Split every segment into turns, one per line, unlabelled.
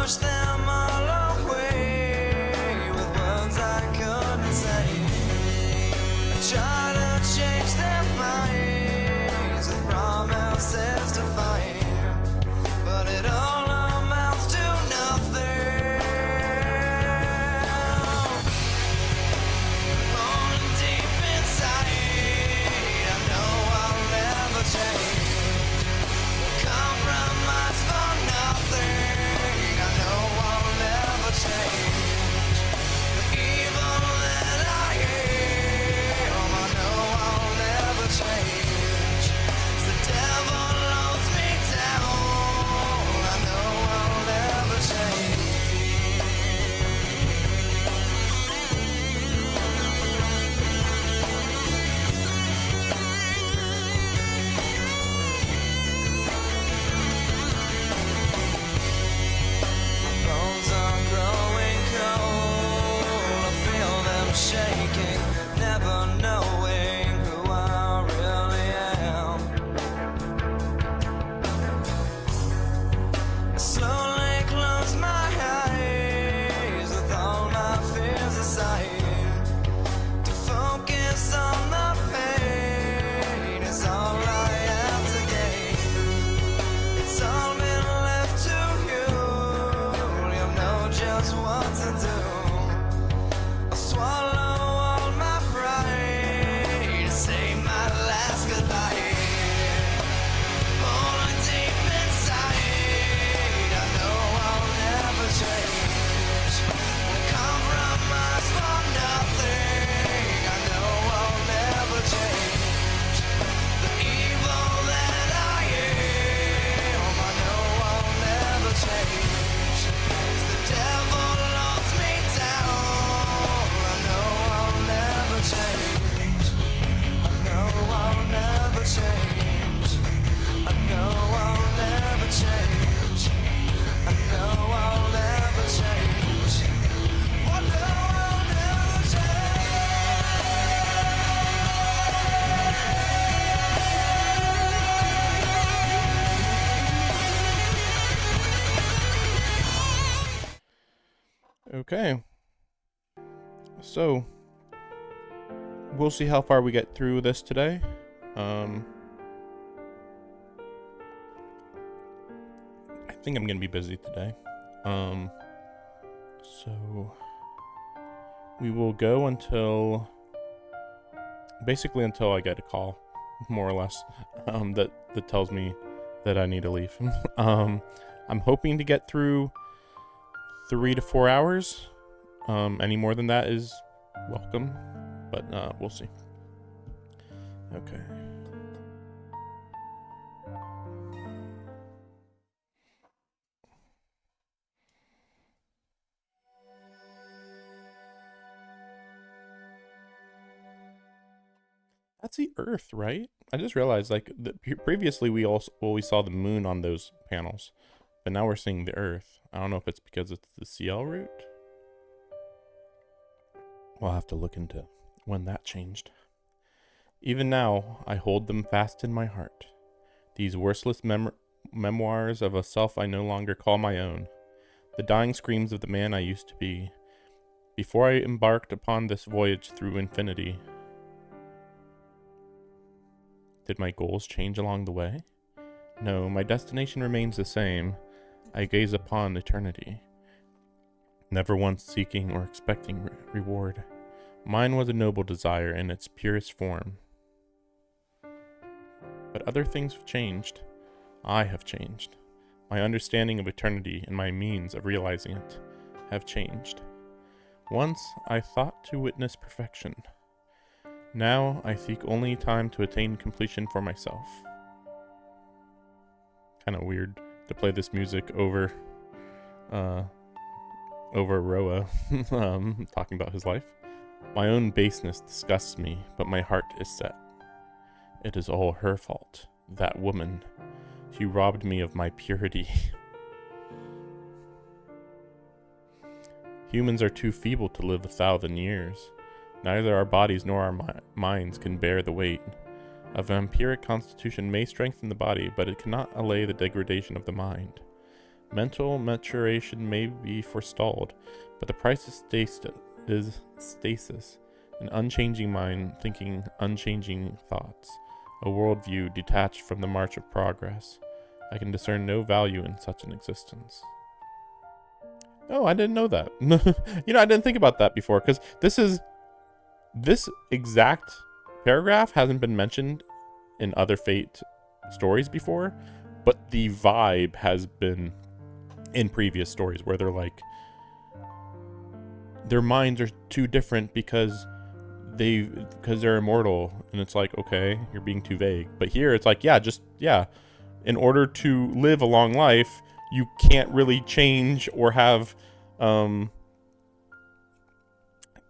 push them all away with words I couldn't say. I try to change their minds with promises to find, but it all amounts to nothing. Falling deep inside, I know I'll never change. Compromise for nothing, I know I'll never change. The evil that I am, I know I'll never change. The devil holds me down, I know I'll never change. Bones are growing cold, I feel them shaking, never knowing who I really am. I slowly close my eyes with all my fears aside, to focus on the pain is all I have to gain. It's all been left to you, you know just what to do. I'll swallow all my pride to say my last goodbye. Falling deep inside, I know I'll never change. Compromise for nothing, I know I'll never change. The evil that I am, I know I'll never change. The devil holds me down, I know I'll never change. I know I'll never change. I know I'll never change. I know I'll never change. I know I'll never change.
Okay. So, we'll see how far we get through this today. I think I'm gonna be busy today. So we will go until basically until I get a call, more or less, that tells me that I need to leave. I'm hoping to get through 3 to 4 hours. Any more than that is welcome, but we'll see. Okay. That's the Earth, right? I just realized, like, previously we also always saw the moon on those panels, but now we're seeing the Earth. I don't know if it's because it's the Ciel route. We'll have to look into when that changed. Even now, I hold them fast in my heart. These worthless memoirs of a self I no longer call my own. The dying screams of the man I used to be, before I embarked upon this voyage through infinity. Did my goals change along the way? No, my destination remains the same. I gaze upon eternity, never once seeking or expecting reward. Mine was a noble desire in its purest form. But other things have changed. I have changed. My understanding of eternity and my means of realizing it have changed. Once I thought to witness perfection. Now I seek only time to attain completion for myself. Kind of weird to play this music over Roa talking about his life. My own baseness disgusts me, but my heart is set. It is all her fault. That woman. She robbed me of my purity. Humans are too feeble to live 1,000 years. Neither our bodies nor our minds can bear the weight. A vampiric constitution may strengthen the body, but it cannot allay the degradation of the mind. Mental maturation may be forestalled, but the price is stasis, an unchanging mind thinking unchanging thoughts, a worldview detached from the march of progress. I can discern no value in such an existence. Oh, I didn't know that. I didn't think about that before, because this exact paragraph hasn't been mentioned in other Fate stories before, but the vibe has been in previous stories where they're like, their minds are too different because they're immortal, and it's like, okay, you're being too vague. But here it's like, in order to live a long life, you can't really change or have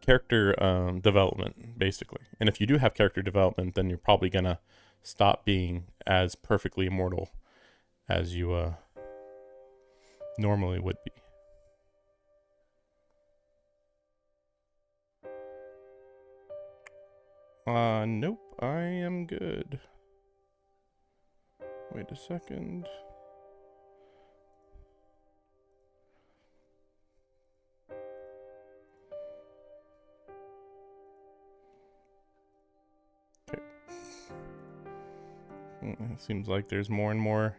character development, basically. And if you do have character development, then you're probably gonna stop being as perfectly immortal as you normally would be. Nope, I am good. Wait a second. Okay. It seems like there's more and more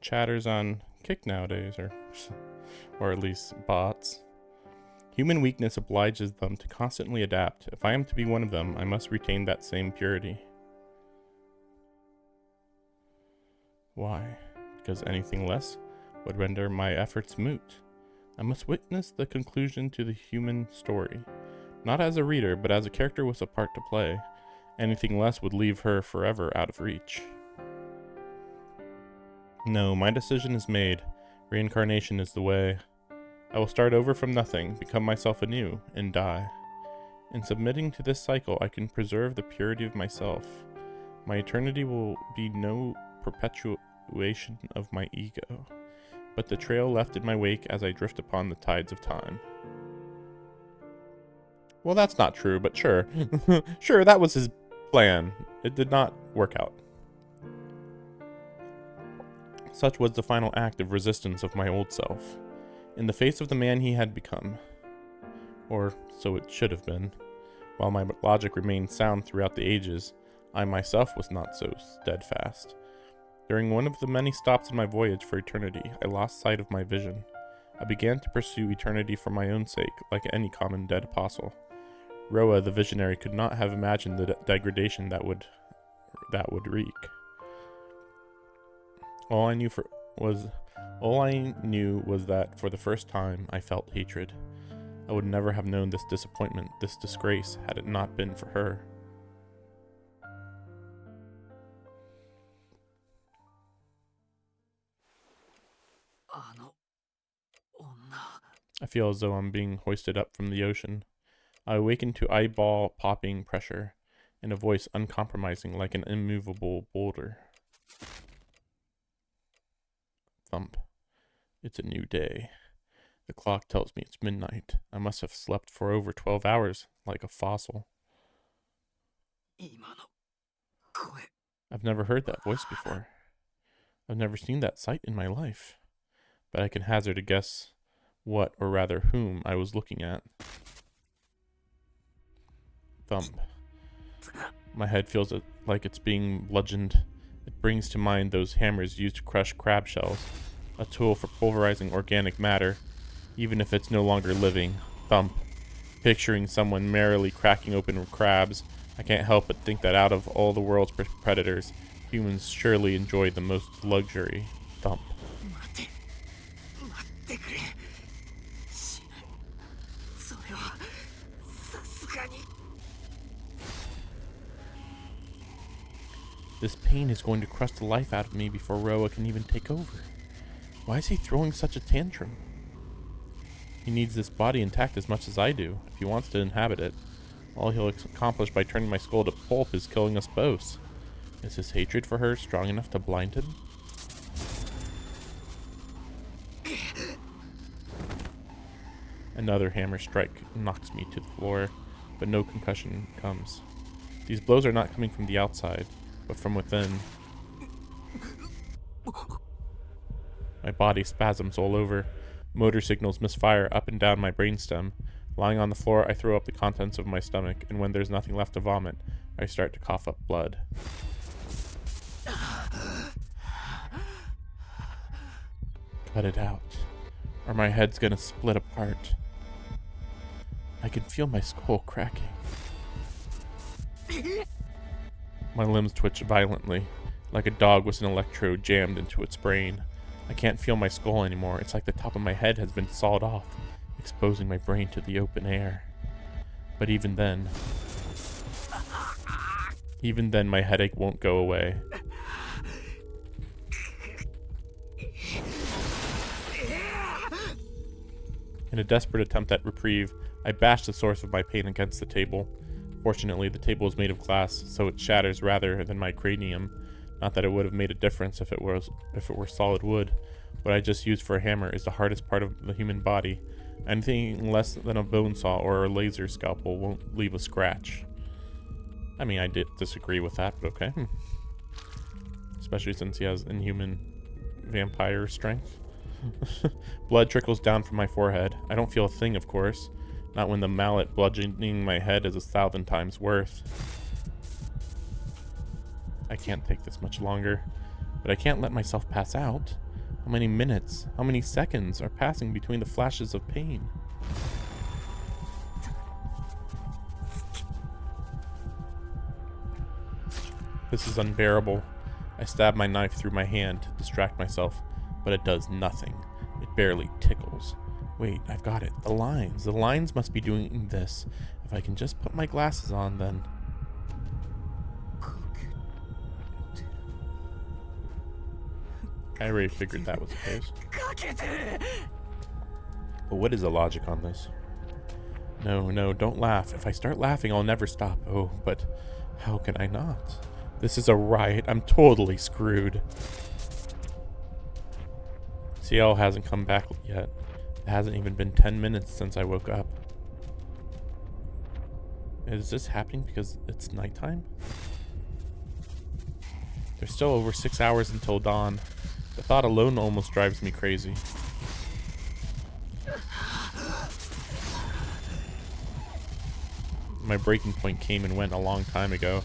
chatters on Kick nowadays, or at least bots. Human weakness obliges them to constantly adapt. If I am to be one of them, I must retain that same purity. Why? Because anything less would render my efforts moot. I must witness the conclusion to the human story. Not as a reader, but as a character with a part to play. Anything less would leave her forever out of reach. No, my decision is made. Reincarnation is the way. I will start over from nothing, become myself anew, and die. In submitting to this cycle, I can preserve the purity of myself. My eternity will be no perpetuation of my ego, but the trail left in my wake as I drift upon the tides of time. Well, that's not true, but sure. Sure, that was his plan. It did not work out. Such was the final act of resistance of my old self, in the face of the man he had become. Or so it should have been. While my logic remained sound throughout the ages, I myself was not so steadfast. During one of the many stops in my voyage for eternity, I lost sight of my vision. I began to pursue eternity for my own sake, like any common dead apostle. Roa, the visionary, could not have imagined the degradation that would wreak. All I knew was that for the first time I felt hatred. I would never have known this disappointment, this disgrace, had it not been for her. I feel as though I'm being hoisted up from the ocean. I awaken to eyeball-popping pressure, and a voice uncompromising like an immovable boulder. Thump. It's a new day. The clock tells me it's midnight. I must have slept for over 12 hours, like a fossil. I've never heard that voice before. I've never seen that sight in my life. But I can hazard a guess what, or rather whom, I was looking at. Thump. My head feels like it's being bludgeoned. It brings to mind those hammers used to crush crab shells, a tool for pulverizing organic matter, even if it's no longer living. Thump. Picturing someone merrily cracking open crabs, I can't help but think that out of all the world's predators, humans surely enjoy the most luxury. Thump. This pain is going to crush the life out of me before Roa can even take over. Why is he throwing such a tantrum? He needs this body intact as much as I do, if he wants to inhabit it. All he'll accomplish by turning my skull to pulp is killing us both. Is his hatred for her strong enough to blind him? Another hammer strike knocks me to the floor, but no concussion comes. These blows are not coming from the outside, but from within. My body spasms all over. Motor signals misfire up and down my brainstem. Lying on the floor, I throw up the contents of my stomach, and when there's nothing left to vomit, I start to cough up blood. Cut it out, or my head's gonna split apart. I can feel my skull cracking. My limbs twitch violently, like a dog with an electrode jammed into its brain. I can't feel my skull anymore. It's like the top of my head has been sawed off, exposing my brain to the open air. But even then, my headache won't go away. In a desperate attempt at reprieve, I bash the source of my pain against the table. Fortunately, the table is made of glass, so it shatters rather than my cranium. Not that it would have made a difference if it were solid wood. What I just used for a hammer is the hardest part of the human body. Anything less than a bone saw or a laser scalpel won't leave a scratch. I mean, I did disagree with that, but okay. Especially since he has inhuman vampire strength. Blood trickles down from my forehead. I don't feel a thing, of course. Not when the mallet bludgeoning my head is 1,000 times worth. I can't take this much longer. But I can't let myself pass out. How many minutes, how many seconds are passing between the flashes of pain? This is unbearable. I stab my knife through my hand to distract myself, but it does nothing. It barely tickles. Wait, I've got it. The lines. The lines must be doing this. If I can just put my glasses on, then... I already figured that was the case. But what is the logic on this? No, don't laugh. If I start laughing, I'll never stop. Oh, but how can I not? This is a riot. I'm totally screwed. Ciel hasn't come back yet. It hasn't even been 10 minutes since I woke up. Is this happening because it's nighttime? There's still over 6 hours until dawn. The thought alone almost drives me crazy. My breaking point came and went a long time ago.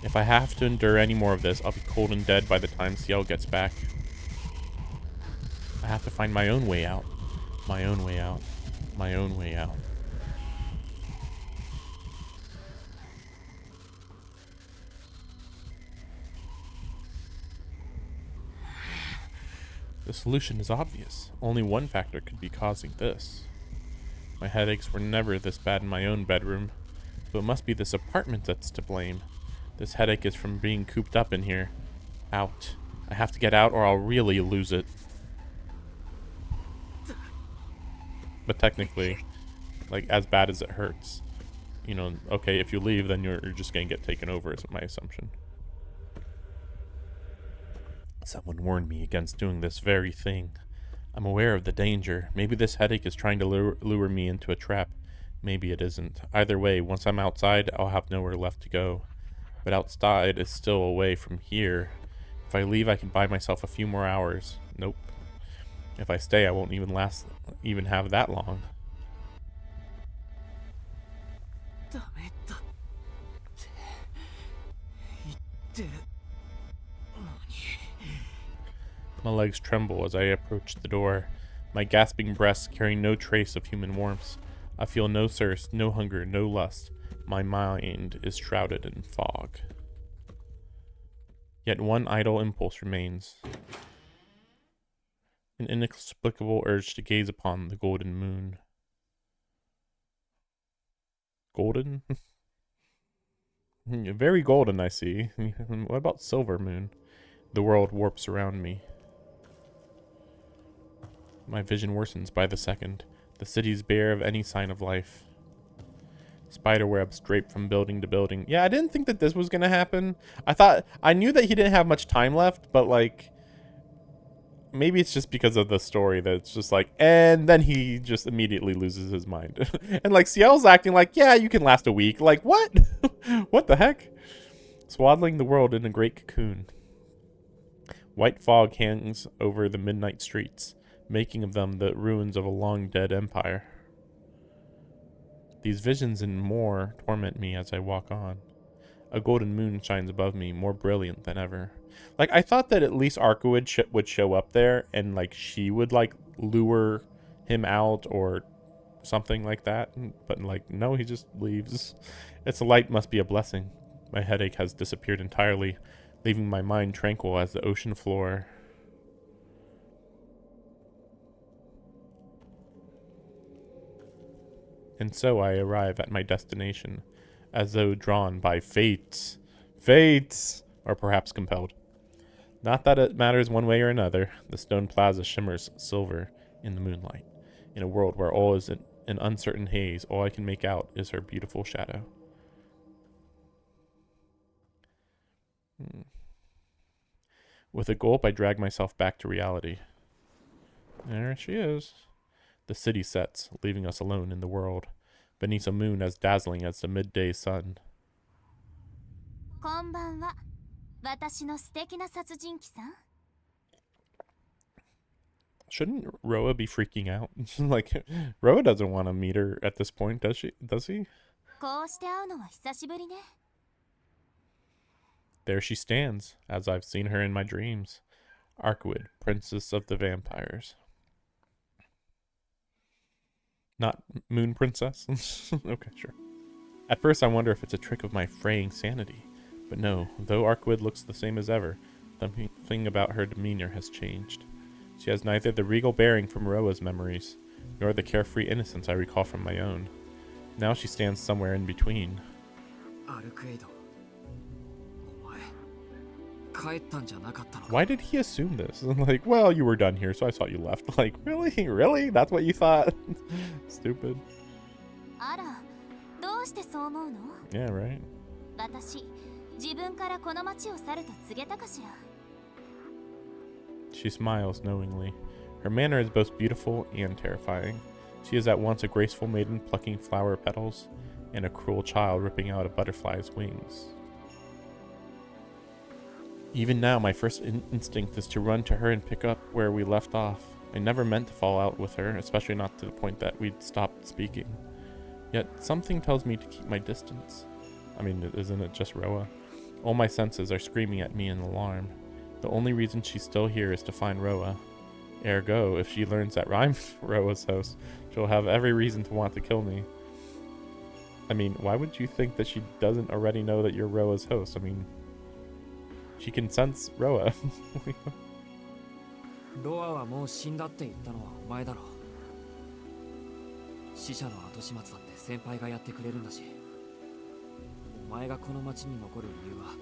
If I have to endure any more of this, I'll be cold and dead by the time Ciel gets back. I have to find my own way out. My own way out. My own way out. The solution is obvious. Only one factor could be causing this. My headaches were never this bad in my own bedroom, so it must be this apartment that's to blame. This headache is from being cooped up in here. Out. I have to get out or I'll really lose it. But technically, like, as bad as it hurts, you know, okay, if you leave, then you're just gonna get taken over, is my assumption. Someone warned me against doing this very thing. I'm aware of the danger. Maybe this headache is trying to lure me into a trap. Maybe it isn't. Either way, once I'm outside, I'll have nowhere left to go. But outside is still away from here. If I leave, I can buy myself a few more hours. Nope. If I stay, I won't even have that long. My legs tremble as I approach the door, my gasping breasts carrying no trace of human warmth. I feel no thirst, no hunger, no lust. My mind is shrouded in fog. Yet one idle impulse remains. An inexplicable urge to gaze upon the golden moon. Golden? Very golden, I see. What about silver moon? The world warps around me. My vision worsens by the second. The city's bare of any sign of life. Spiderwebs drape from building to building. Yeah, I didn't think that this was gonna happen. I knew that he didn't have much time left, but like, maybe it's just because of the story that it's just like, and then he just immediately loses his mind. And like, Ciel's acting like, yeah, you can last a week. Like, what? What the heck? Swaddling the world in a great cocoon. White fog hangs over the midnight streets, making of them the ruins of a long-dead empire. These visions and more torment me as I walk on. A golden moon shines above me, more brilliant than ever. Like, I thought that at least Arkwood would show up there, and, like, she would, like, lure him out or something like that. But, like, no, he just leaves. Its light must be a blessing. My headache has disappeared entirely, leaving my mind tranquil as the ocean floor. And so I arrive at my destination, as though drawn by fate. Fate! Or perhaps compelled. Not that it matters one way or another. The stone plaza shimmers silver in the moonlight. In a world where all is an uncertain haze, all I can make out is her beautiful shadow. With a gulp, I drag myself back to reality. There she is. The city sets, leaving us alone in the world, beneath a moon as dazzling as the midday sun.
こんばんは。私の素敵な殺人鬼さん。
Shouldn't Roa be freaking out? Like, Roa doesn't want to meet her at this point, does she? Does he?
こうして会うのは久しぶりね。
There she stands, as I've seen her in my dreams. Arkwood, Princess of the Vampires. Not Moon Princess? Okay, sure. At first I wonder if it's a trick of my fraying sanity. But no, though Arkwood looks the same as ever, something about her demeanor has changed. She has neither the regal bearing from Roa's memories, nor the carefree innocence I recall from my own. Now she stands somewhere in between. Why did he assume this? Like, well, you were done here, so I thought you left. Like, really? Really? That's what you thought? Stupid.
あら、どうしてそう思うの？
Yeah, right.
私、自分からこの町を去ると告げたかしら。
She smiles knowingly. Her manner is both beautiful and terrifying. She is at once a graceful maiden plucking flower petals, and a cruel child ripping out a butterfly's wings. Even now, my first instinct is to run to her and pick up where we left off. I never meant to fall out with her, especially not to the point that we'd stopped speaking. Yet something tells me to keep my distance. I mean, isn't it just Roa? All my senses are screaming at me in alarm. The only reason she's still here is to find Roa. Ergo, if she learns that I'm Roa's host, she'll have every reason to want to kill me. I mean, why would you think that she doesn't already know that you're Roa's host? I mean, she can sense Roa.
ロアはもう死んだって言ったのはお前だろ。死者の後始末だって先輩がやってくれるんだし、お前がこの町に残る理由は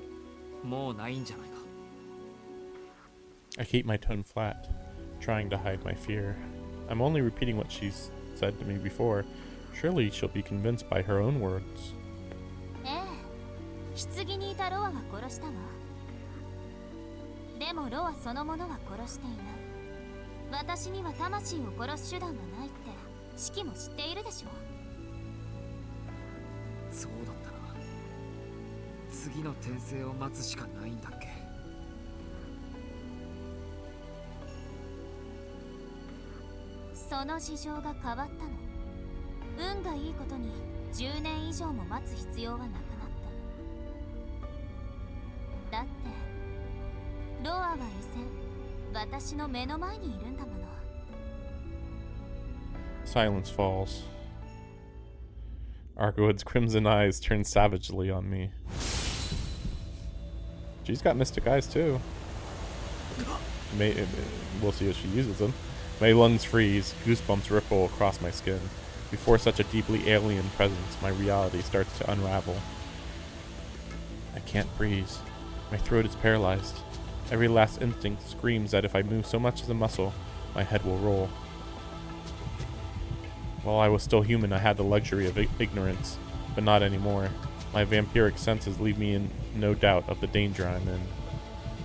もうないんじゃないか。
I keep my tone flat, trying to hide my fear. I'm only repeating what she's said to me before. Surely she'll be convinced by her own words.
ええ、棺にいたロアが殺したわ。でもロアそのものは殺していない。私には魂を殺す手段がないってシキも知っているでしょ。
そうだったな。次の転生を待つしかないんだっけ。
その事情が変わったの。運がいいことに10年以上も待つ必要はなくなった。だってロアは依然私の目の前にいるんだもの。
Silence falls. Arkwood's crimson eyes turn savagely on me. She's got mystic eyes too. We'll see if she uses them. My lungs freeze, goosebumps ripple across my skin. Before such a deeply alien presence, my reality starts to unravel. I can't breathe. My throat is paralyzed. Every last instinct screams that if I move so much as a muscle, my head will roll. While I was still human, I had the luxury of ignorance, but not anymore. My vampiric senses leave me in no doubt of the danger I'm in.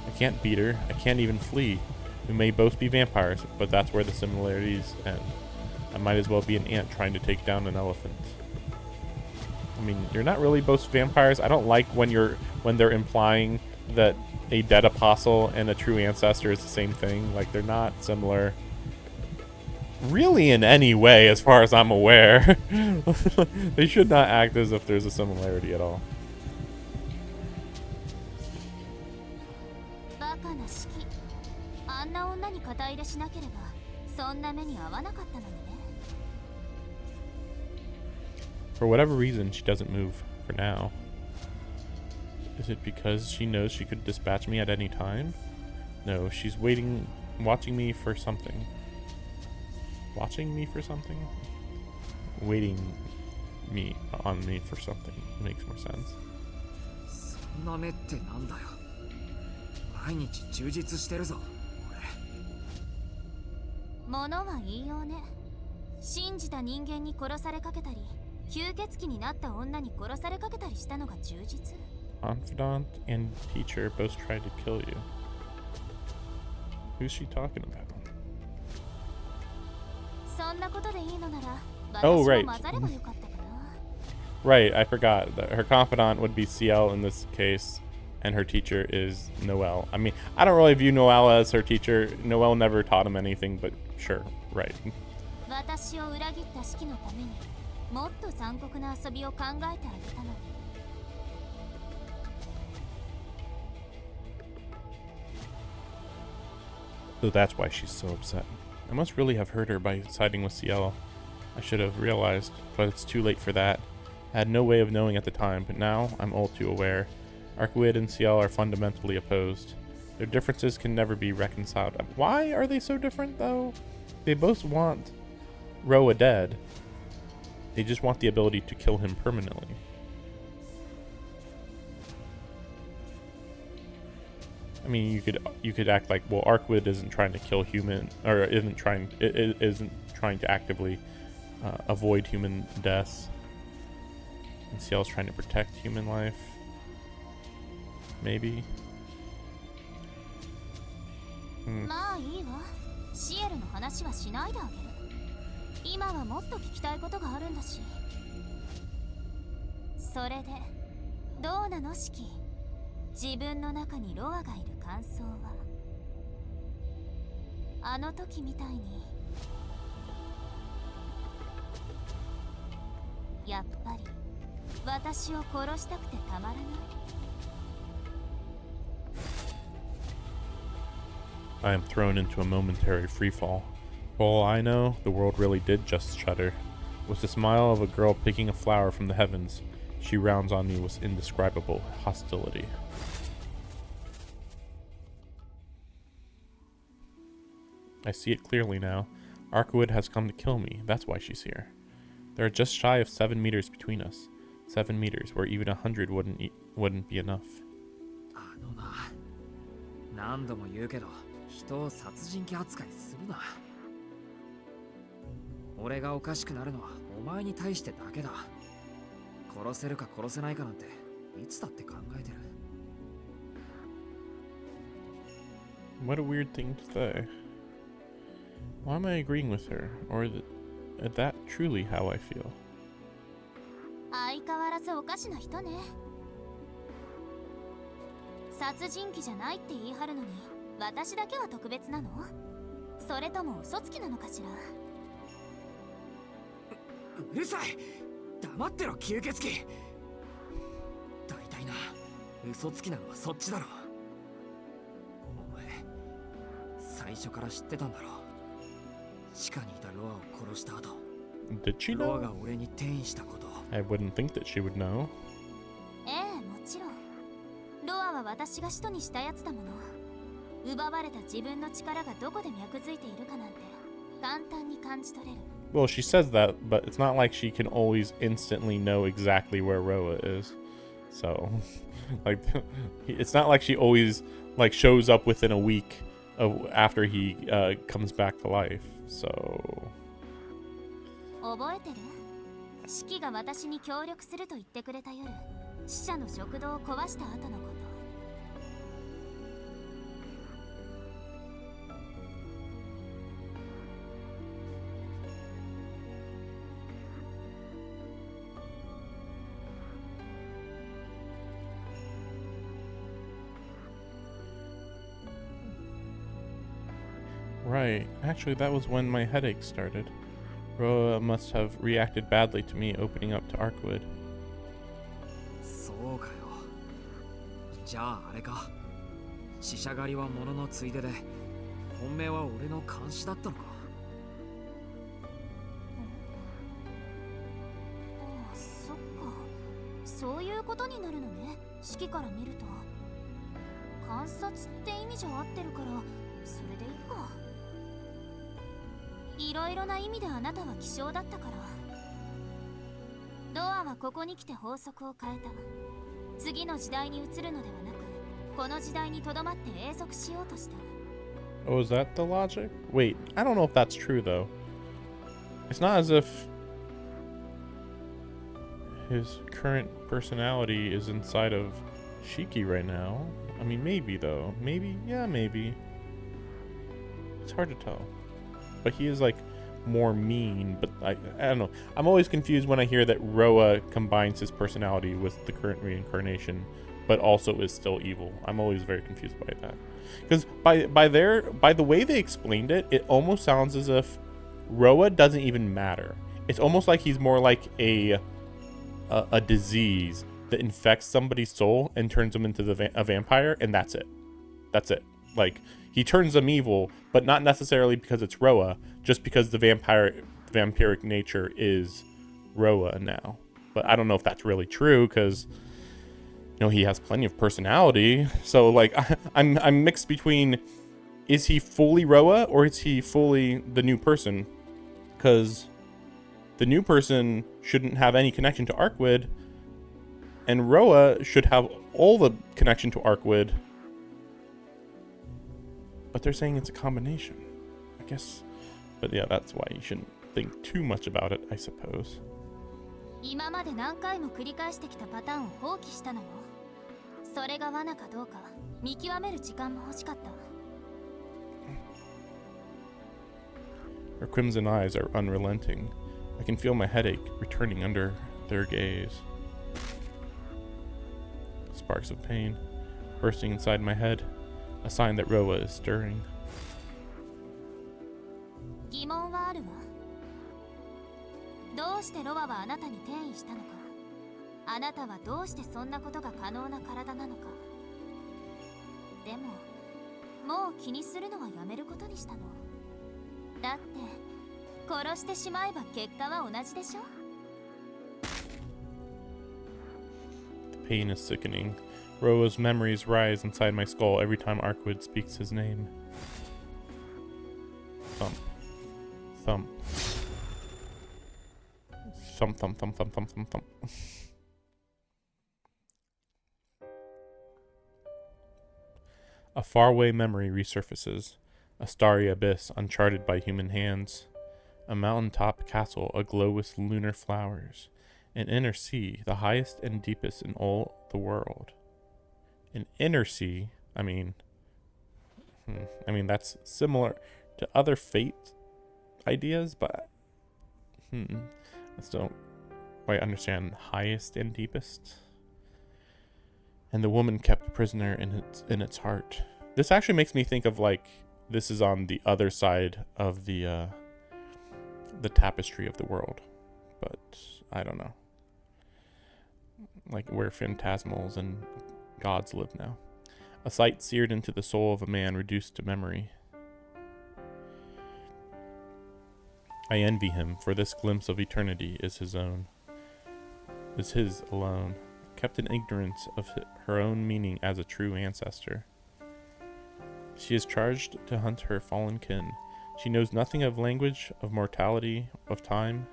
I can't beat her. I can't even flee. We may both be vampires, but that's where the similarities end. I might as well be an ant trying to take down an elephant. I mean, you're not really both vampires. I don't like when they're implying that a dead apostle and a true ancestor is the same thing. Like, they're not similar really in any way, as far as I'm aware. They should not act as if there's a similarity at all.
バカな式。あんな女に肩入れしなければそんな目に遭わなかったのにね。
For whatever reason, she doesn't move for now. Is it because she knows she could dispatch me at any time? No, she's waiting, watching me for something. Watching me for something? Waiting on me for something. Makes more sense.
そんな目ってなんだよ。毎日充実してるぞ、俺。
物は言いようね。信じた人間に殺されかけたり、吸血鬼になった女に殺されかけたりしたのが充実。
Confidant and teacher both tried to kill you. Who's she talking about?
そんなことでいいのなら、
Oh,
私
right.
も混ざればよかったかな。
Right, I forgot that her confidant would be Ciel in this case, and her teacher is Noelle. I mean, I don't really view Noelle as her teacher. Noelle never taught him anything, but sure, right.
私を裏切った式のためにもっと残酷な遊びを考えてあげたのに。
So that's why she's so upset. I must really have hurt her by siding with Ciel. I should have realized, but it's too late for that. I had no way of knowing at the time, but now I'm all too aware. Arcuid and Ciel are fundamentally opposed. Their differences can never be reconciled. Why are they so different, though? They both want Roa dead. They just want the ability to kill him permanently. I mean, you could act like, well, Arcuid isn't trying to kill human, or isn't trying to actively avoid human death, and Ciel's trying to protect human life. Maybe.
まあいいわ。シエルの話はしないであげる。今はもっと聞きたいことがあるんだし。それでどうなのシキ？自分の中にロアがいる感想は。あの時みたいに。やっぱり私を殺したくてたまらない。
I am thrown into a momentary freefall. For all I know, the world really did just shudder. With the smile of a girl picking a flower from the heavens, she rounds on me with indescribable hostility. I see it clearly now. Arcuid has come to kill me. That's why she's here. There are just shy of 7 meters between us. 7 meters, where even 100 wouldn't be enough.
あのな、何度も言うけど、人を殺人鬼扱いするな。俺がおかしくなるのはお前に対してだけだ。殺せるか殺せないかなんていつだって考えてる。
What a weird thing to say. Why am I agreeing with her? Or is that truly how I feel?
相変わらずおかしな人ね。殺人鬼じゃないって言い張るのに私だけは特別なの？それとも嘘つきなのかしら？
うるさい！黙ってろ吸血鬼！大体な、嘘つきなのはそっちだろ。お前、最初から知ってたんだろ。地下にいたロアを殺した後、
Did she
ロア
know?
が俺に転移したこと。
I wouldn't think that she would know.
ええ、もちろん。ロアは私が使徒にしたやつだもの。奪われた自分の力がどこで脈づいているかなんて簡単に感じ取れる。
Well, she says that, but it's not like she can always instantly know exactly where Roa is. So, like, it's not like she always like shows up within a week of after he comes back to life. So,
覚えてる？シキが私に協力すると言ってくれた夜、死者の食堂を壊した後のこと。
I Right. Actually, that was when my headache started. Roa must have reacted badly to me opening up to Arkwood.
そうかよ。じゃああれか。死者狩りはもののついでで、本命は俺の監視だったのか。
ああ、そっか。そういうことになるのね、式から見ると。観察って意味じゃ合ってるから、それでいいか。いろいろな意味であなたは希少だったから。ドアはここに来て法則を変えた。次の時代に移るのではなく、この時代にとどまって永続しようとした。
Oh, is that the logic? Wait, I don't know if that's true though. It's not as if his current personality is inside of Shiki right now. I mean, maybe though. Maybe, yeah, maybe. It's hard to tell. But he is like more mean, but I don't know. I'm always confused when I hear that Roa combines his personality with the current reincarnation, but also is still evil. I'm always very confused by that. Because by the way they explained it, it almost sounds as if Roa doesn't even matter. It's almost like he's more like a disease that infects somebody's soul and turns them into a vampire, and that's it. That's it. Like, he turns them evil, but not necessarily because it's Roa, just because the vampiric nature is Roa now. But I don't know if that's really true, because he has plenty of personality. So like I'm mixed between, is he fully Roa or is he fully the new person? Because the new person shouldn't have any connection to Arkwood, and Roa should have all the connection to Arkwood. But they're saying it's a combination, I guess. But yeah, that's why you shouldn't think too much about it, I suppose.
今まで何回も繰り返してきたパターンを放棄したのよ。それが罠かどうか見極める時間も欲しかった。
Her crimson eyes are unrelenting. I can feel my headache returning under their gaze. Sparks of pain bursting inside my head, a sign that Roa is stirring.
疑問はあるわ。どうしてロアはあなたに転移したのか。あなたはどうしてそんなことが可能な体なのか。でも、もう気にするのはやめることにしたの。だって、殺してしまえば結果は同じでしょ。
The pain is sickening. Roa's memories rise inside my skull every time Arkwood speaks his name. Thump. Thump. Thump, thump, thump, thump, thump, thump, thump. A faraway memory resurfaces. A starry abyss uncharted by human hands. A mountaintop castle aglow with lunar flowers. An inner sea, the highest and deepest in all the world. An inner sea, I mean that's similar to other Fate ideas, but I still don't quite understand highest and deepest. And the woman kept prisoner in its heart. This actually makes me think of like this is on the other side of the tapestry of the world, but I don't know, like where phantasmals and gods live now. A sight seared into the soul of a man reduced to memory. I envy him, for this glimpse of eternity is his own. Is his alone, kept in ignorance of her own meaning as a true ancestor. She is charged to hunt her fallen kin. She knows nothing of language, of mortality, of time.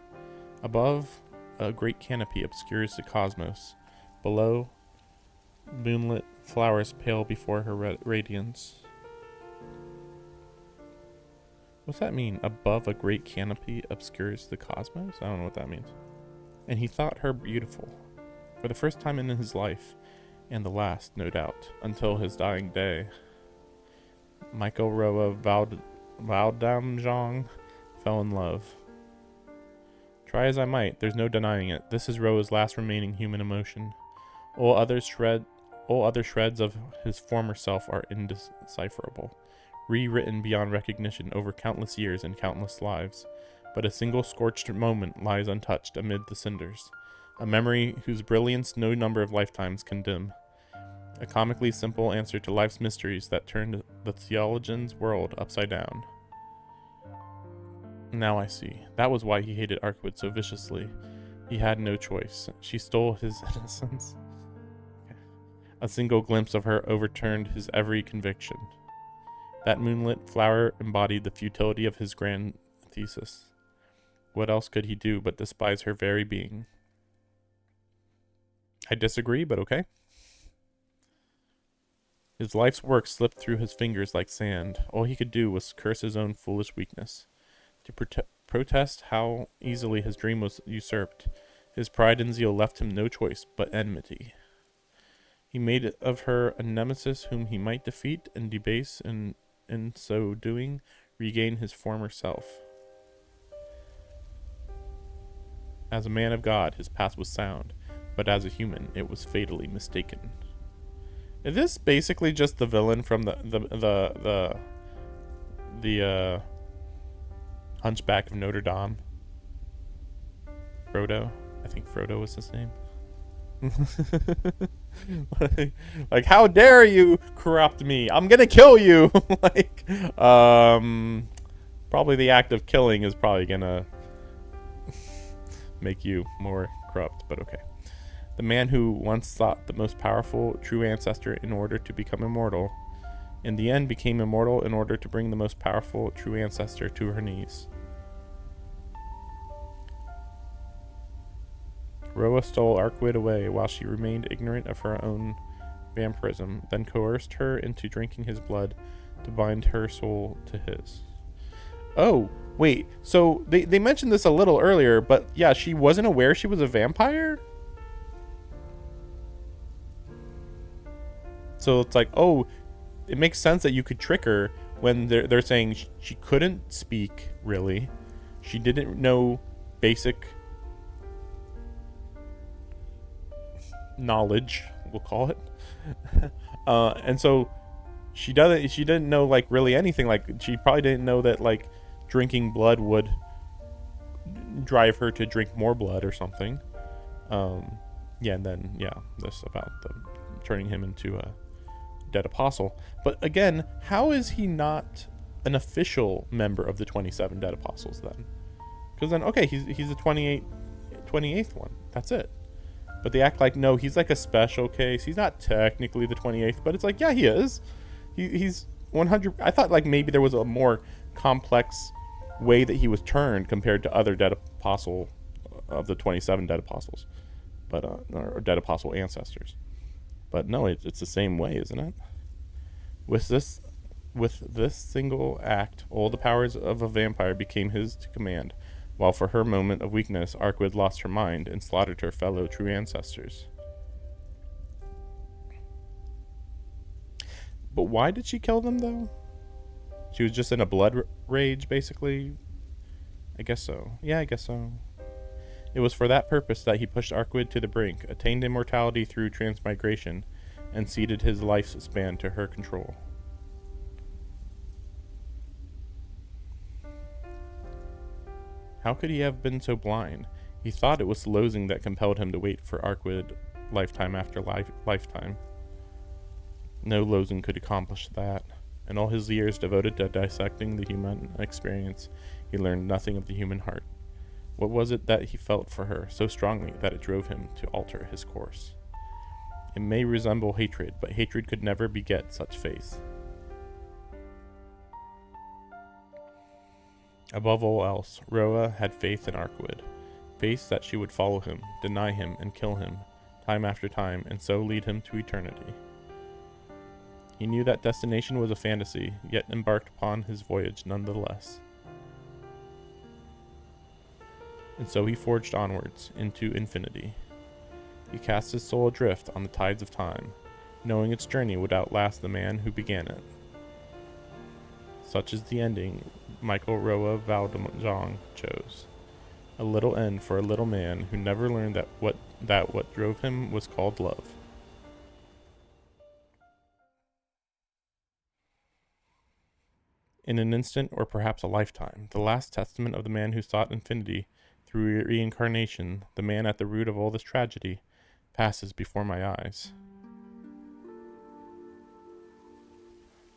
Above, a great canopy obscures the cosmos. Below, moonlit flowers pale before her radiance. What's that mean? Above a great canopy obscures the cosmos? I don't know what that means. And he thought her beautiful. For the first time in his life, and the last, no doubt, until his dying day. Michael Roa Vaodamjong fell in love. Try as I might, there's no denying it. This is Roa's last remaining human emotion. All other shreds of his former self are indecipherable. rewritten beyond recognition over countless years and countless lives. But a single scorched moment lies untouched amid the cinders, a memory whose brilliance no number of lifetimes can dim. A comically simple answer to life's mysteries that turned the theologian's world upside down. Now I see. That was why he hated Arkwood so viciously. He had no choice. She stole his innocence. A single glimpse of her overturned his every conviction. That moonlit flower embodied the futility of his grand thesis. What else could he do but despise her very being? I disagree, but okay. His life's work slipped through his fingers like sand. All he could do was curse his own foolish weakness. To protest how easily his dream was usurped, his pride and zeal left him no choice but enmity. He made of her a nemesis whom he might defeat and debase, and in so doing, regain his former self. As a man of God, his path was sound, but as a human, it was fatally mistaken. Is this basically just the villain from the Hunchback of Notre Dame? Frodo? I think Frodo was his name. like, how dare you corrupt me? I'm gonna kill you. Probably the act of killing is probably gonna make you more corrupt, but okay. The man who once sought the most powerful true ancestor in order to become immortal, in the end became immortal in order to bring the most powerful true ancestor to her knees. Roa stole Arkwood away while she remained ignorant of her own vampirism, then coerced her into drinking his blood to bind her soul to his. Oh, wait, so they mentioned this a little earlier, but yeah, she wasn't aware she was a vampire? So it's like, oh, it makes sense that you could trick her when they're saying she couldn't speak, really. She didn't know basic knowledge, we'll call it. And so she didn't know, like, really anything. Like, she probably didn't know that, like, drinking blood would drive her to drink more blood or something. Yeah, and then, yeah, this about the turning him into a dead apostle. But again, how is he not an official member of the 27 dead apostles then? Because then, okay, he's the 28th one. That's it. But they act like, no, he's like a special case. He's not technically the 28th, but it's like, yeah, he is. He's 100. I thought like maybe there was a more complex way that he was turned compared to other dead apostle of the 27 dead apostles, but or dead apostle ancestors. But no, it's the same way, isn't it? With this single act, all the powers of a vampire became his to command, while for her moment of weakness, Arkwood lost her mind and slaughtered her fellow true ancestors. But why did she kill them, though? She was just in a blood rage, basically? I guess so. Yeah, I guess so. It was for that purpose that he pushed Arkwood to the brink, attained immortality through transmigration, and ceded his lifespan to her control. How could he have been so blind? He thought it was loathing that compelled him to wait for Arkwood lifetime after lifetime. No loathing could accomplish that. In all his years devoted to dissecting the human experience, he learned nothing of the human heart. What was it that he felt for her so strongly that it drove him to alter his course? It may resemble hatred, but hatred could never beget such faith. Above all else, Roa had faith in Arkwood, faith that she would follow him, deny him, and kill him, time after time, and so lead him to eternity. He knew that destination was a fantasy, yet embarked upon his voyage nonetheless. And so he forged onwards into infinity. He cast his soul adrift on the tides of time, knowing its journey would outlast the man who began it. Such is the ending Michael Roa Valdemanjong chose. A little end for a little man who never learned that what drove him was called love. in an instant or perhaps a lifetime. The last testament of the man who sought infinity through reincarnation, the man at the root of all this tragedy, passes before my eyes.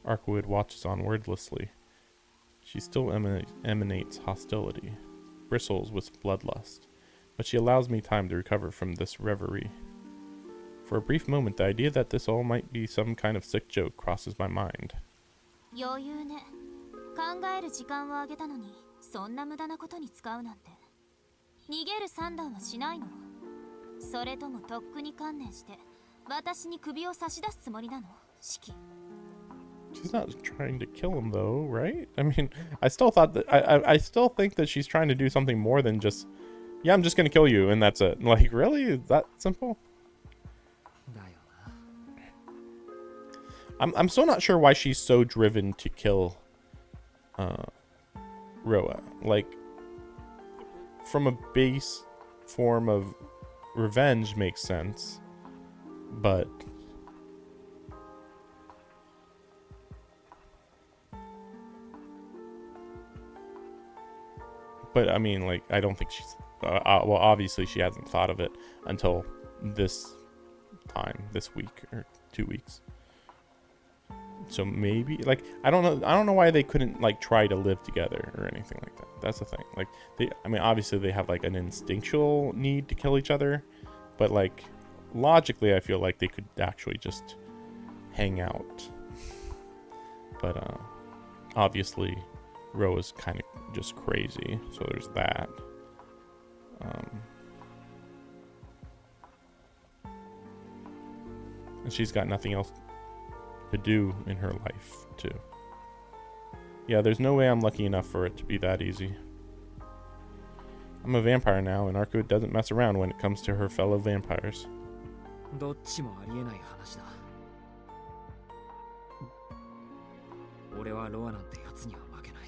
Arkwood watches on wordlessly. She still emanates hostility, bristles with bloodlust, but she allows me time to recover from this reverie. For a brief moment, the idea that this all might be some kind of sick joke crosses my mind.
余裕ね。考える時間をあげたのに、そんな無駄なことに使うなんて。逃げる算段はしないの？それともとっくに観念して、私に首を差し出すつもりなの？シキ。
She's not trying to kill him though, right? I mean, I still thought that I still think that she's trying to do something more than just, yeah, I'm just gonna kill you and that's it. Like, really? Is that simple? I'm still not sure why she's so driven to kill Roa. Like, from a base form of revenge makes sense, but I mean, like, I don't think she's well, obviously she hasn't thought of it until this time, this week or 2 weeks. So maybe, like, I don't know why they couldn't, like, try to live together or anything like that. That's the thing. Like, I mean, obviously they have, like, an instinctual need to kill each other, but, like, logically I feel like they could actually just hang out. But obviously Roa's kind of just crazy, so there's that. And she's got nothing else to do in her life, too. Yeah, there's no way I'm lucky enough for it to be that easy. I'm a vampire now, and Arkwood doesn't mess around when it comes to her fellow vampires.
どっちもありえない話だ。俺はロアなんてやつには負けない。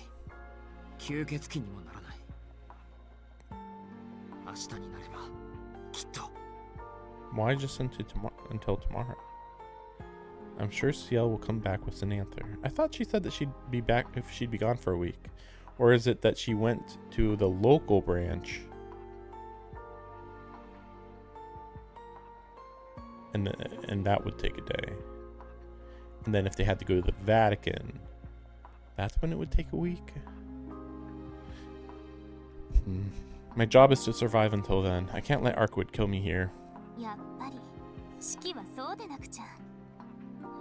吸血鬼にもならない。明日になればきっと。
Why just until tomorrow? I'm sure Ciel will come back with an answer. I thought she said that she'd be back if she'd be gone for a week. Or is it that she went to the local branch and that would take a day? And then if they had to go to the Vatican, that's when it would take a week? My job is to survive until then. I can't let Arkwood kill me here.
やっぱり、シキはそうでなくちゃ。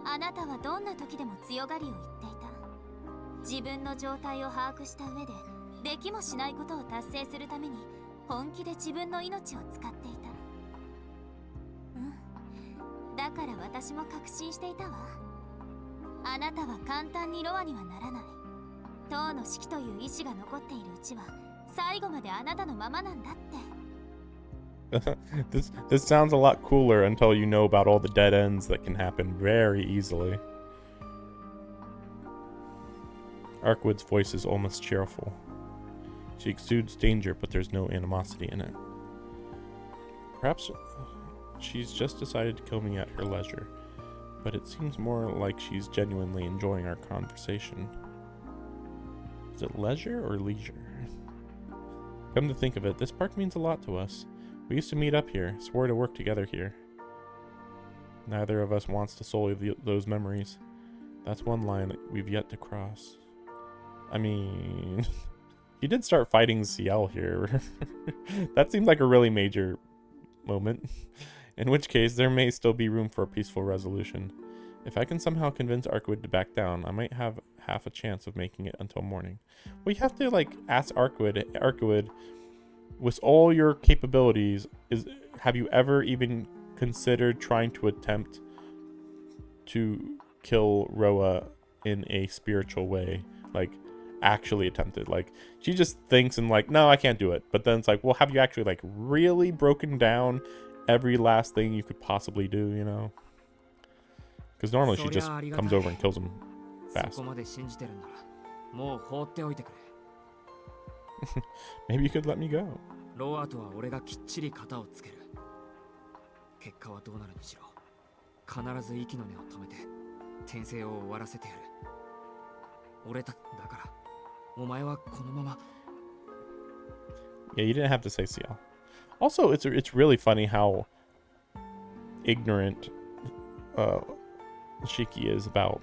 あなたはどんな時でも強がりを言っていた。自分の状態を把握した上で、できもしないことを達成するために本気で自分の命を使っていた。だから私も確信していたわ。あなたは簡単にロアにはならない。塔の指揮という意志が残っているうちは、最後まであなたのままなんだって。
This sounds a lot cooler until you know about all the dead ends that can happen very easily. Arkwood's voice is almost cheerful. She exudes danger, but there's no animosity in it. Perhaps she's just decided to kill me at her leisure, but it seems more like she's genuinely enjoying our conversation. Is it leisure or leisure? Come to think of it, this park means a lot to us. We used to meet up here, swore to work together here. Neither of us wants to sully those memories. That's one line that we've yet to cross. I mean, he did start fighting Ciel here. That seemed like a really major moment. In which case, there may still be room for a peaceful resolution. If I can somehow convince Arkwood to back down, I might have half a chance of making it until morning. Well, you have to, like, ask Arkwood, with all your capabilities, have you ever even considered trying to attempt to kill Roa in a spiritual way? Like, actually attempted. Like, she just thinks and like, no, I can't do it. But then it's like, well, have you actually, like, really broken down every last thing you could possibly do, you know? Because normally she just comes over and kills him fast. Maybe you could let me go.
ロアとは俺がきっちり型をつける。結果はどうなるにしろ、必ず息の根を止めて転生を終わらせてやる。俺ただからお前はこのまま。
Yeah, you didn't have to say Ciel. Also, it's really funny how ignorant Shiki is about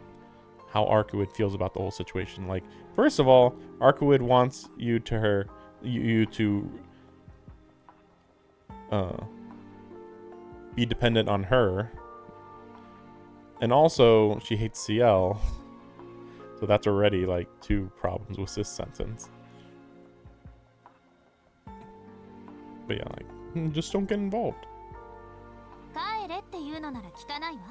how Arkuid feels about the whole situation. Like, first of all, Arkuid wants you to be dependent on her, and also she hates Ciel, so that's already like 2 problems with this sentence. But yeah, like, just don't get involved.
帰れっていうのなら聞かないわ。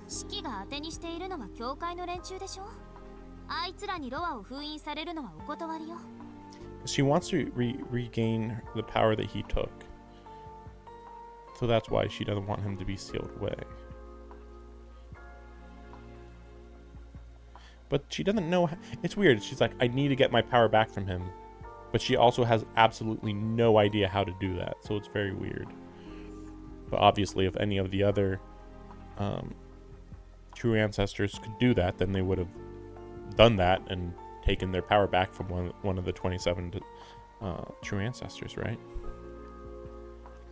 式が当てにしているのは教会の連中でしょ。あいつらにロアを封印されるのはお断りよ。
She wants to regain the power that he took. So that's why she doesn't want him to be sealed away. But she doesn't know. It's weird. She's like, I need to get my power back from him. But she also has absolutely no idea how to do that. So it's very weird. But obviously, if any of the other true ancestors could do that, then they would have done that and taken their power back from one of the 27 true ancestors, right?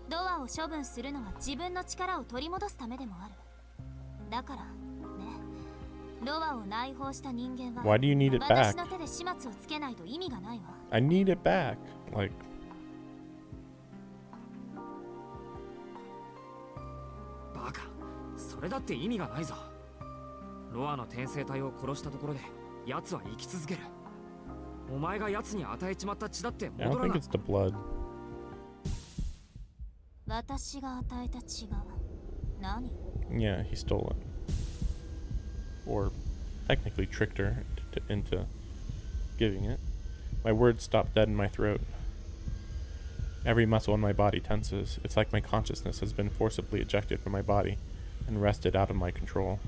ロアを処分するのは自分の力を取り戻すためでもある。だからね、ロアを内包した人間は
Why do you need it
私
back?
の手で始末をつけないと意味がないわ。
I need it back. Like,
バカ、それだって意味がないぞ。ロアの転生体を殺したところで奴は生き続ける。お前が奴に与えちまった血だって
I don't
戻ら
think
ない。
it's the blood.
私が与えた血が何？
Yeah, he stole it. Or technically tricked her into giving it. My words stopped dead in my throat. Every muscle in my body tenses. It's like my consciousness has been forcibly ejected from my body and wrested out of my control.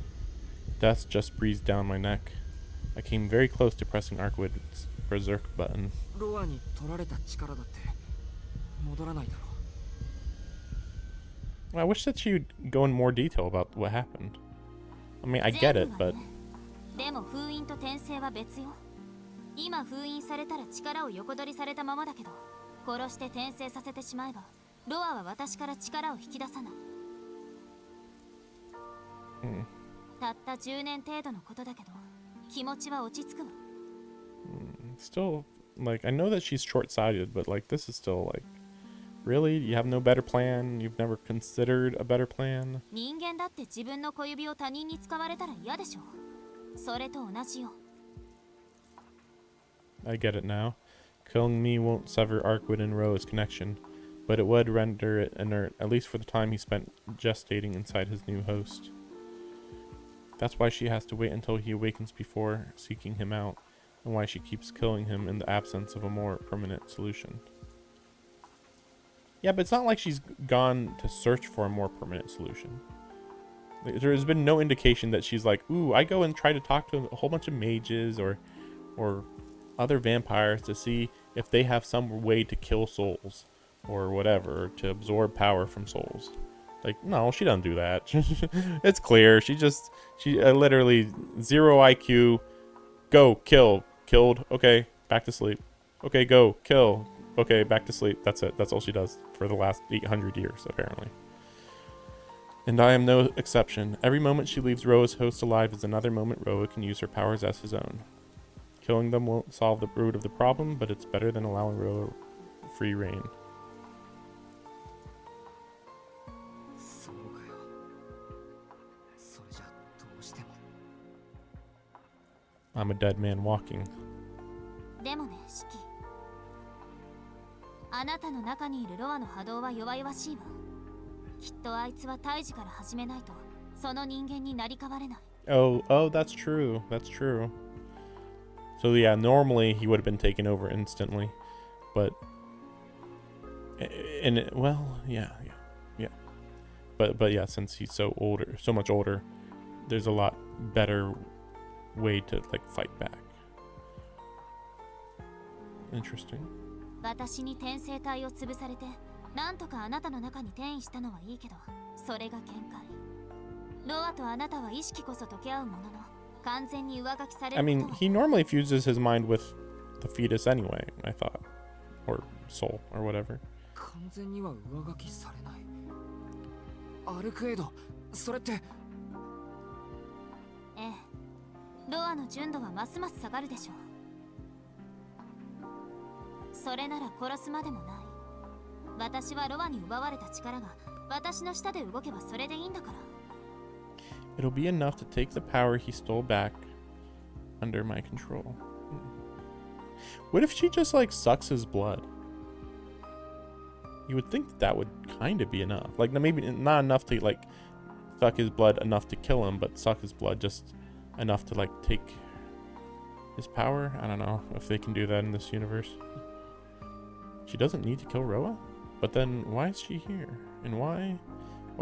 Death just breezed down my neck. I came very close to pressing Arkwid's berserk button.
ロアに取られた力だって戻らないだろう。
I wish that she would go in more detail about what happened. I mean, I get it, but
でも封印と転生は別よ。今封印されたら力を横取りされたままだけど、殺して転生させてしまえばロアは私から力を引き出さない。たった10年程度のことだけど、気持ちは落ち着くわ。
still, like, I know that she's short-sighted, but like, this is still like, really? You have no better plan? You've never considered a better plan?
人間だって自分の小指を他人に使われたら嫌でしょ。それと同じよ。
I get it now. Killing me won't sever Arkwid and Roa's connection, but it would render it inert, at least for the time he spent gestating inside his new host. That's why she has to wait until he awakens before seeking him out, and why she keeps killing him in the absence of a more permanent solution. Yeah, but it's not like she's gone to search for a more permanent solution. There's been no indication that she's like, ooh, I go and try to talk to a whole bunch of mages or other vampires to see if they have some way to kill souls or whatever, to absorb power from souls. Like, no, she doesn't do that. It's clear. She literally 0 IQ. Go, kill, killed. Okay, back to sleep. Okay, go, kill. Okay, back to sleep. That's it. That's all she does for the last 800 years, apparently. And I am no exception. Every moment she leaves Roa's host alive is another moment Roa can use her powers as his own. Killing them won't solve the root of the problem, but it's better than allowing Roa free reign.
そうかよ。それじゃどうしても。
I'm a dead man walking.
でもね、シキ。あなたの中にいるロアの波動は弱々しいわ。きっとあいつは胎児から始めないと、その人間になり変われない。
Oh, that's true. That's true. So yeah, normally he would have been taken over instantly, but well, yeah. But yeah, since he's so much older, there's a lot better way to like fight back. Interesting.
私に転生体を潰されて、なんとかあなたの中に転移したのはいいけど、それが限界。ロアとあなたは意識こそ溶け合うものの、完全に上書きされ
I
る
mean,
ことは
he normally fuses his mind with the fetus anyway, I thought. Or soul, or whatever.
完全には上書きされない。アルクエイド、それって。
ええ、ロアの純度はますます下がるでしょう。それなら殺すまでもない。私はロアに奪われた力が私の下で動けばそれでいいんだから。
It'll be enough to take the power he stole back under my control. What if she just like sucks his blood? You would think that would kind of be enough. Like maybe not enough to like suck his blood enough to kill him, but suck his blood just enough to like take his power. I don't know if they can do that in this universe. She doesn't need to kill Roa, but then why is she here? And why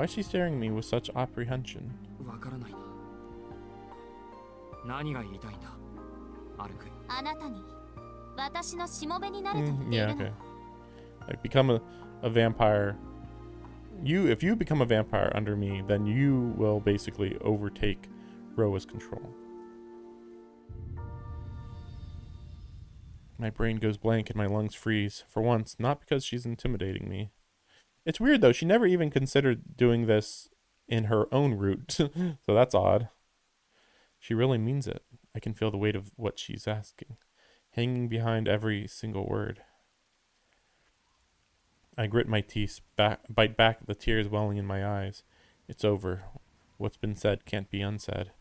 is she staring at me with such apprehension?
わからないな。何が言いたいんだ、アルク。
あなたに私のしもべになれと言ってい
Yeah,
るの。
okay. Like become a vampire. If you become a vampire under me, then you will basically overtake Roa's control. My brain goes blank and my lungs freeze. For once, not because she's intimidating me. It's weird though, she never even considered doing this in her own route. So that's odd. She really means it. I can feel the weight of what she's asking, hanging behind every single word. I grit my teeth, bite back the tears welling in my eyes. It's over. What's been said can't be unsaid.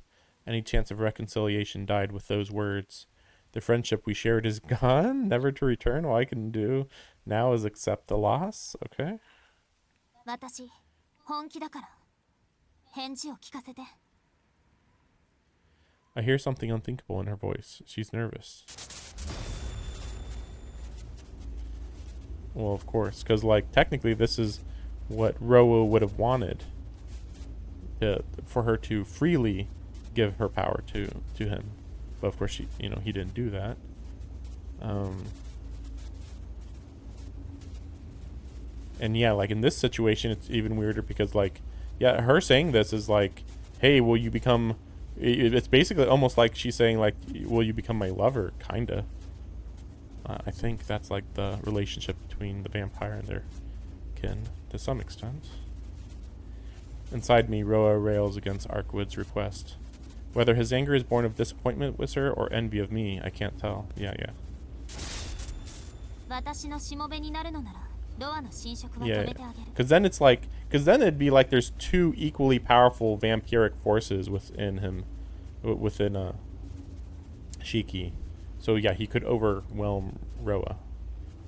Any chance of reconciliation died with those words. The friendship we shared is gone, never to return. All I can do now is accept the loss. Okay.
私、本気だから。返事を聞かせて。
I hear something unthinkable in her voice. She's nervous. Well, of course, because like technically this is what Roa would have wanted, for her to freely give her power to him, but of course he didn't do that. And yeah, like in this situation, it's even weirder because like, yeah, her saying this is like, hey, will you become? It's basically almost like she's saying like, will you become my lover? Kinda. I think that's like the relationship between the vampire and their kin, to some extent. Inside me, Roa rails against Arkwood's request. Whether his anger is born of disappointment with her or envy of me, I can't tell. Yeah.
私のしもべになるのなら、ロアの侵食は
Yeah,
止めてあげる。
because then it's like, because then it'd be like there's two equally powerful vampiric forces within him, within Shiki. So yeah, he could overwhelm Roa.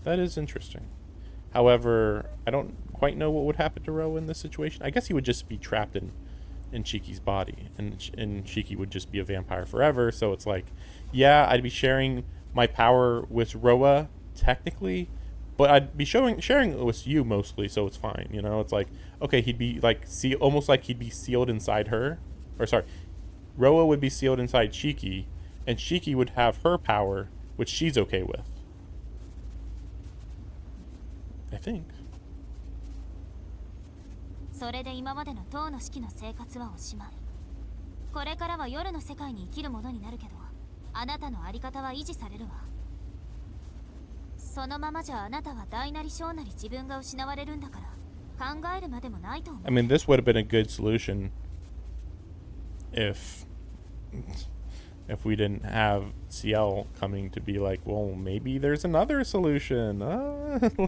That is interesting. However, I don't quite know what would happen to Roa in this situation. I guess he would just be trapped in Shiki's body, and Shiki would just be a vampire forever. So it's like, yeah, I'd be sharing my power with Roa technically, but I'd be sharing it with you mostly, so it's fine. You know, it's like, okay, he'd be like almost like he'd be sealed inside her, or sorry, Roa would be sealed inside Shiki, and Shiki would have her power, which she's okay with. I think.
それで今までの塔の式の生活はおしまい。これからは夜の世界に生きるものになるけど、あなたのあり方は維持されるわ。そのままじゃあなたは大なり小なり自分が失われるんだから、考えるまでもないと思う。
I mean, this would have been a good solution if we didn't have Ciel coming to be like, well, maybe there's another solution.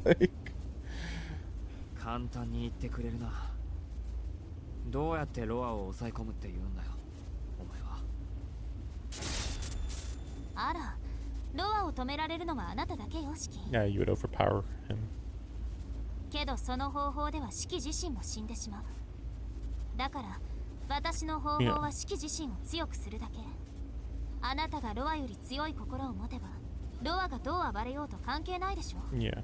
Like.
簡単に言ってくれるな。どうやってロアを抑え込むって言うんだよ、お前は。
あら、ロアを止められるのはあなただけよ、シキ。
Yeah, you would overpower him.
けどその方法ではシキ自身も死んでしまう。だから私の方法はシキ自身を強くするだけ。あなたがロアより強い心を持てば、ロアがどう暴れようと関係ないでしょ。
Yeah.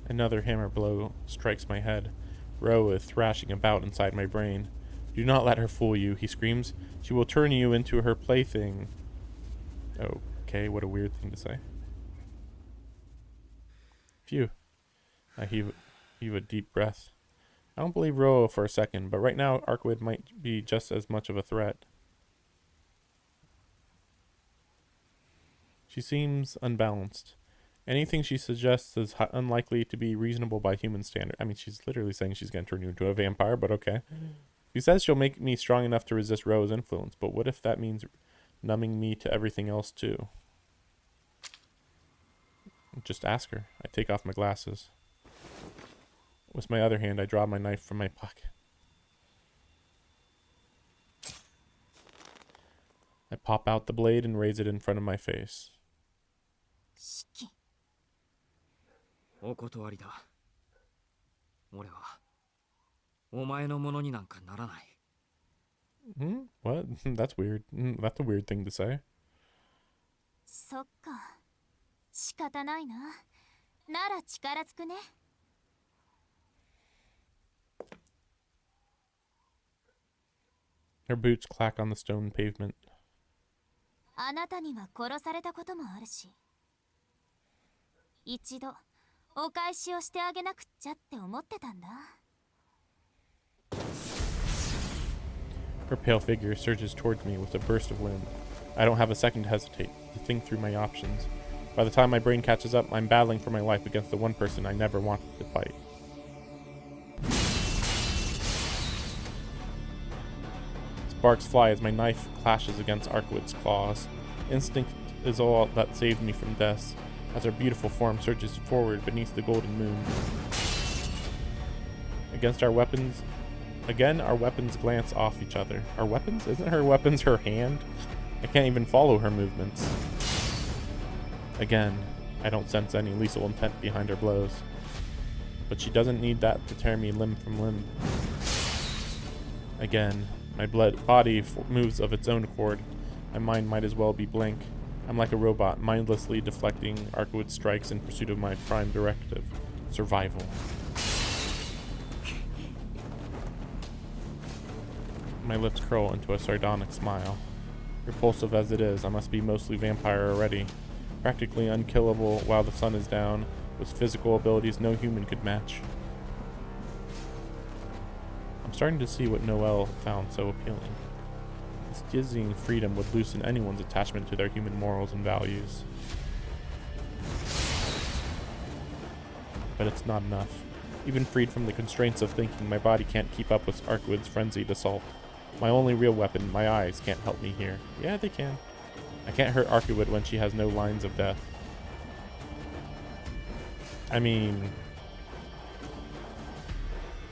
Another hammer blow strikes my head. Ro is thrashing about inside my brain. Do not let her fool you, he screams. She will turn you into her plaything. Okay, what a weird thing to say. Phew. I heave a deep breath. I don't believe Ro for a second, but right now Arkwood might be just as much of a threat. She seems unbalanced. Anything she suggests is unlikely to be reasonable by human standard. I mean, she's literally saying she's going to turn you into a vampire, but okay. She says she'll make me strong enough to resist Ro's influence, but what if that means numbing me to everything else too? Just ask her. I take off my glasses. With my other hand, I draw my knife from my pocket. I pop out the blade and raise it in front of my face.
四季。
お断りだ。俺はお前のものになんかならない。
What? That's weird. That's a weird thing to say.
そっか。仕方ないな。なら力つくね。
Her boots clack on the stone pavement.
あなたには殺されたこともあるし、一度お返しをしてあげなくっちゃって思ってたんだ。
Her pale figure surges towards me with a burst of wind. I don't have a second to hesitate, to think through my options. By the time my brain catches up, I'm battling for my life against the one person I never wanted to fight. Sparks fly as my knife clashes against Arkwood's claws. Instinct is all that saved me from death, as her beautiful form surges forward beneath the golden moon. Against our weapons, again our weapons glance off each other. Our weapons? Isn't her weapons her hand? I can't even follow her movements. Again, I don't sense any lethal intent behind her blows. But she doesn't need that to tear me limb from limb. Again, my body moves of its own accord. My mind might as well be blank. I'm like a robot, mindlessly deflecting Arkwood's strikes in pursuit of my prime directive: survival. My lips curl into a sardonic smile. Repulsive as it is, I must be mostly vampire already. Practically unkillable while the sun is down, with physical abilities no human could match. I'm starting to see what Noelle found so appealing. This dizzying freedom would loosen anyone's attachment to their human morals and values. But it's not enough. Even freed from the constraints of thinking, my body can't keep up with Arkwood's frenzied assault. My only real weapon, my eyes, can't help me here. Yeah, they can. I can't hurt Arkwood when she has no lines of death. I mean,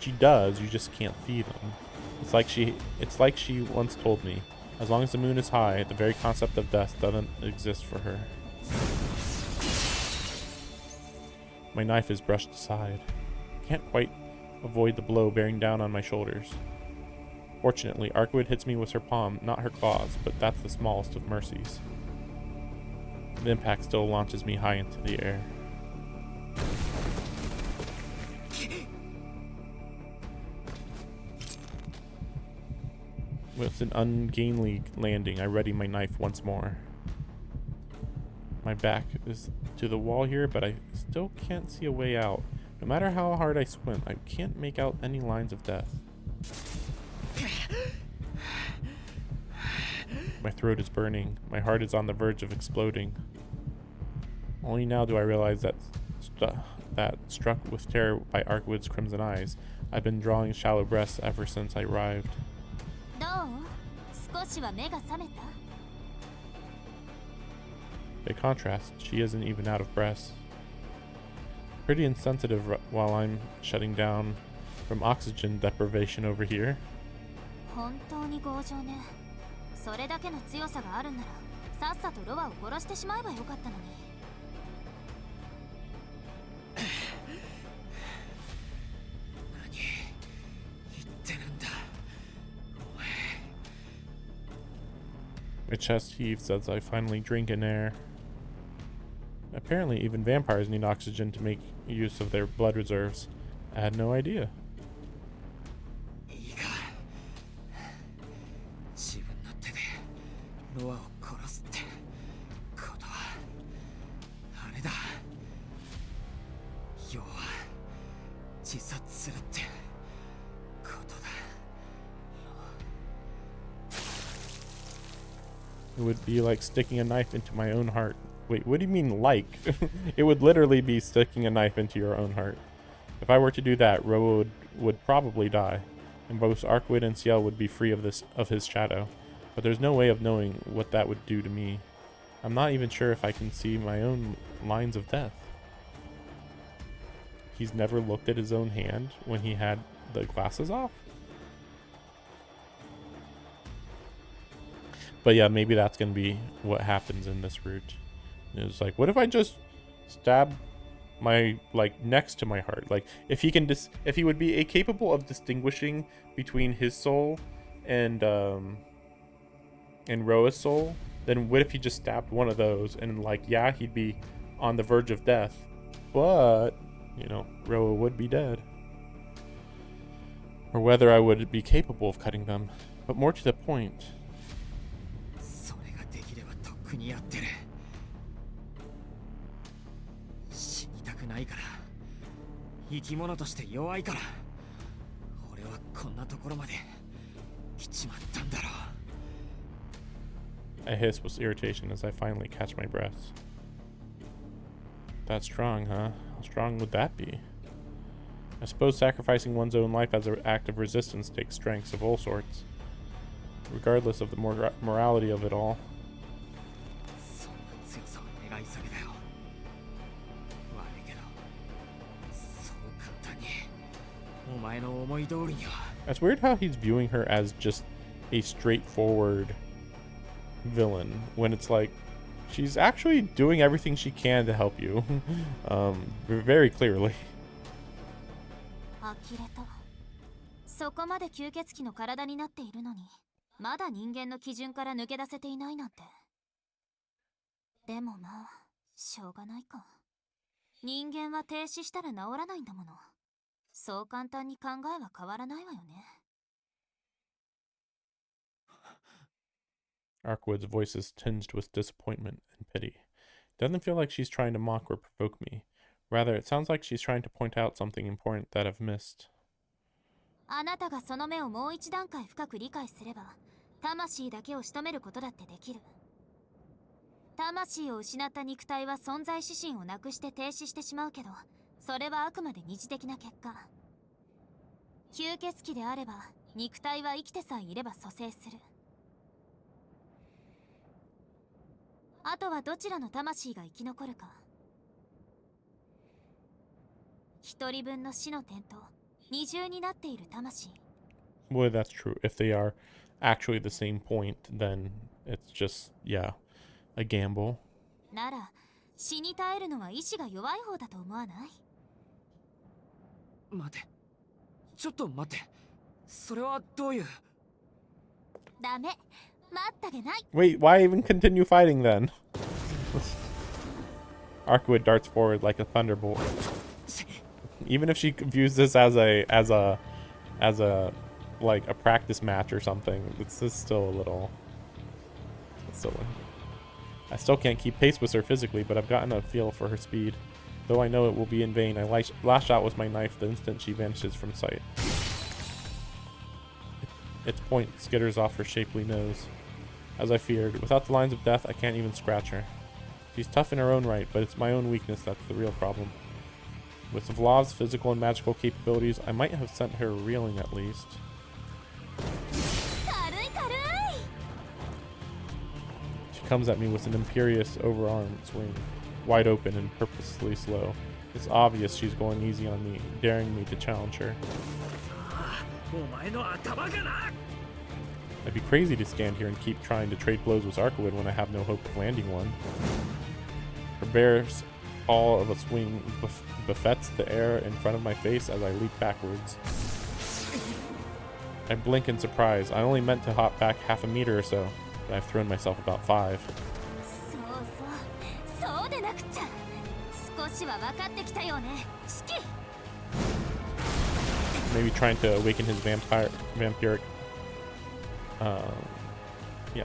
she does, you just can't see them. It's like she once told me, as long as the moon is high, the very concept of death doesn't exist for her. My knife is brushed aside. Can't quite avoid the blow bearing down on my shoulders. Fortunately, Arkwood hits me with her palm, not her claws, but that's the smallest of mercies. The impact still launches me high into the air. With an ungainly landing, I ready my knife once more. My back is to the wall here, but I still can't see a way out. No matter how hard I squint, I can't make out any lines of death. My throat is burning. My heart is on the verge of exploding. Only now do I realize that struck with terror by Arkwood's crimson eyes, I've been drawing shallow breaths ever since I arrived.
どう？少しは目が覚めた？
By contrast, she isn't even out of breath. Pretty insensitive while I'm shutting down from oxygen deprivation over here.
本当に強情ね。それだけの強さがあるんなら、さっさとロバを殺してしまえばよかったのに。
何言ってるんだ、お前。
My chest heaves as I finally drink in air. Apparently, even vampires need oxygen to make use of their blood reserves. I had no idea.
いいか、自分の手でロアを殺すってことはあれだ。要は自殺するって
It would be like sticking a knife into my own heart. Wait, what do you mean like? It would literally be sticking a knife into your own heart. If I were to do that, Roa would probably die, and both Arcwood and Ciel would be free of his shadow. But there's no way of knowing what that would do to me. I'm not even sure if I can see my own lines of death. He's never looked at his own hand when he had the glasses off? But yeah, maybe that's going to be what happens in this route. It's like, what if I just stab my, like, next to my heart? Like, if he can if he would be capable of distinguishing between his soul and Roa's soul, then what if he just stabbed one of those and, like, yeah, he'd be on the verge of death, but, you know, Roa would be dead. Or whether I would be capable of cutting them. But more to the point,
それができればとっくにやってる。死にたくないから、生き物として弱いから、俺はこんなところまで来ちまったんだろう。
I hiss with irritation as I finally catch my breath. That's strong, huh? How strong would that be? I suppose sacrificing one's own life as an act of resistance takes strengths of all sorts, regardless of the morality of it all.
そんな強さは願い下げだよ。悪いけど、そう簡単にお前の思い通りには。
It's weird how he's viewing her as just a straightforward villain when it's like she's actually doing everything she can to help you. Very clearly.
呆れた。そこまで吸血鬼の体になっているのに、まだ人間の基準から抜け出せていないなんて。でもまあ、しょうがないか。人間は停止したら治らないんだもの。そう簡単に考えは変わらないわよね。
Arkwood's voice is tinged with disappointment and pity. Doesn't feel like she's trying to mock or provoke me. Rather, it sounds like she's trying to point out something important that I've missed.
あなたがその目をもう一段階深く理解すれば、魂だけを仕留めることだってできる。魂を失った肉体は存在指針をなくして停止してしまうけど、それはあくまで二次的な結果。吸血鬼であれば、肉体は生きてさえいれば蘇生する。あとはどちらの魂が生き残るか。一人分の死の点と二重になっている魂。
Well, that's true. If they are actually the same point, then it's just, yeah, a gamble.
なら、死に絶えるのは意志が弱い方だと思わない？
待て、ちょっと待って、それはどういう。
ダメ、待ったげない。
Wait, why even continue fighting then? Arkwood darts forward like a thunderbolt. Even if she views this as a like a practice match or something, it's still a little. I still can't keep pace with her physically, but I've gotten a feel for her speed. Though I know it will be in vain, I lash out with my knife the instant she vanishes from sight. Its point skitters off her shapely nose. As I feared, without the lines of death, I can't even scratch her. She's tough in her own right, but it's my own weakness that's the real problem. With Vlav's physical and magical capabilities, I might have sent her reeling at least. She comes at me with an imperious overarm swing, wide open and purposely slow. It's obvious she's going easy on me, daring me to challenge her. I'd be crazy to stand here and keep trying to trade blows with Arkwood when I have no hope of landing one. Her bare all of a swing buffets the air in front of my face as I leap backwards. I blink in surprise. I only meant to hop back half a meter or so, but I've thrown myself about 5. Maybe trying to awaken his vampiric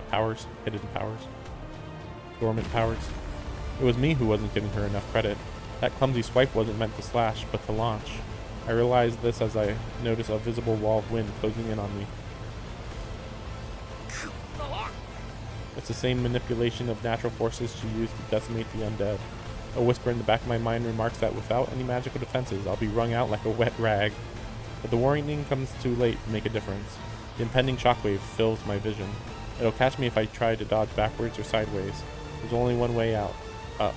powers, hidden powers, dormant powers. It was me who wasn't giving her enough credit. That clumsy swipe wasn't meant to slash, but to launch. I realized this as I noticed a visible wall of wind closing in on me. It's the same manipulation of natural forces she used to decimate the undead. A whisper in the back of my mind remarks that without any magical defenses, I'll be wrung out like a wet rag. But the warning comes too late to make a difference. The impending shockwave fills my vision. It'll catch me if I try to dodge backwards or sideways. There's only one way out. Up.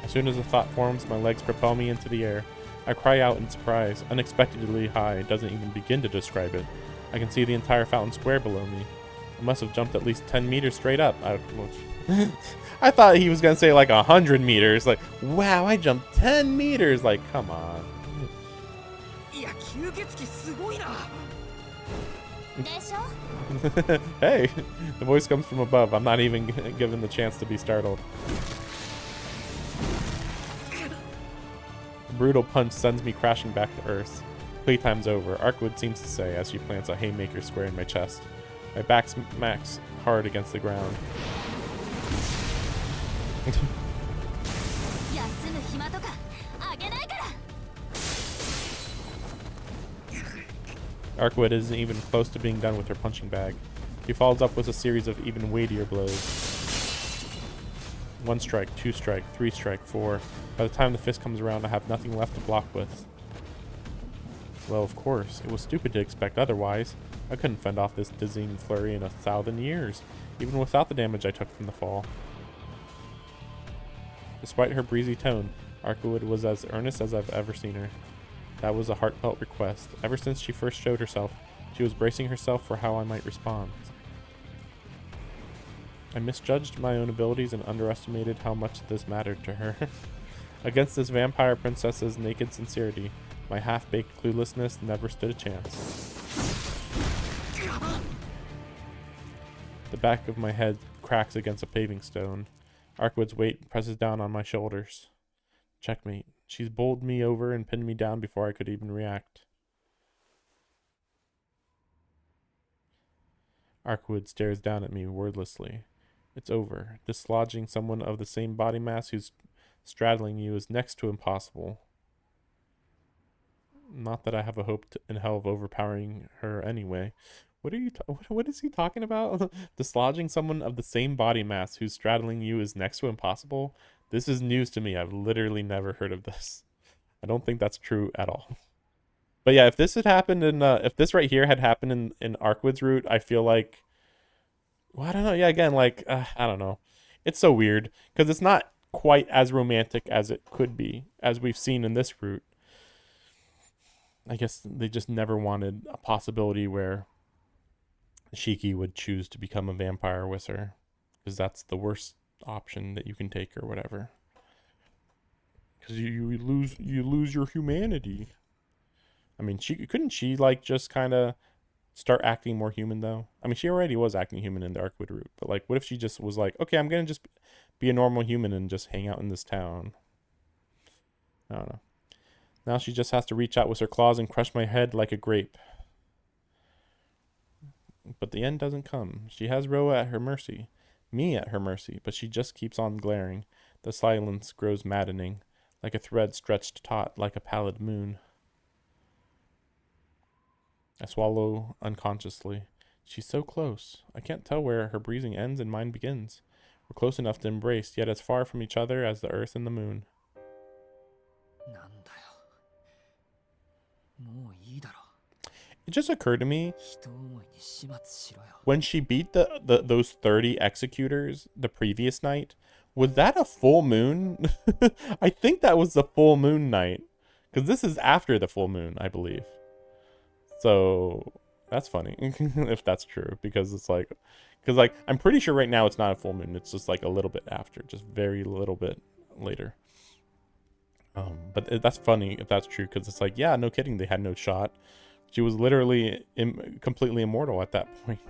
As soon as the thought forms, my legs propel me into the air. I cry out in surprise. Unexpectedly high doesn't even begin to describe it. I can see the entire fountain square below me. I must have jumped at least 10 meters straight up. I thought he was going to say like 100 meters. Like, wow, I jumped 10 meters. Like, come on. Hey, the voice comes from above. I'm not even given the chance to be startled. A brutal punch sends me crashing back to earth. Playtime's over, Arkwood seems to say as she plants a haymaker square in my chest. My back smacks hard against the ground. Arkwood isn't even close to being done with her punching bag. She follows up with a series of even weightier blows. 1 strike, 2 strike, 3 strike, 4. By the time the fist comes around, I have nothing left to block with. Well, of course. It was stupid to expect otherwise. I couldn't fend off this dizzying flurry in 1,000 years, even without the damage I took from the fall. Despite her breezy tone, Arkwood was as earnest as I've ever seen her. That was a heartfelt request. Ever since she first showed herself, she was bracing herself for how I might respond. I misjudged my own abilities and underestimated how much this mattered to her. Against this vampire princess's naked sincerity, my half-baked cluelessness never stood a chance. The back of my head cracks against a paving stone. Arkwood's weight presses down on my shoulders. Checkmate. She's bowled me over and pinned me down before I could even react. Arkwood stares down at me wordlessly. It's over. Dislodging someone of the same body mass who's straddling you is next to impossible. Not that I have a hope in hell of overpowering her anyway. What are you? What is he talking about? Dislodging someone of the same body mass who's straddling you is next to impossible? This is news to me. I've literally never heard of this. I don't think that's true at all. But yeah, if this had happened in, if this right here had happened in Arkwood's route, I feel like, well, I don't know. Yeah, again, like, I don't know. It's so weird because it's not quite as romantic as it could be, as we've seen in this route. I guess they just never wanted a possibility where Shiki would choose to become a vampire with her, because that's the worst option that you can take or whatever. Because you lose your humanity. I mean, couldn't she like just kind of start acting more human though? I mean, she already was acting human in the Arkwood route, but like, what if she just was like, okay, I'm gonna just be a normal human and just hang out in this town? I don't know. Now she just has to reach out with her claws and crush my head like a grape. But the end doesn't come. She has Roa at her mercy. Me at her mercy, but she just keeps on glaring. The silence grows maddening, like a thread stretched taut like a pallid moon. I swallow unconsciously. She's so close. I can't tell where her breathing ends and mine begins. We're close enough to embrace, yet as far from each other as the earth and the moon. It just occurred to me, when she beat those 30 executors the previous night, was that a full moon? I think that was the full moon night, because this is after the full moon, I believe. So that's funny if that's true, because it's like, I'm pretty sure right now it's not a full moon. It's just like a little bit after, just very little bit later. But that's funny if that's true, because it's like, yeah, no kidding, they had no shot. She was literally completely immortal at that point.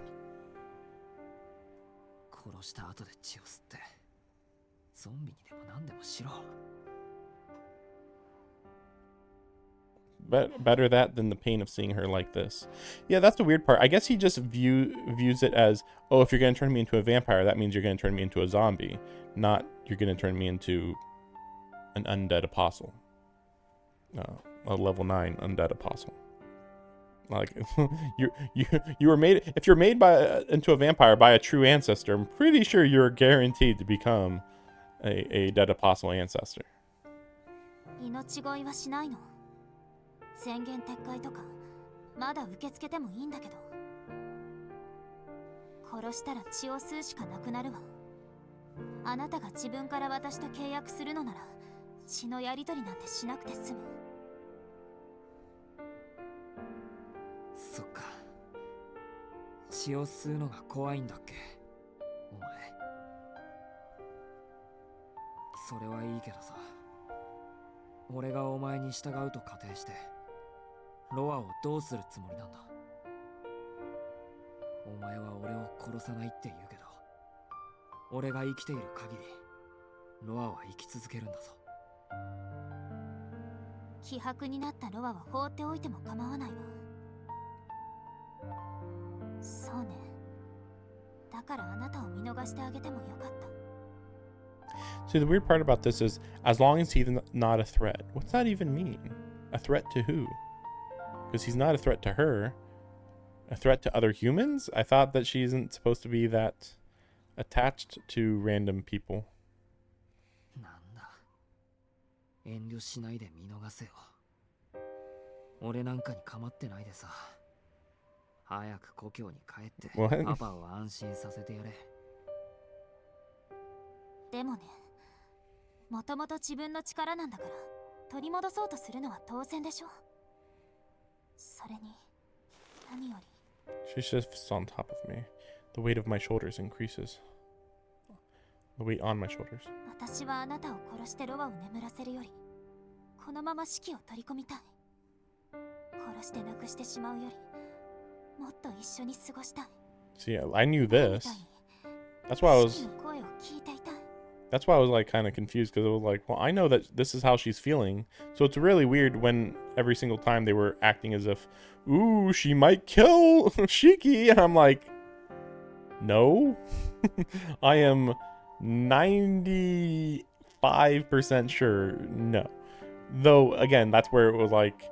Better that than the pain of seeing her like this. Yeah, that's the weird part. I guess he just views it as, oh, if you're going to turn me into a vampire, that means you're going to turn me into a zombie. Not you're going to turn me into an undead apostle. A level 9 undead apostle. Like, you were made. If you're made into a vampire by a true ancestor, I'm pretty sure you're guaranteed to become a dead apostle ancestor.
命乞いはしないの。宣言撤回とかまだ受け付けてもいいんだけど、殺したら血を吸うしかなくなるわ。あなたが自分から私と契約するのなら血のやり取りなんてしなくて済む。
そっか、血を吸うのが怖いんだっけお前。それはいいけどさ、俺がお前に従うと仮定してロアをどうするつもりなんだ。お前は俺を殺さないって言うけど、俺が生きている限りロアは生き続けるんだぞ。
希薄になったロアは放っておいても構わないわ。そうね。だからあなたを見逃してあげてもよかった。
See, the weird part about this is, as long as he's not a threat. What's that even mean? A threat to who? Because he's not a threat to her. A threat to other humans? I thought that she isn't supposed to be that attached to random people.
なんだ、遠慮しないで見逃せよ。俺なんかに構ってないでさ、早く故郷に帰ってパパを安心させてやれ。
でもね、もともと自分の力なんだから取り戻そうとするのは当然でしょ。それに何より
She shifts on top of me. The weight of my shoulders increases. The weight on my shoulders.
私はあなたを殺してロアを眠らせるよりこのまま死期を取り込みたい。殺して亡くしてしまうよりもっと一緒に過ごしたい。
See, I knew this. That's why I was...
死期の声を聞いていたい。
That's why I was like kind of confused, because it was like, well, I know that this is how she's feeling. So it's really weird when every single time they were acting as if, ooh, she might kill Shiki. And I'm like, no. I am 95% sure no. Though, again, that's where it was like,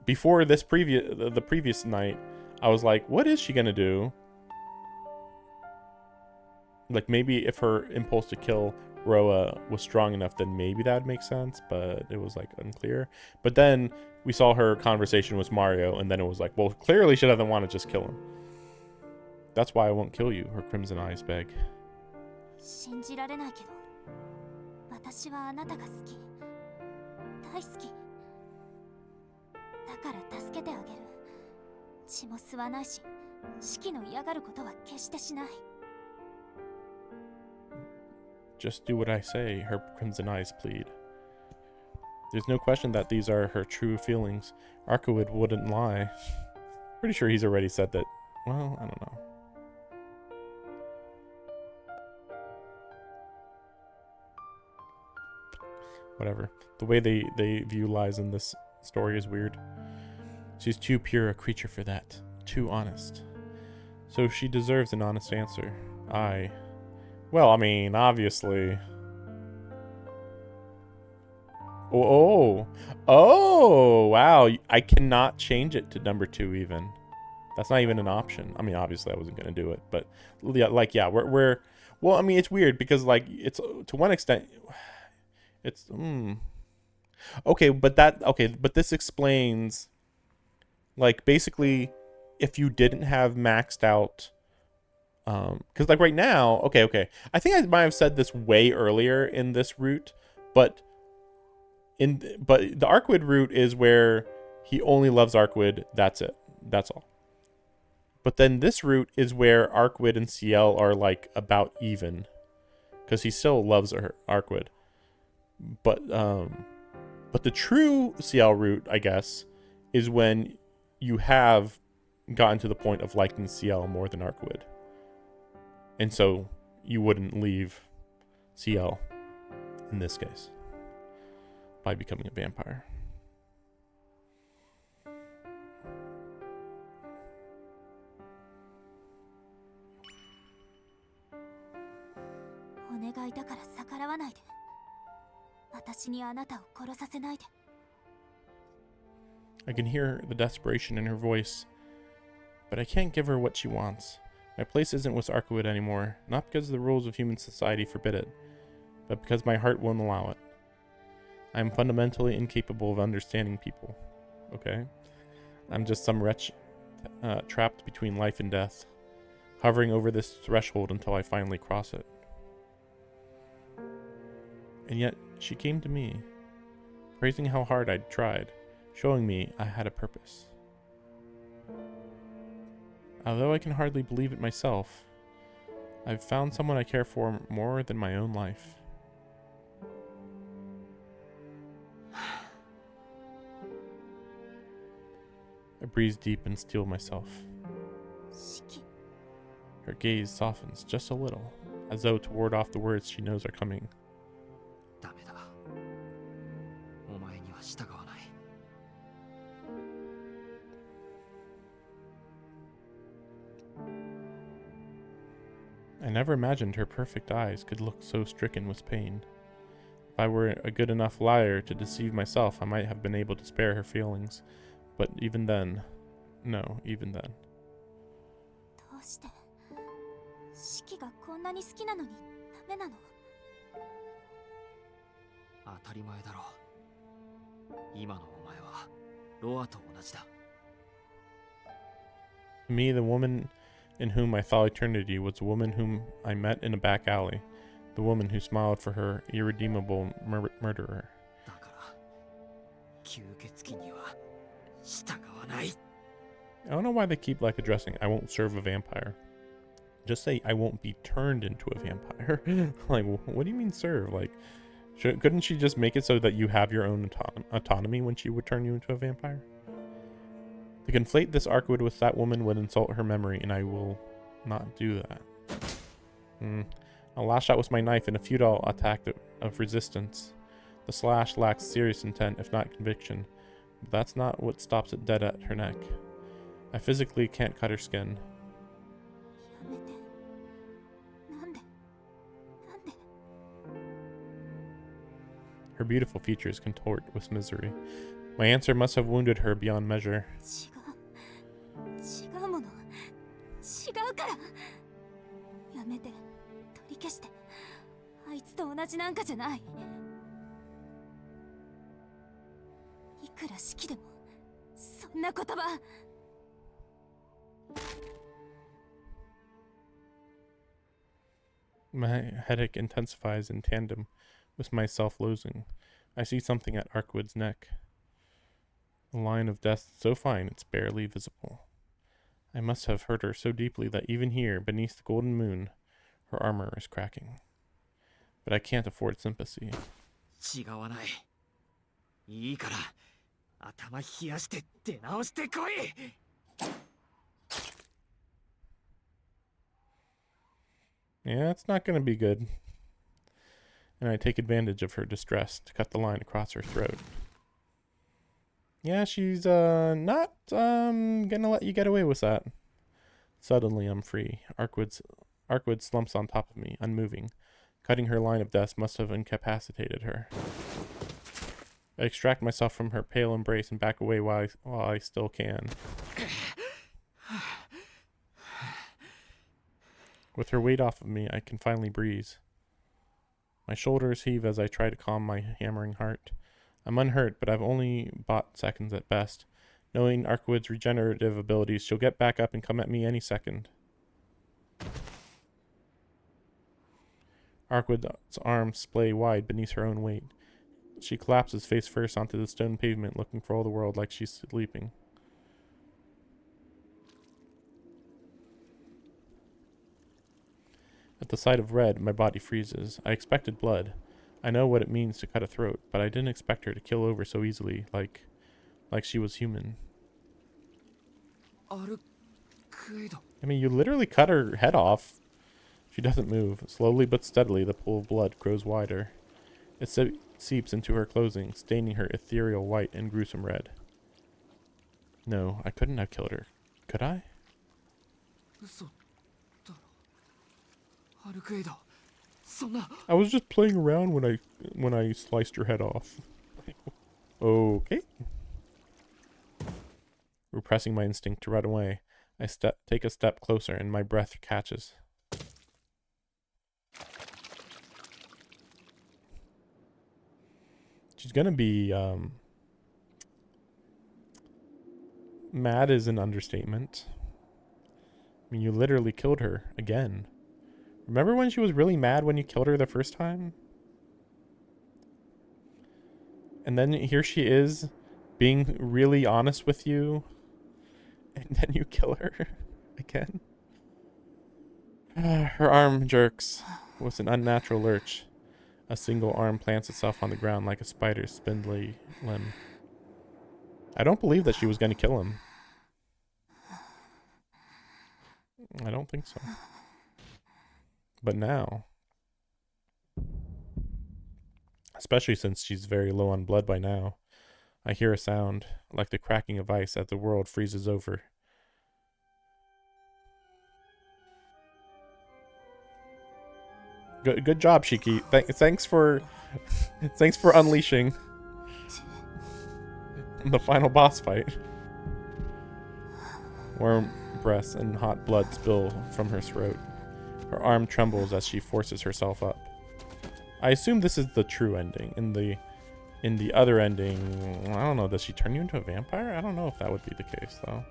before this the previous night, I was like, what is she going to do? Like, maybe if her impulse to kill Roa was strong enough, then maybe that would make sense, but it was, like, unclear. But then we saw her conversation with Mario, and then it was like, well, clearly she doesn't want to just kill him. That's why I won't kill you, her crimson eyes beg.
信じられないけど、私はあなたが好き。大好き。だから助けてあげる。血も吸わないし、死期の嫌がることは決してしない。
Just do what I say, her crimson eyes plead. There's no question that these are her true feelings. Arkwood wouldn't lie. Pretty sure he's already said that. Well, I don't know. Whatever. The way they view lies in this story is weird. She's too pure a creature for that. Too honest. So she deserves an honest answer. Well, I mean, obviously. Oh, wow. I cannot change it to number 2 even. That's not even an option. I mean, obviously I wasn't going to do it, but yeah, we're well, I mean, it's weird because like it's to one extent it's okay, but this explains, like, basically if you didn't have maxed out, because like right now, okay, I think I might have said this way earlier in this route, but the Arkwood route is where he only loves Arkwood. That's it. That's all. But then this route is where Arkwood and Ciel are like about even, because he still loves Arkwood. But the true Ciel route, I guess, is when you have gotten to the point of liking Ciel more than Arkwood. And so you wouldn't leave Ciel in this case by becoming a vampire. I can hear the desperation in her voice, but I can't give her what she wants. My place isn't with Arkwood anymore, not because the rules of human society forbid it, but because my heart won't allow it. I am fundamentally incapable of understanding people. Okay? I'm just some wretch trapped between life and death, hovering over this threshold until I finally cross it. And yet, she came to me, praising how hard I'd tried, showing me I had a purpose. Although I can hardly believe it myself, I've found someone I care for more than my own life. I breathe deep and steel myself.
四季
Her gaze softens just a little, as though to ward off the words she knows are coming.
ダメだ。お前には従わない。
I never imagined her perfect eyes could look so stricken with pain. If I were a good enough liar to deceive myself, I might have been able to spare her feelings. But even then, no, even then.
どうして四季がこんなに好きなのにダメなの？
当たり前だろう。今のお前はロアと同じだ。
To me, the woman in whom I thought eternity was the woman whom I met in a back alley, the woman who smiled for her irredeemable murderer.
だから吸血鬼には従わない。
I don't know why they keep like addressing I won't serve a vampire. Just say I won't be turned into a vampire. Like, what do you mean serve? Like, couldn't she just make it so that you have your own autonomy when she would turn you into a vampire? To conflate this Arkwood with that woman would insult her memory, and I will not do that. I'll lash out with my knife in a futile attack of resistance. The slash lacks serious intent, if not conviction, but that's not what stops it dead at her neck. I physically can't cut her skin.
やめて。なんで？なんで？
Her beautiful features contort with misery. My answer must have wounded her beyond measure.
違うもの。違うから。やめて。取り消して。あいつと同じなんかじゃない。いくら好きでもそんな言葉。
My headache intensifies in tandem with my self-loathing. I see something at Arkwood's neck. A line of death so fine it's barely visible. I must have hurt her so deeply that even here, beneath the golden moon, her armor is cracking. But I can't afford sympathy.
違わない。いいから、頭冷やして出直してこい。
Yeah, it's not going to be good. And I take advantage of her distress to cut the line across her throat. Yeah, she's not gonna let you get away with that. Suddenly, I'm free. Arkwood slumps on top of me, unmoving. Cutting her line of death must have incapacitated her. I extract myself from her pale embrace and back away while I still can. With her weight off of me, I can finally breathe. My shoulders heave as I try to calm my hammering heart. I'm unhurt, but I've only bought seconds at best. Knowing Arkwood's regenerative abilities, she'll get back up and come at me any second. Arkwood's arms splay wide beneath her own weight. She collapses face first onto the stone pavement, looking for all the world like she's sleeping. At the sight of red, my body freezes. I expected blood. I know what it means to cut a throat, but I didn't expect her to kill over so easily, like she was human. I mean, you literally cut her head off. She doesn't move. Slowly but steadily, the pool of blood grows wider. It seeps into her clothing, staining her ethereal white and gruesome red. No, I couldn't have killed her. Could I? I was just playing around when I sliced your head off. Okay. repressing my instinct to run away. I take a step closer, and my breath catches. She's gonna be, mad is an understatement. I mean, you literally killed her again. Remember when she was really mad when you killed her the first time? And then here she is, being really honest with you, and then you kill her again. Her arm jerks with an unnatural lurch. A single arm plants itself on the ground like a spider's spindly limb. I don't believe that she was going to kill him. I don't think so. But now, especially since she's very low on blood by now, I hear a sound like the cracking of ice as the world freezes over. Good job, Shiki. Thanks for unleashing the final boss fight. Warm breaths and hot blood spill from her throat. Her arm trembles as she forces herself up. I assume this is the true ending. In the other ending, I don't know, does she turn you into a vampire? I don't know if that would be the case, though.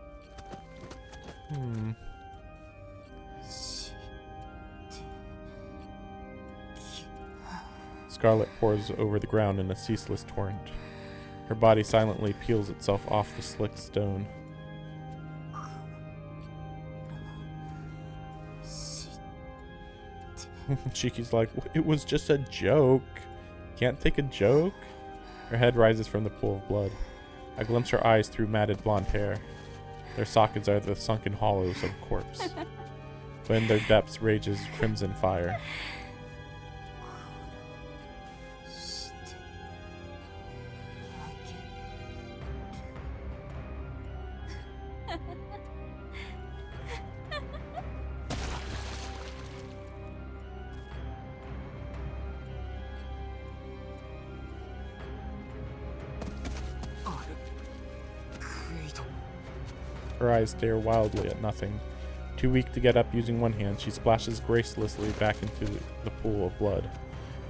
Scarlet pours over the ground in a ceaseless torrent. Her body silently peels itself off the slick stone. Shiki's like, it was just a joke. Can't take a joke? Her head rises from the pool of blood. I glimpse her eyes through matted blonde hair. Their sockets are the sunken hollows of a corpse. But in their depths rages crimson fire. Her eyes stare wildly at nothing. Too weak to get up using one hand, she splashes gracelessly back into the pool of blood.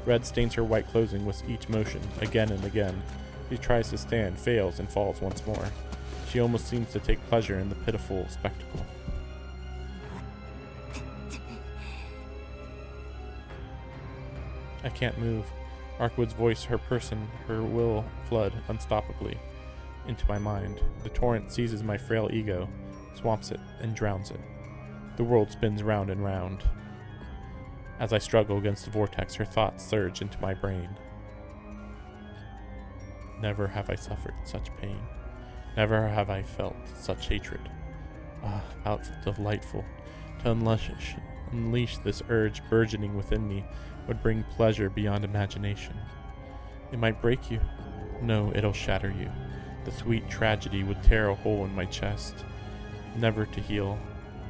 Red stains her white clothing with each motion, again and again. She tries to stand, fails, and falls once more. She almost seems to take pleasure in the pitiful spectacle. I can't move. Arkwood's voice, her person, her will flood unstoppably into my mind. The torrent seizes my frail ego, swamps it, and drowns it. The world spins round and round. As I struggle against the vortex, her thoughts surge into my brain. Never have I suffered such pain. Never have I felt such hatred. Ah, how delightful. To unleash this urge burgeoning within me would bring pleasure beyond imagination. It might break you. No, it'll shatter you. The sweet tragedy would tear a hole in my chest, never to heal.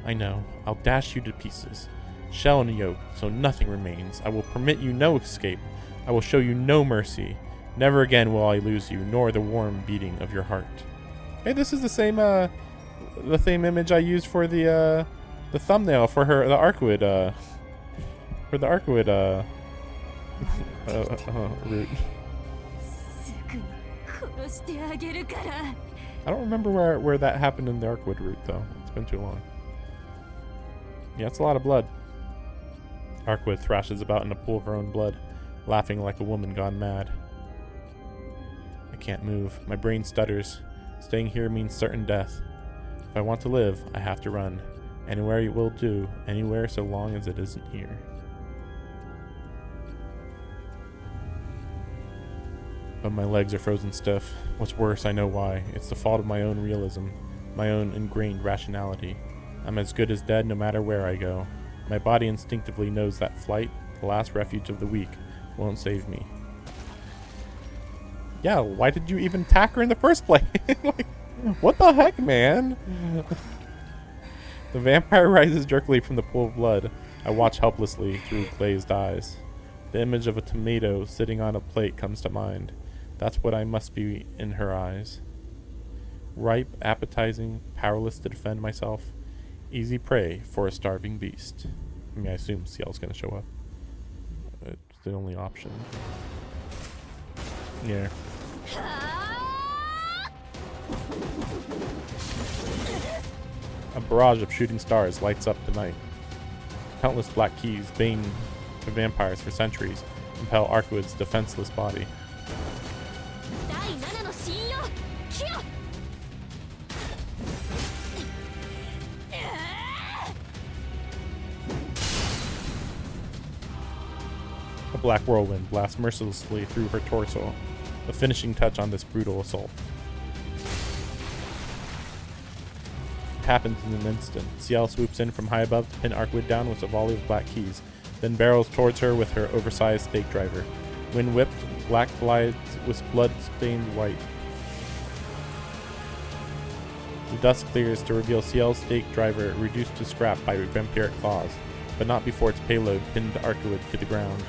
I know. I'll dash you to pieces. Shell and yoke, so nothing remains. I will permit you no escape. I will show you no mercy. Never again will I lose you, nor the warm beating of your heart. Hey, this is the same image I used for the thumbnail for the Arkwood, route. I don't remember where that happened in the Arkwood route, though. It's been too long. Yeah, it's a lot of blood. Arkwood thrashes about in a pool of her own blood, laughing like a woman gone mad. I can't move. My brain stutters. Staying here means certain death. If I want to live, I have to run. Anywhere will do. Anywhere so long as it isn't here. But my legs are frozen stiff. What's worse, I know why. It's the fault of my own realism, my own ingrained rationality. I'm as good as dead no matter where I go. My body instinctively knows that flight, the last refuge of the weak, won't save me. Yeah, why did you even attack her in the first place? Like, what the heck, man? The vampire rises jerkily from the pool of blood. I watch helplessly through glazed eyes. The image of a tomato sitting on a plate comes to mind. That's what I must be in her eyes. Ripe, appetizing, powerless to defend myself. Easy prey for a starving beast. I mean, I assume Ciel's gonna show up. It's the only option. Yeah. A barrage of shooting stars lights up the night. Countless black keys, bane of vampires for centuries, impel Arcwood's defenseless body. A black whirlwind blasts mercilessly through her torso, the finishing touch on this brutal assault. It happens in an instant. Ciel swoops in from high above to pin Arcwood down with a volley of black keys, then barrels towards her with her oversized stake driver. When whipped, black glides with blood-stained white. The dust clears to reveal Ciel's stake driver reduced to scrap by vampiric claws, but not before its payload pinned Arcwood to the ground.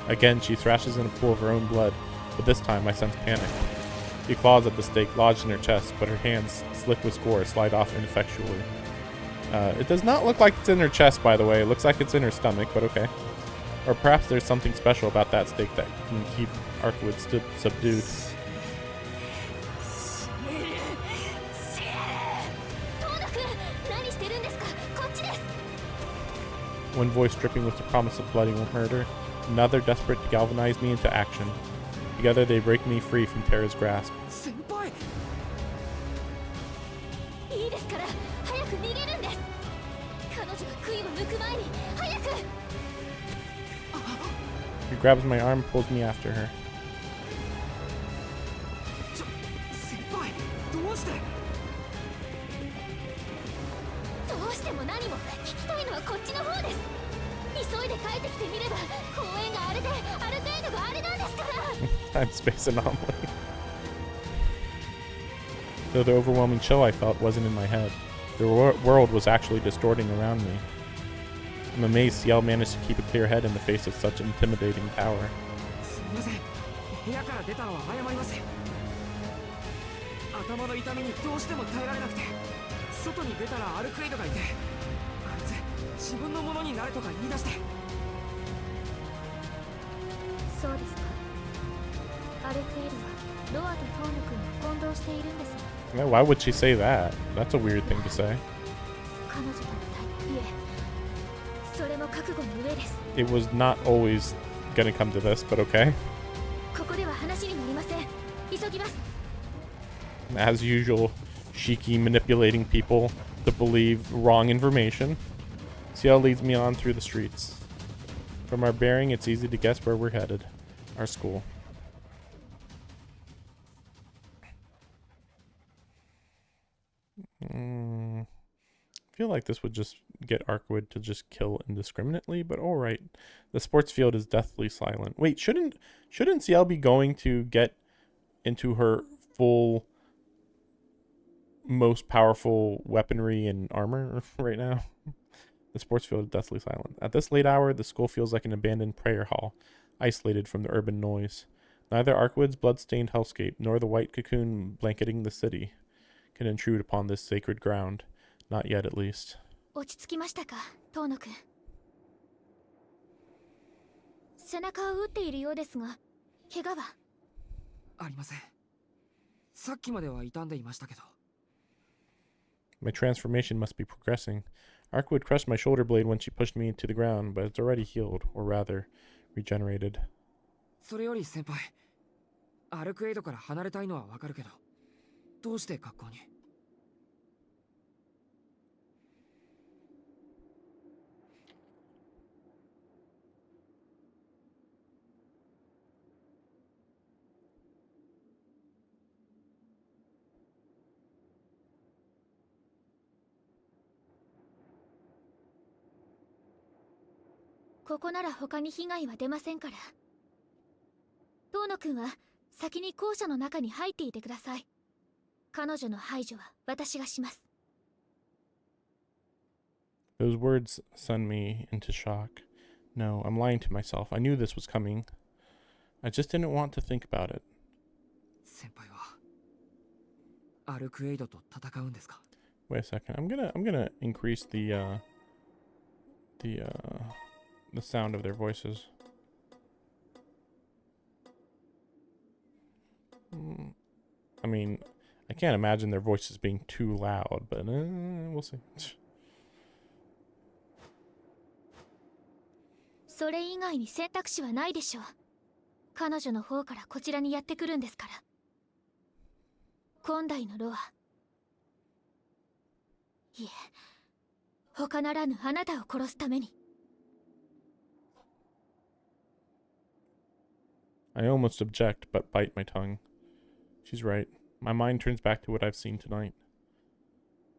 Again, she thrashes in a pool of her own blood, but this time I sense panic. She claws at the stake lodged in her chest, but her hands, slick with gore, slide off ineffectually. It does not look like it's in her chest, by the way. It looks like it's in her stomach, but okay. Or perhaps there's something special about that stake that can keep Arcwood subdued. One voice dripping with the promise of bloody murder, another desperate to galvanize me into action. Together they break me free from Terra's grasp.
Senpai!
She grabs my arm and pulls me after her.
Senpai! どうして？Time
space anomaly. Though the overwhelming chill I felt wasn't in my head, the world was actually distorting around me. I'm amazed Ciel managed to keep a clear head in the face of such intimidating power.
すみません。部屋から出たのは謝ります。頭の痛みにどうしても耐えられなくて、外に出たらアルクエイドがいて、あいつ自分のものになれとか言い出して。
そうですか。アルクエイドはロアとトーヌ君を混同しているんですね。
Yeah, why would she say that? That's a weird thing to say.
彼女との対いえ、それも覚悟の上です。
It was not always gonna come to this, but okay.
ここでは話になりません。急ぎます。
As usual, Shiki manipulating people to believe wrong information. Ciel leads me on through the streets. From our bearing, it's easy to guess where we're headed. Our school. I feel like this would just get Arcwood to just kill indiscriminately, but alright. The sports field is deathly silent. Wait, shouldn't Ciel be going to get into her full most powerful weaponry and armor right now? The sports field is deathly silent. At this late hour, the school feels like an abandoned prayer hall, isolated from the urban noise. Neither Arcwood's blood-stained hellscape nor the white cocoon blanketing the city can intrude upon this sacred ground. Not yet, at least.
落ち着きましたか、トーノ君。背中を打っているようですが、怪我は？
ありません。さっきまでは痛んでいましたけど。
My transformation must be progressing. Arcwood crushed my shoulder blade when she pushed me to the ground, but it's already healed, or rather, regenerated.
それより先輩、アルクエイドから離れたいのはわかるけど、どうして学校に？
ここなら他に被害は出ませんから。トーノ君は先に校舎の中に入っていてください。彼女の排除は私がします。
Those words send me into shock. No, I'm lying to myself. I knew this was coming. I just didn't want to think about it.
先輩はアルクエイドと戦うんですか？
Wait a second. I'm gonna increase the sound of their voices. I mean, I can't imagine their voices being too loud, but we'll see.
それ以外に選択肢はないでしょう。彼女の方からこちらにやってくるんですから。今代のロア。いえ、他ならぬあなたを殺すために。
I almost object, but bite my tongue. She's right. My mind turns back to what I've seen tonight.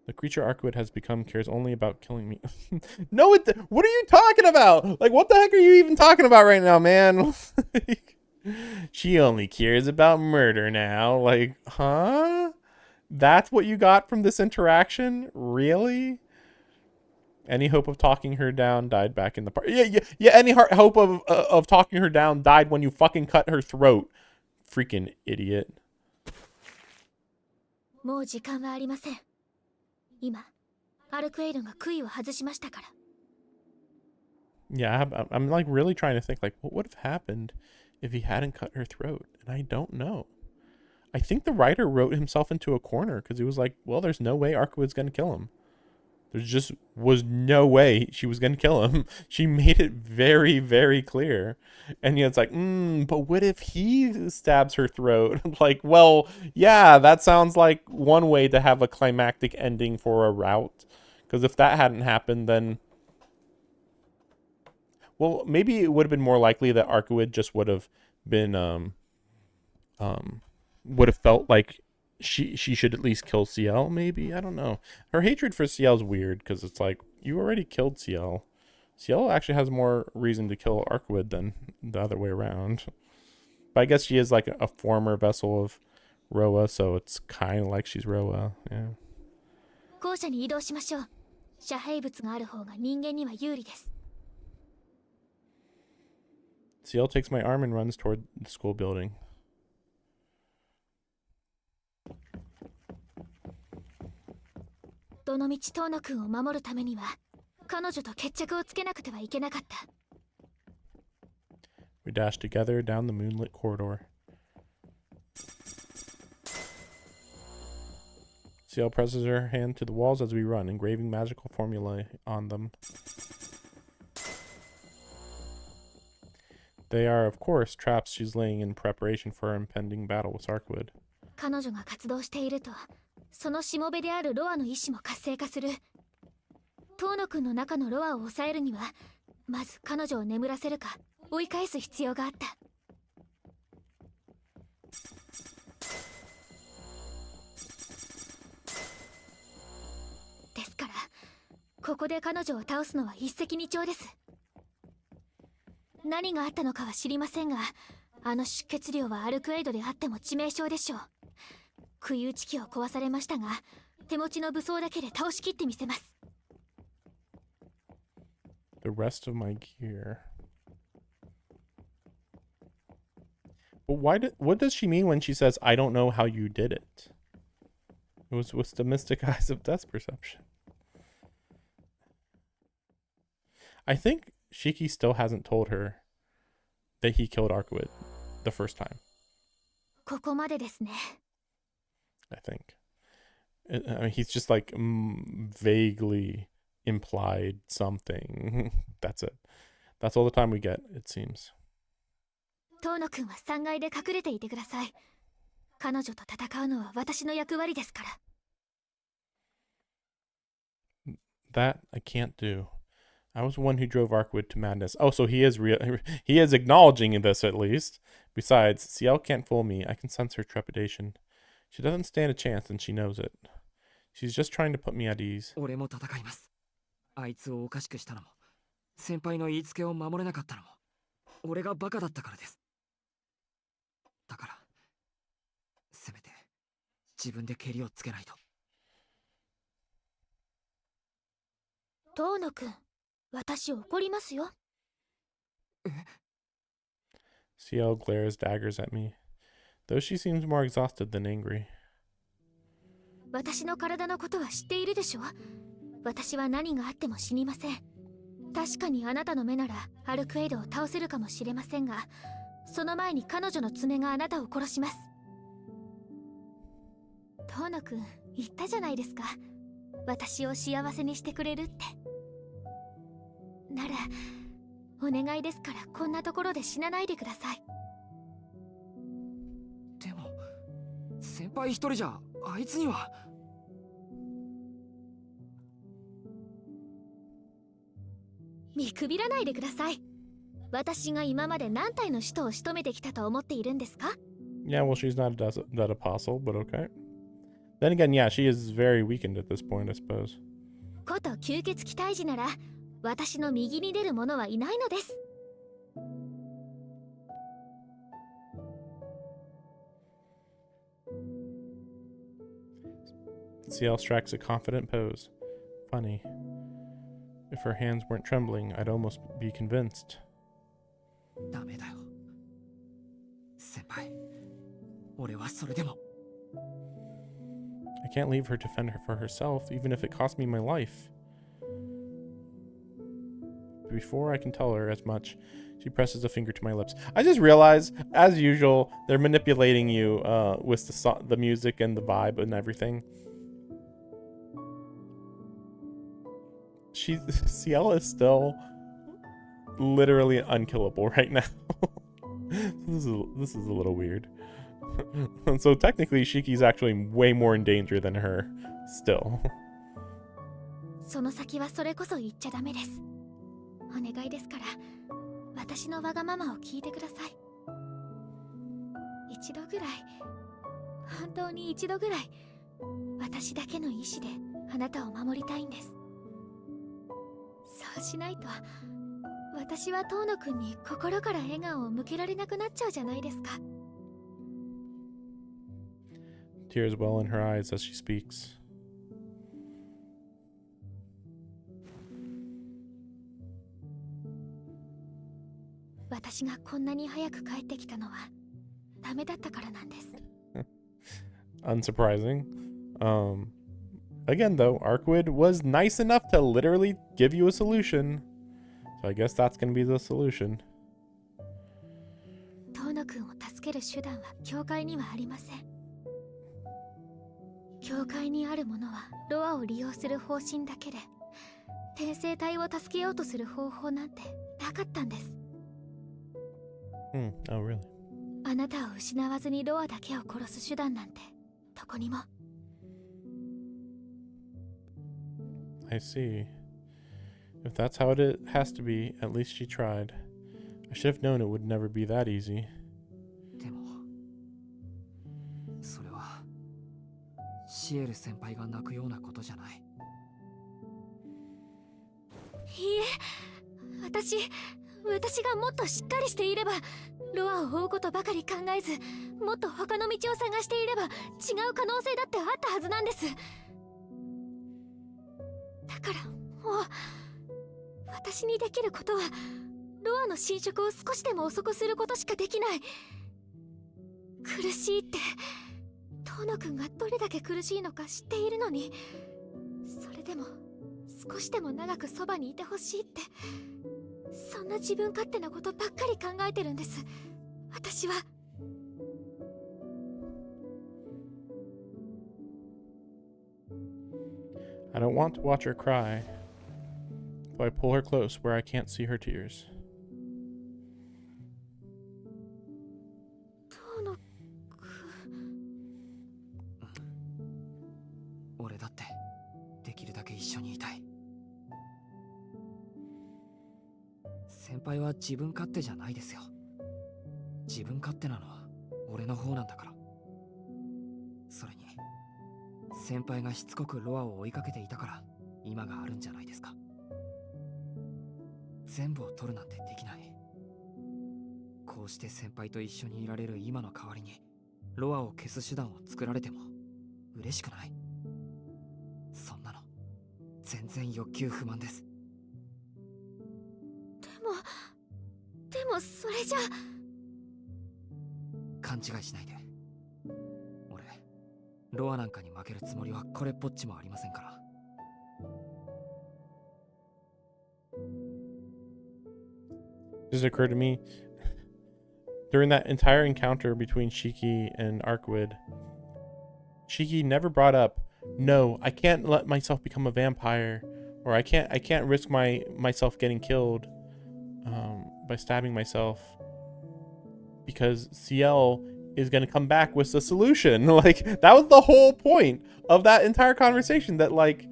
The creature Arkwood has become cares only about killing me. No, what are you talking about? Like, what the heck are you even talking about right now, man? She only cares about murder now. Like, huh? That's what you got from this interaction? Really? Any hope of talking her down died back in the park. Yeah. Any hope of talking her down died when you fucking cut her throat. Freaking idiot.
もう時間はありません。今、アルクエイドが杭を外しましたから。
Yeah, I'm like really trying to think like what would have happened if he hadn't cut her throat, and I don't know. I think the writer wrote himself into a corner because he was like, well, there's no way Arkwood's gonna kill him. There just was no way she was gonna kill him. She made it very, very clear. And yeah, it's like, but what if he stabs her throat? Like, well, yeah, that sounds like one way to have a climactic ending for a route. Because if that hadn't happened, then... Well, maybe it would have been more likely that Arkwood just would have been, would have felt like she should at least kill Ciel, maybe? I don't know. Her hatred for Ciel's weird, because it's like, you already killed Ciel. Ciel actually has more reason to kill Arkwood than the other way around. But I guess she is like a former vessel of Roa, so it's kind of like she's Roa, yeah.
校舎に移動しましょう。遮蔽物がある方が人間には有利です。
Ciel takes my arm and runs toward the school building.
どのみち遠野くんを守るためには彼女と決着をつけなくてはいけなかった。
We dash together down the moonlit corridor. Ciel presses her hand to the walls as we run, engraving magical formulae on them. They are, of course, traps she's laying in preparation for her impending battle with Arkwood.
彼女が活動していると、そのしもべであるロアの意志も活性化する。遠野くんの中のロアを抑えるには、まず彼女を眠らせるか追い返す必要があった。ですから、ここで彼女を倒すのは一石二鳥です。何があったのかは知りませんが、あの出血量はアルクエイドであっても致命傷でしょう。杭打ち機を壊されましたが、手持ちの武装だけで倒しきってみせます。
The rest of my gear. But what does she mean when she says, I don't know how you did it? It was with the mystic eyes of death perception. I think Shiki still hasn't told her that he killed Arkwood the first time.
ここまでですね。
I think. I mean, he's just like vaguely implied something. That's it. That's all the time we get, it seems.
遠野くんは3階で隠れていてください。彼女と戦うのは私の役割ですから。
That I can't do. I was the one who drove Arkwood to madness. Oh, so he is he is acknowledging this at least. Besides, Ciel can't fool me. I can sense her trepidation. She doesn't stand a chance and she knows it. She's just trying to put me at ease.
俺も戦います。あいつをおかしくしたのも、先輩の言いつけを守れなかったのも、俺がバカだったからです。だから、せめて自分でケリをつけないと。
遠野くん、私怒りますよ。
Ciel glares daggers at me, though she seems more exhausted than angry.
私の体のことは知っているでしょ。私は何があっても死にません。確かにあなたの目ならアルクエイドを倒せるかもしれませんが、その前に彼女の爪があなたを殺します。遠野くん言ったじゃないですか、私を幸せにしてくれるって。ならお願いですから、こんなところで死なないでください。
でも先輩一人じゃあいつには。
見くびらないでください。私が今まで何体の使徒を仕留めてきたと思っているんですか？
Yeah, well, she's not that apostle, but okay. Then again, yeah, she is very weakened at this point, I suppose.
こと吸血鬼退治なら私の右に出る者はいないのです。
Ciel strikes a confident pose. Funny. If her hands weren't trembling, I'd almost be convinced.
ダメだよ先輩、俺はそれでも。
I can't leave her to fend for herself, even if it costs me my life. Before I can tell her as much, she presses a finger to my lips. I just realized, as usual, they're manipulating you with the music and the vibe and everything. Ciel is still literally unkillable right now. This is a little weird. So technically, Shiki's actually way more in danger than her, still.
その先はそれこそ言っちゃダメです。お願いですから、私のわがままを聞いてください。一度ぐらい、本当に一度ぐらい、私だけの意志であなたを守りたいんです。そうしないと、私は遠野くんに心から笑顔を向けられなくなっちゃうじゃないですか。
Tears well in her eyes as she speaks.
私がこんなに早く帰ってきたのはダメだったからなんです。
Unsurprising. Again, though, Arcwood was nice enough to literally give you a solution. So I guess that's going to be the solution.
遠野くんを助ける手段は教会にはありません。教会にあるものはロアを利用する方針だけで、転生体を助けようとする方法なんてなかったんです。
Oh, really?
あなたを失わずにロアだけを殺す手段なんてどこにも。
I see. If that's how it has to be, at least she tried. I should have known it would never be that easy.
でもそれはシエル先輩が泣くようなことじゃない。
いいえ、私がもっとしっかりしていれば、ロアを追うことばかり考えず、もっと他の道を探していれば違う可能性だってあったはずなんです。だからもう私にできることはロアの侵食を少しでも遅くすることしかできない。苦しいって遠野くんがどれだけ苦しいのか知っているのに、それでも少しでも長くそばにいてほしいって、そんな自分勝手なことばっかり考えてるんです、私は。
I don't want to watch her cry, so I pull her close where I can't see her tears.
遠野くん、
俺だってできるだけ一緒にいたい。先輩は自分勝手じゃないですよ。自分勝手なのは俺の方なんだから。それに先輩がしつこくロアを追いかけていたから今があるんじゃないですか。全部を取るなんてできない。こうして先輩と一緒にいられる今の代わりにロアを消す手段を作られても嬉しくない。そんなの全然欲求不満です。
でもそれじゃ。
勘違いしないで。俺ロアなんかに負けるつもりはこれっぽっちもありませんから。
Does it occur to me during that entire encounter between Shiki and Arkwood, Shiki never brought up, no, I can't let myself become a vampire, or I can't risk myself getting killed by stabbing myself because Ciel is gonna come back with the solution. Like, that was the whole point of that entire conversation, that like,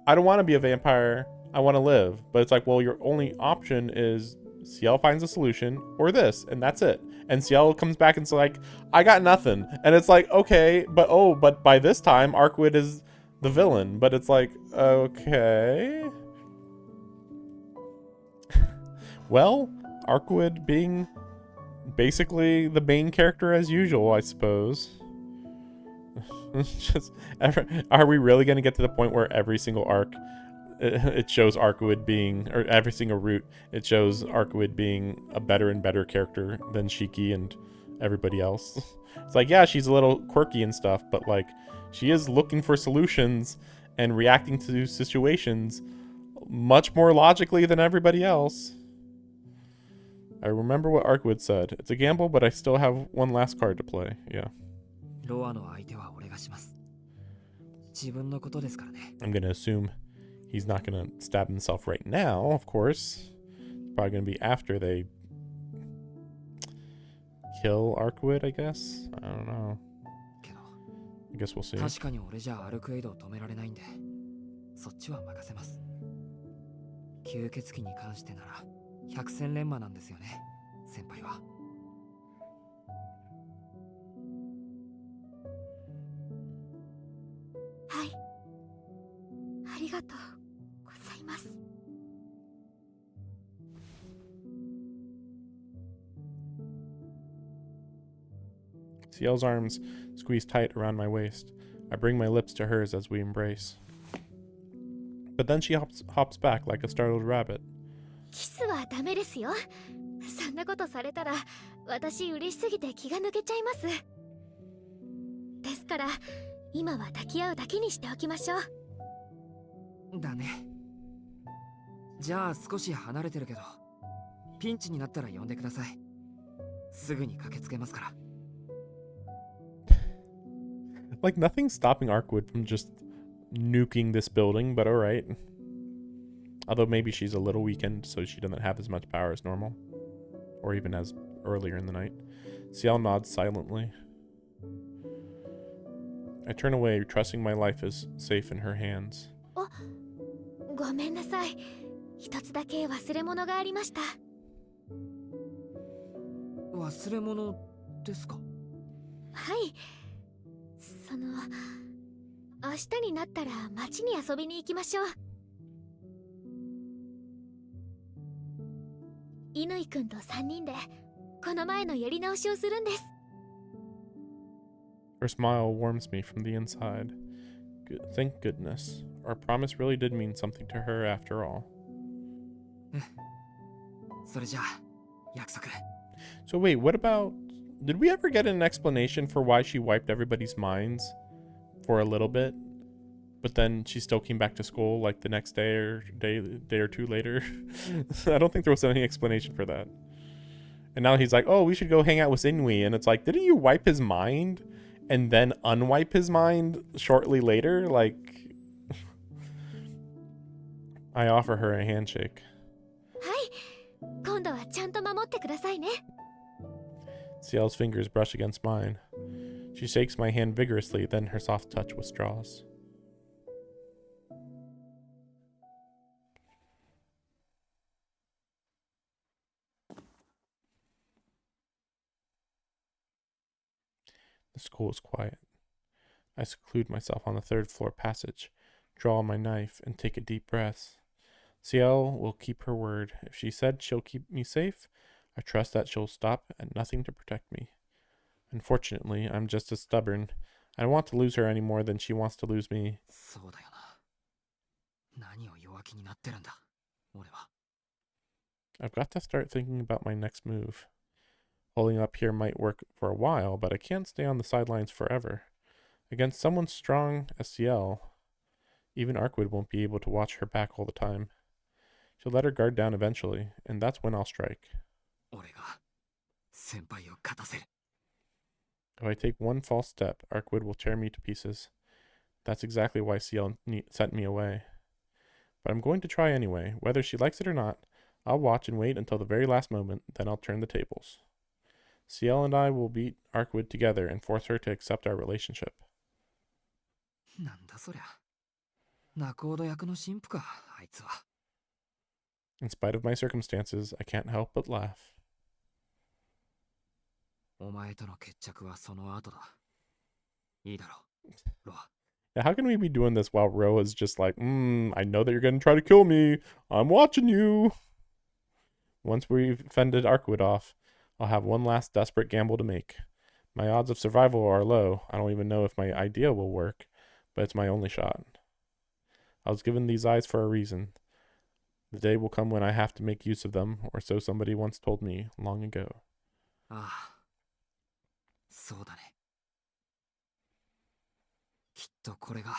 I don't want to be a vampire, I want to live. But it's like, well, your only option is Ciel finds a solution or this, and that's it. And Ciel comes back and's like, I got nothing. And it's like, okay, but by this time Arkwood is the villain. But it's like, okay. Well, Arkwood being basically the main character as usual, I suppose. Just, are we really going to get to the point where every single arc it shows Arkwood being, or every single route it shows Arkwood being a better and better character than Shiki and everybody else? It's like, yeah, she's a little quirky and stuff, but like, she is looking for solutions and reacting to situations much more logically than everybody else. I remember what Arkwood said. It's a gamble, but I still have one last card to play. Yeah.
ロアの相手は俺がします。自分のことですからね。
I'm gonna assume he's not gonna stab himself right now, of course. It's probably gonna be after they kill Arkwood, I guess. I don't know.
けど
I guess we'll see.
確かに俺じゃアルクエイドを止められないんで、そっちは任せます。吸血鬼に関してなら百戦錬磨なんですよね、先輩は。
はい、ありがとうございます。
Ciel's arms squeeze tight around my waist. I bring my lips to hers as we embrace. But then she hops back like a startled rabbit.
キスはダメですよ。そんなことされたら私嬉しすぎて気が抜けちゃいます。ですから今は抱き合うだけにしておきましょう。
だね。じゃあ少し離れてるけど、ピンチになったら呼んでください。すぐに駆けつけますから。
Like, nothing's stopping Arkwood from just nuking this building, but alright. Although maybe she's a little weakened, so she doesn't have as much power as normal. Or even as earlier in the night. Ciel nods silently. I turn away, trusting my life is safe in her hands.
ごめんなさい。一つだけ忘れ物がありました。
忘れ物ですか？
はい。明日になったら街に遊びに行きましょう。乾くんと3人でこの前のやり直しをするんです。
Her smile warms me from the inside. Thank goodness. Our promise really did mean something to her after all.
それじゃあ、約束。
So wait, what about... Did we ever get an explanation for why she wiped everybody's minds for a little bit? But then she still came back to school like the next day or two later? I don't think there was any explanation for that. And now he's like, oh, we should go hang out with Inui. And it's like, didn't you wipe his mind and then unwipe his mind shortly later? Like, I offer her a handshake.
はい。今度はちゃんと守ってくださいね。
Ciel's fingers brush against mine. She shakes my hand vigorously, then her soft touch withdraws. The school is quiet. I seclude myself on the third floor passage, draw my knife, and take a deep breath. Ciel will keep her word. If she said she'll keep me safe, I trust that she'll stop at nothing to protect me. Unfortunately, I'm just as stubborn. I don't want to lose her any more than she wants to lose me.
そうだよな。何を弱気になってるんだ、俺は。
I've got to start thinking about my next move. Holding up here might work for a while, but I can't stay on the sidelines forever. Against someone strong as Ciel, even Arkwood won't be able to watch her back all the time. She'll let her guard down eventually, and that's when I'll strike.
俺が先輩を勝たせる。
If I take one false step, Arkwood will tear me to pieces. That's exactly why Ciel sent me away. But I'm going to try anyway. Whether she likes it or not, I'll watch and wait until the very last moment, then I'll turn the tables. Ciel and I will beat Arkwood together and force her to accept our relationship.
なんだそりゃ。仲人役の神父か、あいつは。
In spite of my circumstances, I can't help but laugh.
お前との決着はその後だ。いいだろう、ロア。
Yeah, how can we be doing this while Ro is just like, I know that you're going to try to kill me. I'm watching you. Once we've fended Arkwood off, I'll have one last desperate gamble to make. My odds of survival are low. I don't even know if my idea will work, but it's my only shot. I was given these eyes for a reason. The day will come when I have to make use of them, or so somebody once told me long ago.
ああ、そうだね。きっとこれが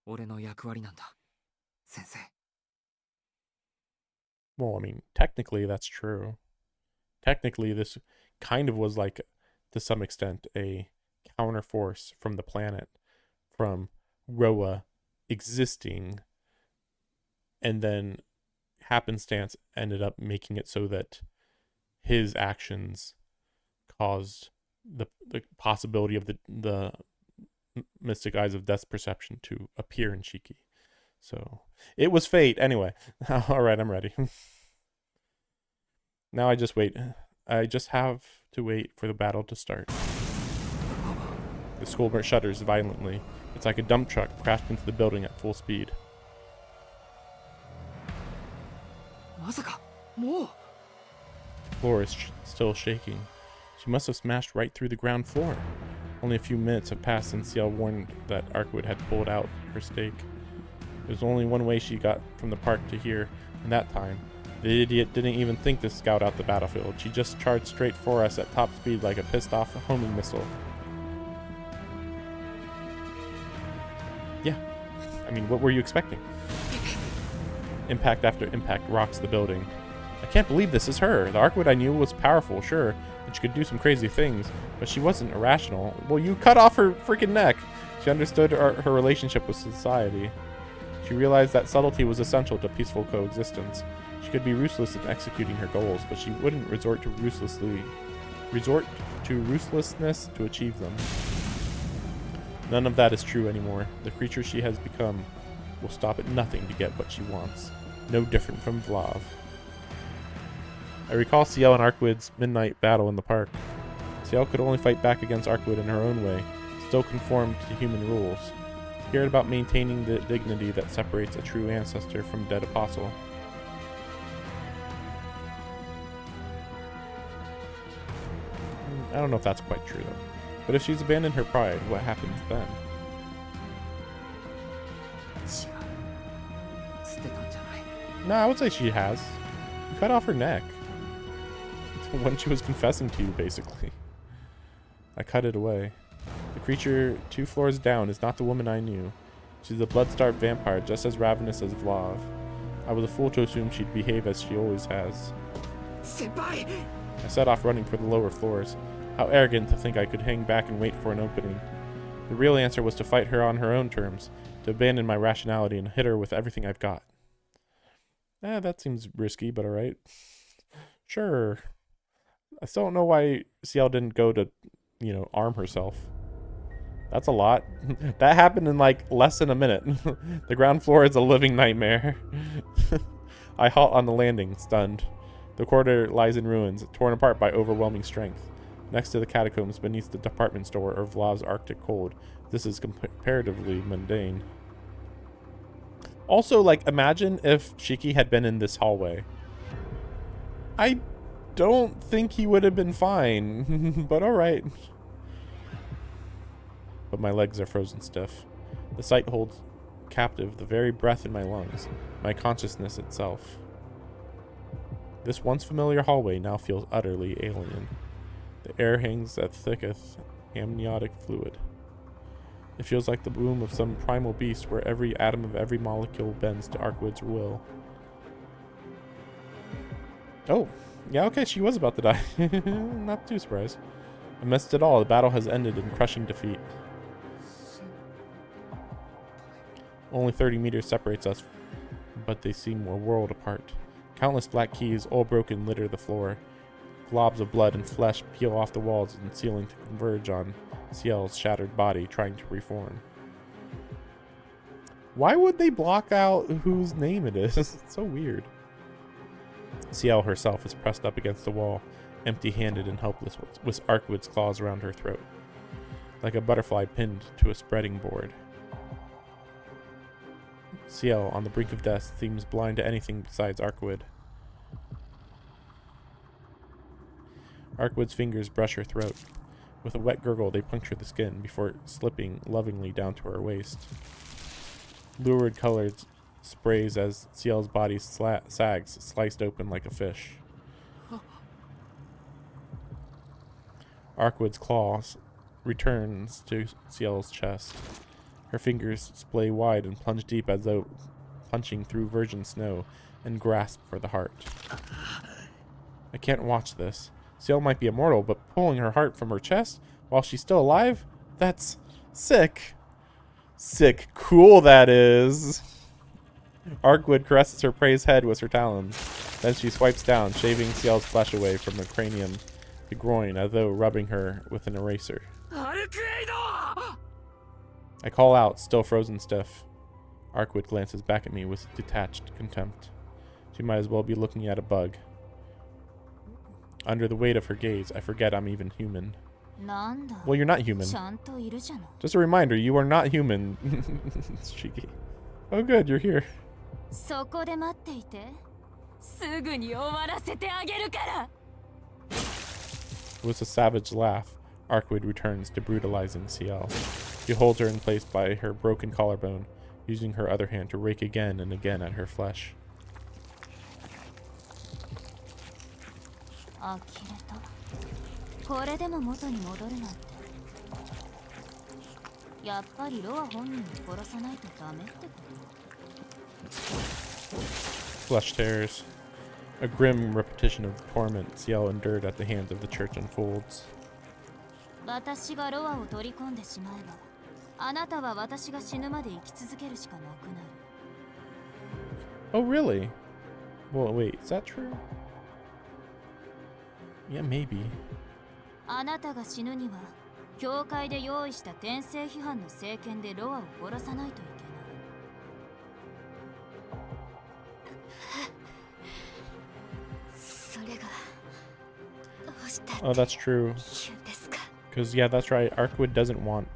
俺の役割なんだ、先生。
Well, I mean, technically that's true. Technically, this kind of was like, to some extent, a counterforce from the planet, from Roa existing, and then happenstance ended up making it so that his actions caused the possibility of the mystic eyes of death's perception to appear in Shiki. So it was fate anyway. All right, I'm ready. Now I just wait. I just have to wait for the battle to start. The school shudders violently. It's like a dump truck crashed into the building at full speed.
まさか、もう。
Floor is still shaking. She must have smashed right through the ground floor. Only a few minutes have passed since Ciel warned that Arkwood had pulled out her stake. There's only one way she got from the park to here, and that time, the idiot didn't even think to scout out the battlefield. She just charged straight for us at top speed like a pissed-off homing missile. Yeah. I mean, what were you expecting? Impact after impact rocks the building. I can't believe this is her. The Arkwood I knew was powerful, sure, and she could do some crazy things, but she wasn't irrational. Well, you cut off her freaking neck. She understood her relationship with society. She realized that subtlety was essential to peaceful coexistence. She could be ruthless in executing her goals, but she wouldn't resort to ruthlessness to achieve them. None of that is true anymore. The creature she has become will stop at nothing to get what she wants. No different from Vlav. I recall Ciel and Arkwood's midnight battle in the park. Ciel could only fight back against Arkwood in her own way, still conformed to human rules. She cared about maintaining the dignity that separates a true ancestor from a dead apostle. I don't know if that's quite true though. But if she's abandoned her pride, what happens then?
違う。捨てたんじゃない。
No, I would say she has. You cut off her neck. When she was confessing to you, basically. I cut it away. The creature 2 floors down is not the woman I knew. She's a blood-starved vampire just as ravenous as Vlav. I was a fool to assume she'd behave as she always has.
先輩。
I set off running for the lower floors. How arrogant to think I could hang back and wait for an opening. The real answer was to fight her on her own terms, to abandon my rationality and hit her with everything I've got. That seems risky, but alright. Sure. I still don't know why Ciel didn't go to, arm herself. That's a lot. That happened in like less than a minute. The ground floor is a living nightmare. I halt on the landing, stunned. The corridor lies in ruins, torn apart by overwhelming strength. Next to the catacombs beneath the department store or Vlav's Arctic cold, this is comparatively mundane. Also, imagine if Shiki had been in this hallway. I don't think he would have been fine, but alright. But my legs are frozen stiff. The sight holds captive the very breath in my lungs, my consciousness itself. This once familiar hallway now feels utterly alien. The air hangs as thick as amniotic fluid. It feels like the womb of some primal beast where every atom of every molecule bends to Arkwood's will. Oh, yeah, okay, she was about to die. Not too surprised. Amidst it all, the battle has ended in crushing defeat. Only 30 meters separates us, but they seem a world apart. Countless black keys, all broken, litter the floor. Globs of blood and flesh peel off the walls and ceiling to converge on Ciel's shattered body, trying to reform. Why would they block out whose name it is? It's so weird. Ciel herself is pressed up against the wall, empty-handed and helpless, with Arkwood's claws around her throat, like a butterfly pinned to a spreading board. Ciel, on the brink of death, seems blind to anything besides Arkwood. Arkwood's fingers brush her throat. With a wet gurgle, they puncture the skin before slipping lovingly down to her waist. Lurid colored sprays as Ciel's body sags, sliced open like a fish. Arkwood's claws returns to Ciel's chest. Her fingers splay wide and plunge deep as though punching through virgin snow and grasp for the heart. I can't watch this. Ciel might be immortal, but pulling her heart from her chest while she's still alive? That's sick. Sick. Cool, that is. Arkwood caresses her prey's head with her talons. Then she swipes down, shaving Ciel's flesh away from the cranium to groin as though rubbing her with an eraser. I call out, still frozen stiff. Arkwood glances back at me with detached contempt. She might as well be looking at a bug. Under the weight of her gaze, I forget I'm even human. Well, you're not human. Just a reminder, you are not human. It's cheeky. Oh good, you're here. With a savage laugh, Arkwood returns to brutalizing Ciel. He holds her in place by her broken collarbone, using her other hand to rake again and again at her flesh. Flesh tears. A grim repetition of the torment Ciel endured at the hands of the church unfolds. Oh, really? Well, wait, is that true? Yeah, maybe. Oh, that's true. Because, yeah, that's right. Arkwood doesn't want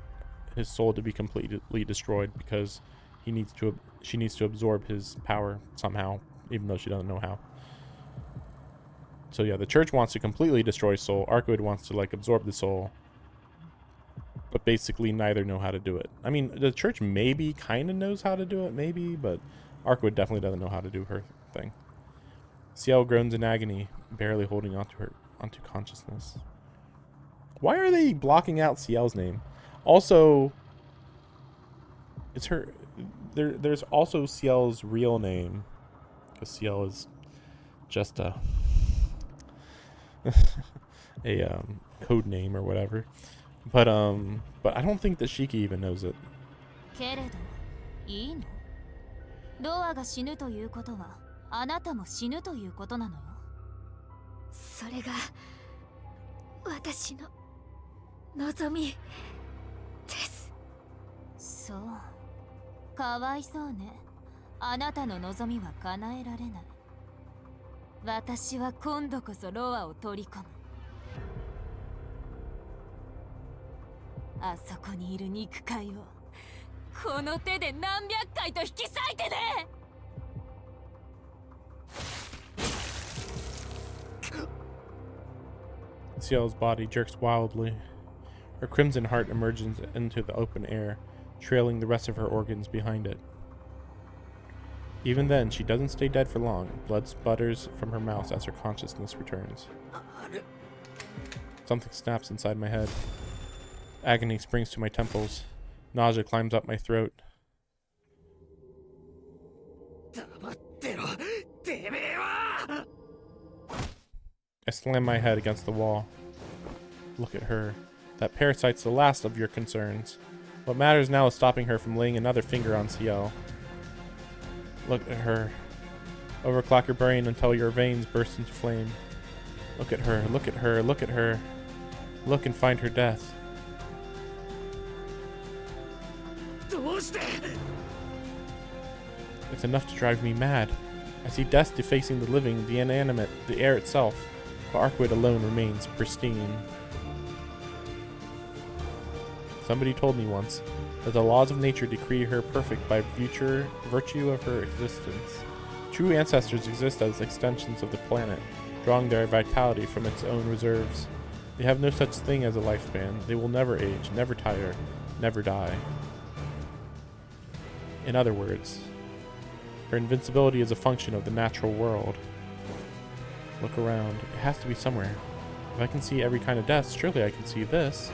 his soul to be completely destroyed because she needs to absorb his power somehow, even though she doesn't know how. So, yeah, the church wants to completely destroy his soul. Arkwood wants to, like, absorb the soul. But basically neither know how to do it. I mean, the church maybe kind of knows how to do it, maybe, but Arkwood definitely doesn't know how to do her thing. Ciel groans in agony, barely holding onto consciousness. Why are they blocking out Ciel's name? Also, it's her. There's also Ciel's real name, because Ciel is just a code name or whatever. But I don't think that Shiki even knows it. Ciel's body jerks wildly. Her crimson heart emerges into the open air, trailing the rest of her organs behind it. Even then, she doesn't stay dead for long. Blood sputters from her mouth as her consciousness returns. Something snaps inside my head. Agony springs to my temples. Nausea climbs up my throat.
黙ってろてめえは
I slam my head against the wall. Look at her. That parasite's the last of your concerns. What matters now is stopping her from laying another finger on Ciel. Look at her. Overclock your brain until your veins burst into flame. Look at her, look at her, look at her. Look and find her death.
どうして
It's enough to drive me mad. I see death defacing the living, the inanimate, the air itself, but Arkwid alone remains pristine. Somebody told me once that the laws of nature decree her perfect by virtue of her existence. True ancestors exist as extensions of the planet, drawing their vitality from its own reserves. They have no such thing as a lifespan. They will never age, never tire, never die. In other words, her invincibility is a function of the natural world. Look around. It has to be somewhere. If I can see every kind of death, surely I can see this.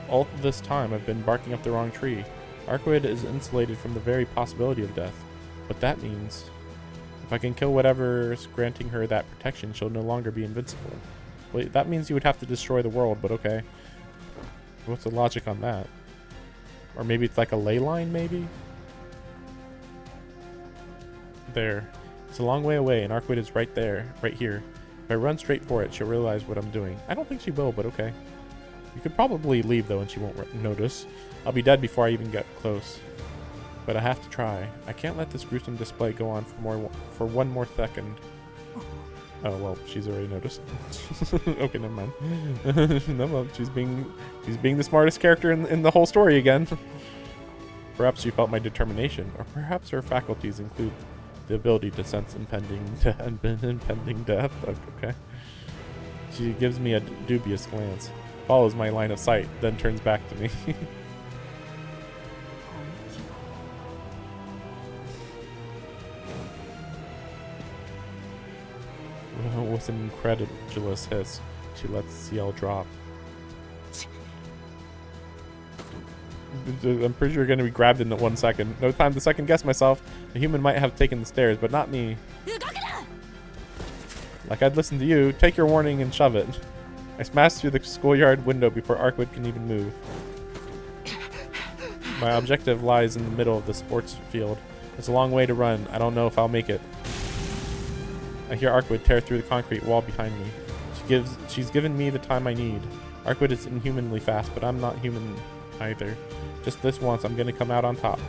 All this time, I've been barking up the wrong tree. Arkwid is insulated from the very possibility of death. But that means, if I can kill whatever's granting her that protection, she'll no longer be invincible. Wait, that means you would have to destroy the world, but okay. What's the logic on that? Or maybe it's like a ley line, maybe? There. It's a long way away, and Arkwid is right there, right here. If I run straight for it, she'll realize what I'm doing. I don't think she will, but okay. You could probably leave, though, and she won't notice. I'll be dead before I even get close. But I have to try. I can't let this gruesome display go on for one more second. Oh, well, she's already noticed. Okay, never mind. No, she's being the smartest character in the whole story again. Perhaps she felt my determination, or perhaps her faculties include the ability to sense impending death. Okay. She gives me a dubious glance, follows my line of sight, then turns back to me. With an incredulous hiss, she lets Ciel drop. I'm pretty sure you're going to be grabbed in 1 second. No time to second guess myself. A human might have taken the stairs, but not me. Like I'd listen to you. Take your warning and shove it. I smashed through the schoolyard window before Arkwid can even move. My objective lies in the middle of the sports field. It's a long way to run. I don't know if I'll make it. I hear Arkwid tear through the concrete wall behind me. She's given me the time I need. Arkwid is inhumanly fast, but I'm not human either. Just this once, I'm gonna come out on top.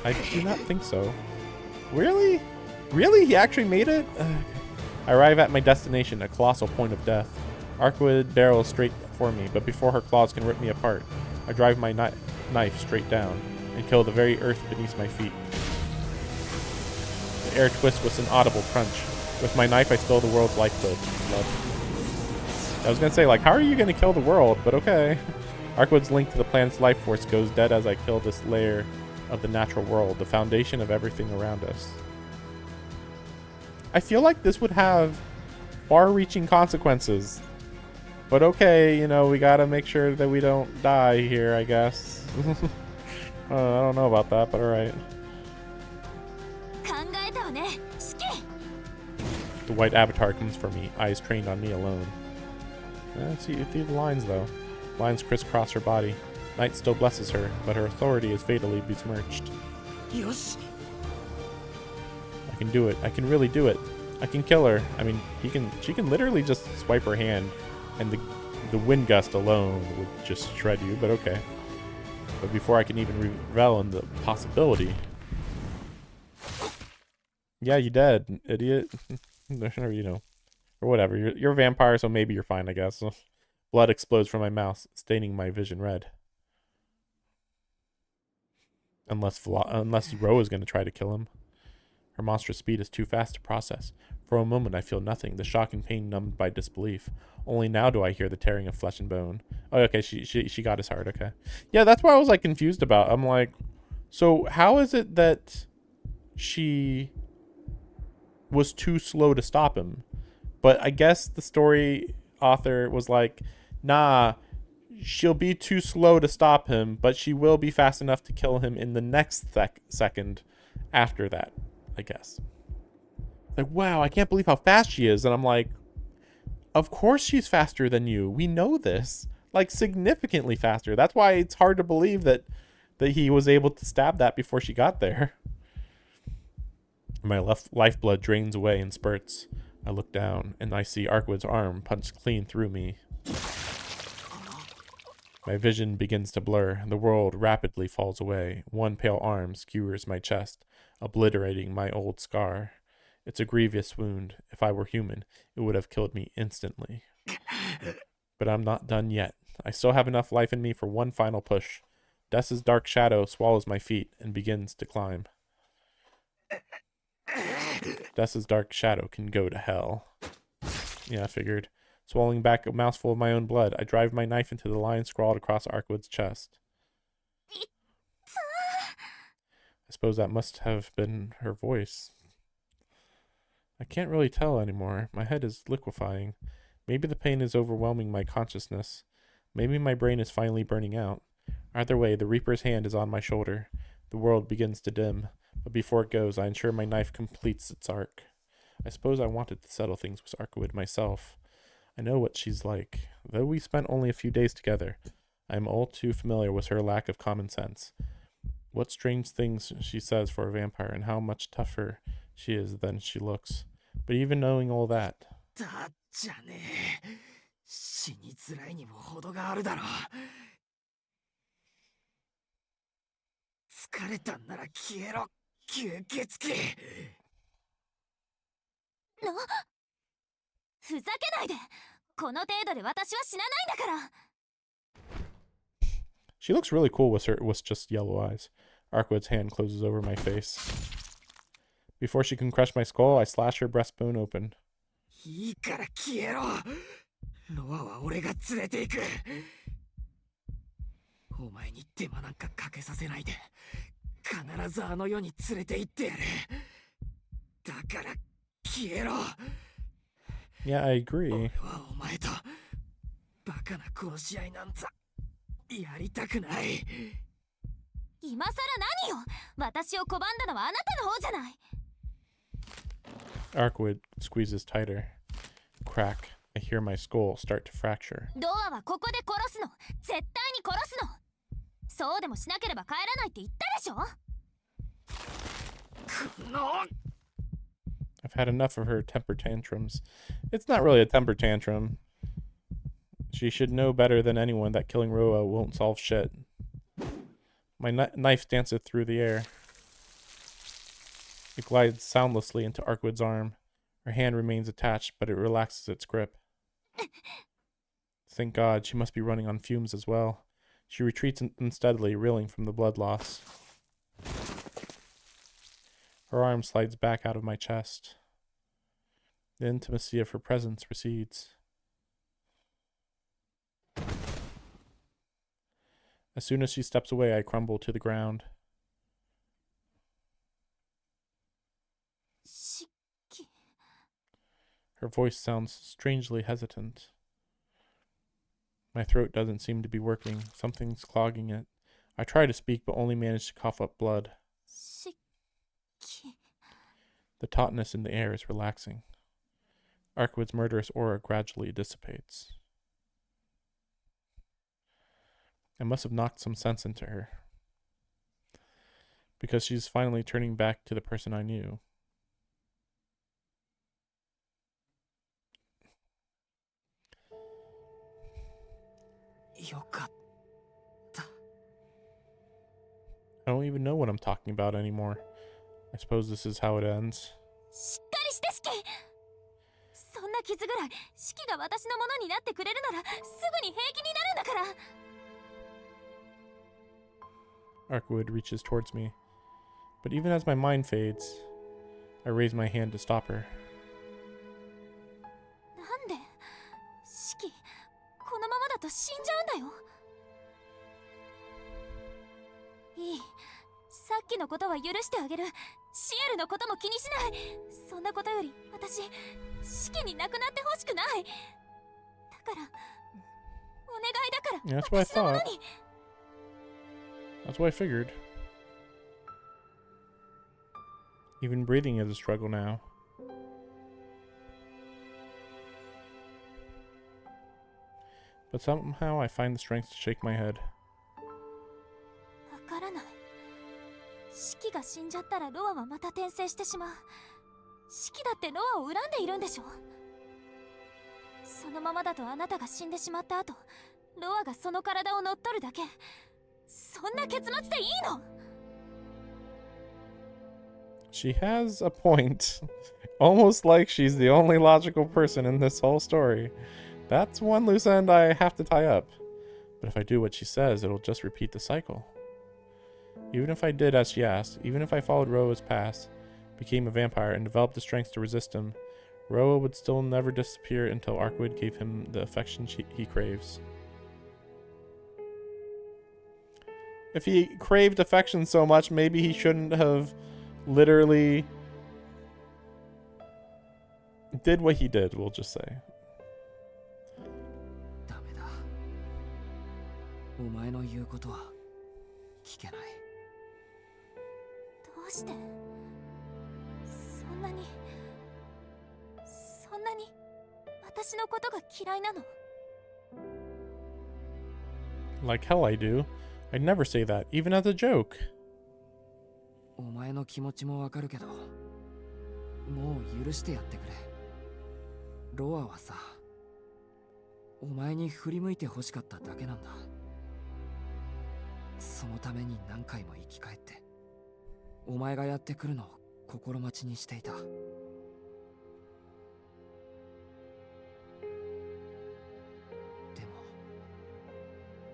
I do not think so. Really? Really? He actually made it? I arrive at my destination, a colossal point of death. Arkwid barrels straight for me, but before her claws can rip me apart, I drive my knife straight down and kill the very earth beneath my feet. The air twists with an audible crunch. With my knife, I spill the world's lifeblood. Blood. I was gonna say, like, how are you gonna kill the world? But okay. Arkwid's link to the planet's life force goes dead as I kill this layer of the natural world, the foundation of everything around us. I feel like this would have far-reaching consequences. But okay, you know, we gotta make sure that we don't die here, I guess. I don't know about that, but alright. The white avatar comes for me, eyes trained on me alone. See the lines, though. Lines crisscross her body. Night still blesses her, but her authority is fatally besmirched.
Yosh.
I can do it. I can really do it. I can kill her. I mean, she can literally just swipe her hand, and the wind gust alone would just shred you, but okay. But before I can even revel in the possibility... Yeah, you dead, idiot. Or, you know, or whatever. You're a vampire, so maybe you're fine, I guess. Blood explodes from my mouth, staining my vision red. Unless Ro is going to try to kill him. Her monstrous speed is too fast to process. For a moment, I feel nothing, the shock and pain numbed by disbelief. Only now do I hear the tearing of flesh and bone. Oh, okay, she got his heart, okay. Yeah, that's what I was, like, confused about. I'm like, So how is it that she was too slow to stop him? But I guess the story author was like, nah, she'll be too slow to stop him, but she will be fast enough to kill him in the next second after that, I guess. Like, wow, I can't believe how fast she is. And I'm like, of course she's faster than you. We know this. Like, significantly faster. That's why it's hard to believe that he was able to stab that before she got there. My lifeblood drains away in spurts. I look down, and I see Arkwood's arm punched clean through me. My vision begins to blur. The world rapidly falls away. One pale arm skewers my chest, obliterating my old scar. It's a grievous wound. If I were human, it would have killed me instantly. But I'm not done yet. I still have enough life in me for one final push. Death's dark shadow swallows my feet and begins to climb. Death's dark shadow can go to hell. Yeah, I figured. Swallowing back a mouthful of my own blood, I drive my knife into the line scrawled across Arkwood's chest. I suppose that must have been her voice. I can't really tell anymore. My head is liquefying. Maybe the pain is overwhelming my consciousness. Maybe my brain is finally burning out. Either way, the Reaper's hand is on my shoulder. The world begins to dim, but before it goes, I ensure my knife completes its arc. I suppose I wanted to settle things with Arkwood myself. I know what she's like. Though we spent only a few days together, I am all too familiar with her lack of common sense. What strange things she says for a vampire, and how much tougher she is than she looks. But even knowing all that,
だじゃねえ。死にづらいにも程があるだろう。疲れたんなら消えろ、吸血鬼。
ふざけないで。この程度で私は死なないんだから。
she looks really cool with just yellow eyes. Arkwood's hand closes over my face. Before she can crush my skull, I slash her breastbone open.
いいから消えろ。ロアは俺が連れて行く。お前に手間なんかかけさせないで、必ずあの世に連れて行ってやる。だから消えろ。
Yeah, I agree.
俺はお前とバカな殺し合いなんざやりたくない。
今さら何よ。私を拒んだのはあなたの方じゃない。
Arkwood squeezes tighter. Crack. I hear my skull start to fracture.
ドアはここで殺すの。絶対に殺すの。そうでもしなければ帰らないって言ったでしょ。
この
I've had enough of her temper tantrums. It's not really a temper tantrum. She should know better than anyone that killing Roa won't solve shit. My knife dances through the air. It glides soundlessly into Arkwood's arm. Her hand remains attached, but it relaxes its grip. Thank God, she must be running on fumes as well. She retreats unsteadily, reeling from the blood loss. Her arm slides back out of my chest. The intimacy of her presence recedes. As soon as she steps away, I crumble to the ground.
シッキ。
Her voice sounds strangely hesitant. My throat doesn't seem to be working. Something's clogging it. I try to speak, but only manage to cough up blood.
シッキ。
The tautness in the air is relaxing. Arkwood's murderous aura gradually dissipates. I must have knocked some sense into her. Because she's finally turning back to the person I knew. I don't even know what I'm talking about anymore. I suppose this is how it ends.
しっかりしてシキ。そんな傷ぐらいシキが私のものになってくれるならすぐに平気になるんだから。
Arkwood reaches towards me, but even as my mind fades, I raise my hand to stop her.
なんでシキ、このままだと死んじゃうんだよ。いい、さっきのことは許してあげる。シエルのことも気にしない。そんなことより私シキに亡くなってほしくない。だからお願いだから
Yeah, that's what I
私のもの
thought.
に。
That's what I figured. Even breathing is a struggle now. But somehow I find the strength to shake my head.
わからない。シキが死んじゃったらロアはまた転生してしまう。シキだってロアを恨んでいるんでしょ。そのままだとあなたが死んでしまった後、ロアがその体を乗っ取るだけ。そんな結末でいいの？
She has a point. Almost like she's the only logical person in this whole story. That's one loose end I have to tie up. But if I do what she says, it'll just repeat the cycle. Even if I did as she asked, even if I followed Roa's path, became a vampire, and developed the strength to resist him, Roa would still never disappear until Arkwood gave him the affection he craves. If he craved affection so much, maybe he shouldn't have literally did what he did, we'll just say.
ダメだ。お前の言うことは聞けない。
どうしてそんなに私のことが嫌いなの？
Like hell I do. I'd never say that, even as a joke.
お前の気持ちもわかるけど、もう許してやってくれ。ロアはさ、お前に振り向いて欲しかっただけなんだ。そのために何回も生き返って、お前がやってくるのを心待ちにしていた。でも、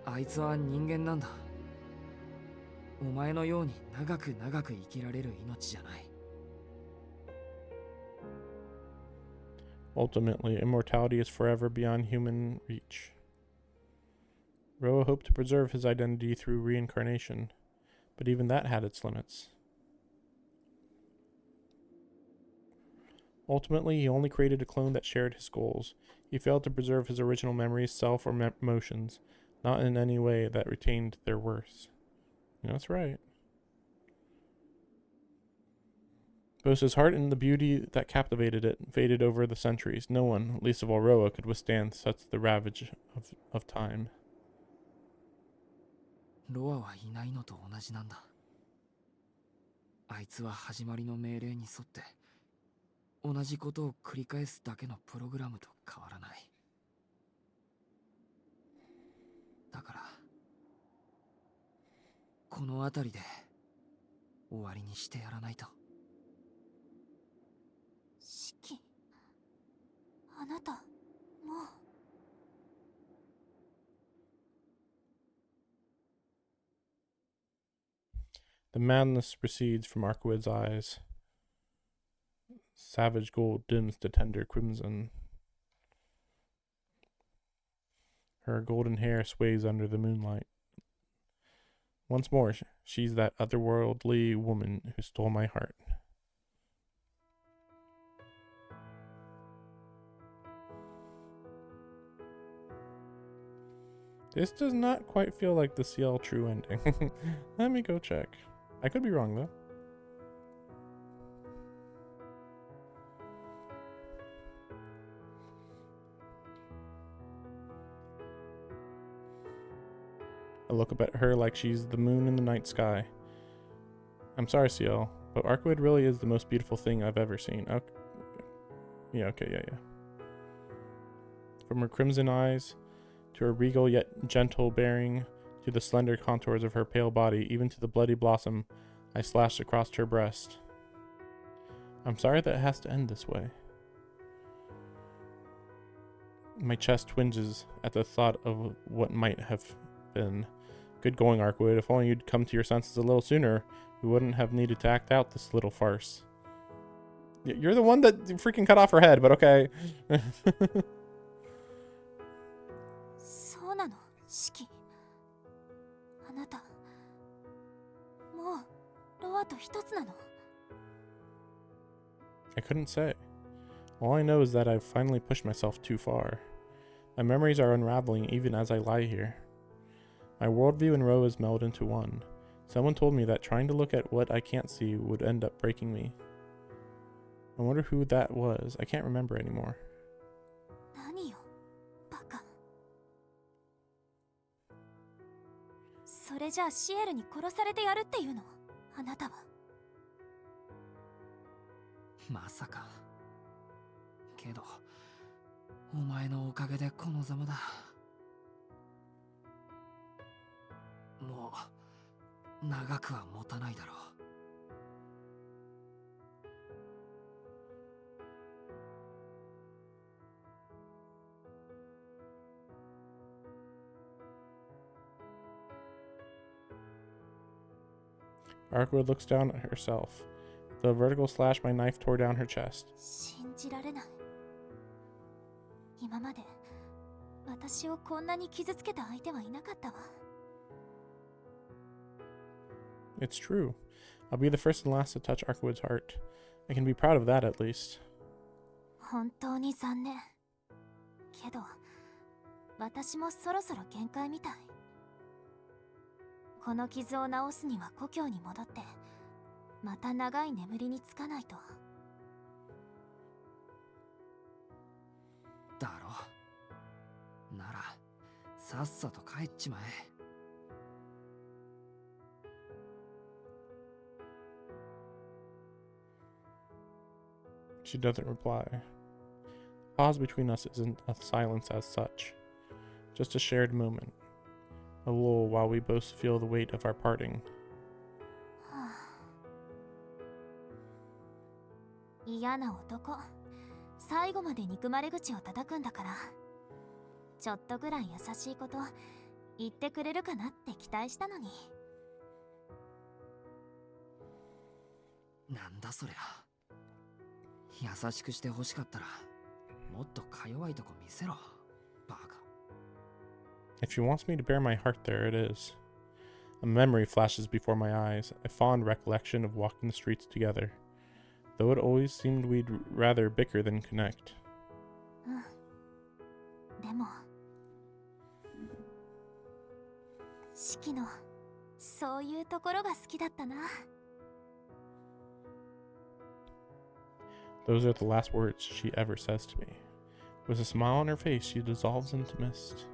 あいつは人間なんだ。お前のように長く長く生きられる命じゃない。
Ultimately, immortality is forever beyond human reach. Roa hoped to preserve his identity through reincarnation, but even that had its limits. Ultimately, he only created a clone that shared his goals. He failed to preserve his original memories, self, or emotions, not in any way that retained their worth. Yeah, that's right. Both his heart and the beauty that captivated it faded over the centuries. No one, least of all Roa, could withstand such the ravage of time.
ロアはいないのと同じなんだ。あいつは始まりの命令に沿って同じことを繰り返すだけのプログラムと変わらない。だからこの辺りで終わりにしてやらないと。
シキ、あなたもう。
The madness recedes from Arkwood's eyes. Savage gold dims to tender crimson. Her golden hair sways under the moonlight. Once more, she's that otherworldly woman who stole my heart. This does not quite feel like the Ciel true ending. Let me go check. I could be wrong, though. I look up at her like she's the moon in the night sky. I'm sorry, Ciel, but Arkwood really is the most beautiful thing I've ever seen. Okay. Yeah. From her crimson eyes, to her regal yet gentle bearing, to the slender contours of her pale body, even to the bloody blossom I slashed across her breast. I'm sorry that it has to end this way. My chest twinges at the thought of what might have been. Good going, Arkwood. If only you'd come to your senses a little sooner, we wouldn't have needed to act out this little farce. You're the one that freaking cut off her head, but okay.
そうなの、シキ。あなたもうロアと一つなの？
I couldn't say. All I know is that I've finally pushed myself too far. My memories are unraveling even as I lie here. My worldview and Roa's meld into one. Someone told me that trying to look at what I can't see would end up breaking me. I wonder who that was. I can't remember anymore.
何よ、バカ。それじゃあシエルに殺されてやるっていうの？あなたは。
まさか。けどお前のおかげでこのざまだ。もう長くは持たないだろう。
Arkwood looks down at herself. The vertical slash my knife tore down her chest.
信じられない。今まで私をこんなに傷つけた相手はいなかったわ。
It's true. I'll be the first and last to touch Arkwood's heart. I can be proud of that at least.
本当に残念。けど、私もそろそろ限界みたい。この傷を治すには故郷に戻って、また長い眠りにつかないと。
だろ。ならさっさと帰っちまえ。
She doesn't reply. The pause between us isn't a silence as such, just a shared moment. A lull while we both feel the weight of our parting.
はあ、嫌な男。最後まで憎まれ口を叩くんだから、ちょっとぐらい優しいこと言ってくれるかなって期待したのに。
なんだそりゃ。優しくして欲しかったらもっとか弱いとこ見せろ、バカ。
If she wants me to bare my heart, there it is. A memory flashes before my eyes, a fond recollection of walking the streets together, though it always seemed we'd rather bicker than connect.
うん。でも、四季のそういうところが好きだったな。
Those are the last words she ever says to me. With a smile on her face, she dissolves into mist.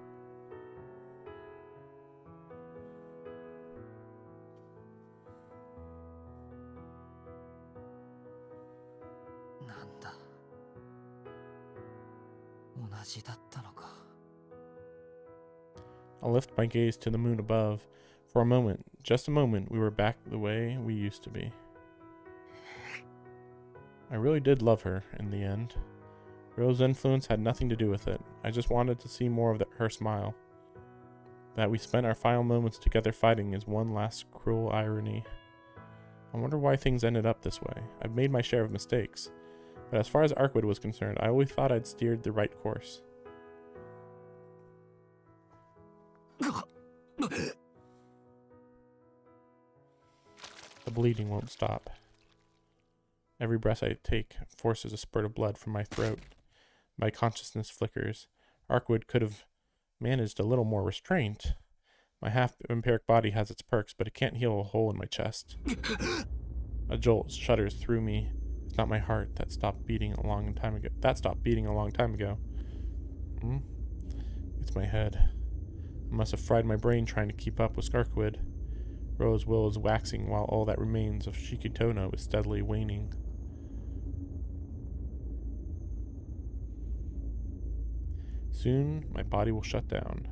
なんだ。同じだったのか。
I'll lift my gaze to the moon above. For a moment, just a moment, we were back the way we used to be. I really did love her, in the end. Ryo's influence had nothing to do with it. I just wanted to see more of her smile. That we spent our final moments together fighting is one last cruel irony. I wonder why things ended up this way. I've made my share of mistakes. But as far as Arkwood was concerned, I always thought I'd steered the right course. The bleeding won't stop. Every breath I take forces a spurt of blood from my throat. My consciousness flickers. Arkwood could have managed a little more restraint. My half-vampiric body has its perks, but it can't heal a hole in my chest. A jolt shudders through me. It's not my heart that stopped beating a long time ago. It's my head. I must have fried my brain trying to keep up with Arkwood. Roa's will is waxing while all that remains of Shikitono is steadily waning. Soon, my body will shut down.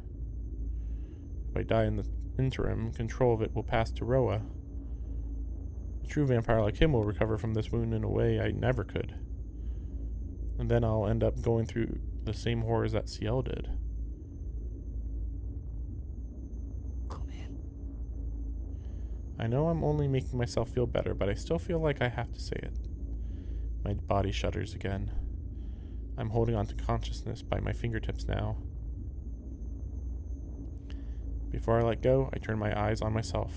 If I die in the interim, control of it will pass to Roa. A true vampire like him will recover from this wound in a way I never could. And then I'll end up going through the same horrors that Ciel did. I know I'm only making myself feel better, but I still feel like I have to say it. My body shudders again. I'm holding on to consciousness by my fingertips now. Before I let go, I turn my eyes on myself.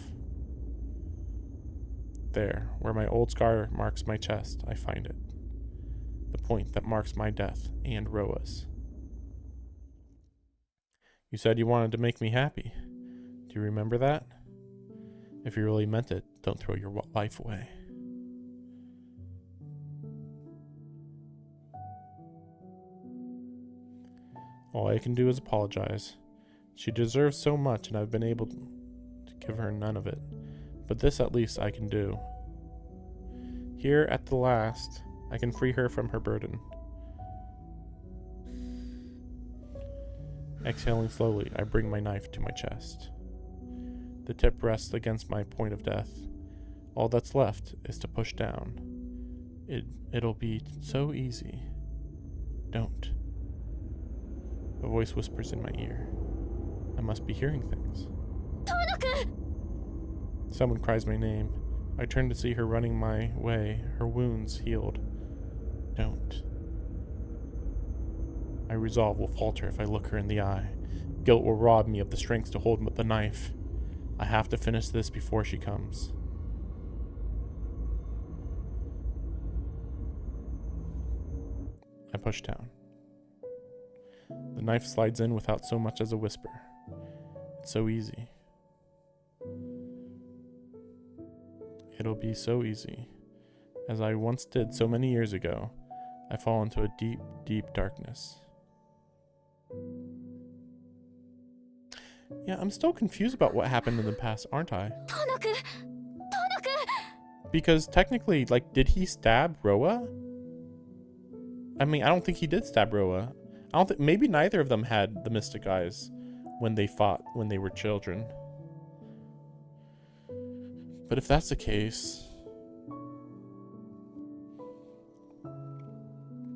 There, where my old scar marks my chest, I find it. The point that marks my death and Roa's. You said you wanted to make me happy. Do you remember that? If you really meant it, don't throw your life away. All I can do is apologize. She deserves so much, and I've been able to give her none of it. But this at least I can do. Here at the last, I can free her from her burden. Exhaling slowly, I bring my knife to my chest. The tip rests against my point of death. All that's left is to push down. It'll be so easy. Don't. A voice whispers in my ear. I must be hearing things. Someone cries my name. I turn to see her running my way, her wounds healed. Don't. My resolve will falter if I look her in the eye. Guilt will rob me of the strength to hold the knife. I have to finish this before she comes. I push down. The knife slides in without so much as a whisper. It's so easy. It'll be so easy. As I once did so many years ago, I fall into a deep, deep darkness. Yeah, I'm still confused about what happened in the past, aren't I? Because technically, like, did he stab Roa? I mean, I don't think he did stab Roa. I don't think, maybe neither of them had the mystic eyes when they fought when they were children. But if that's the case,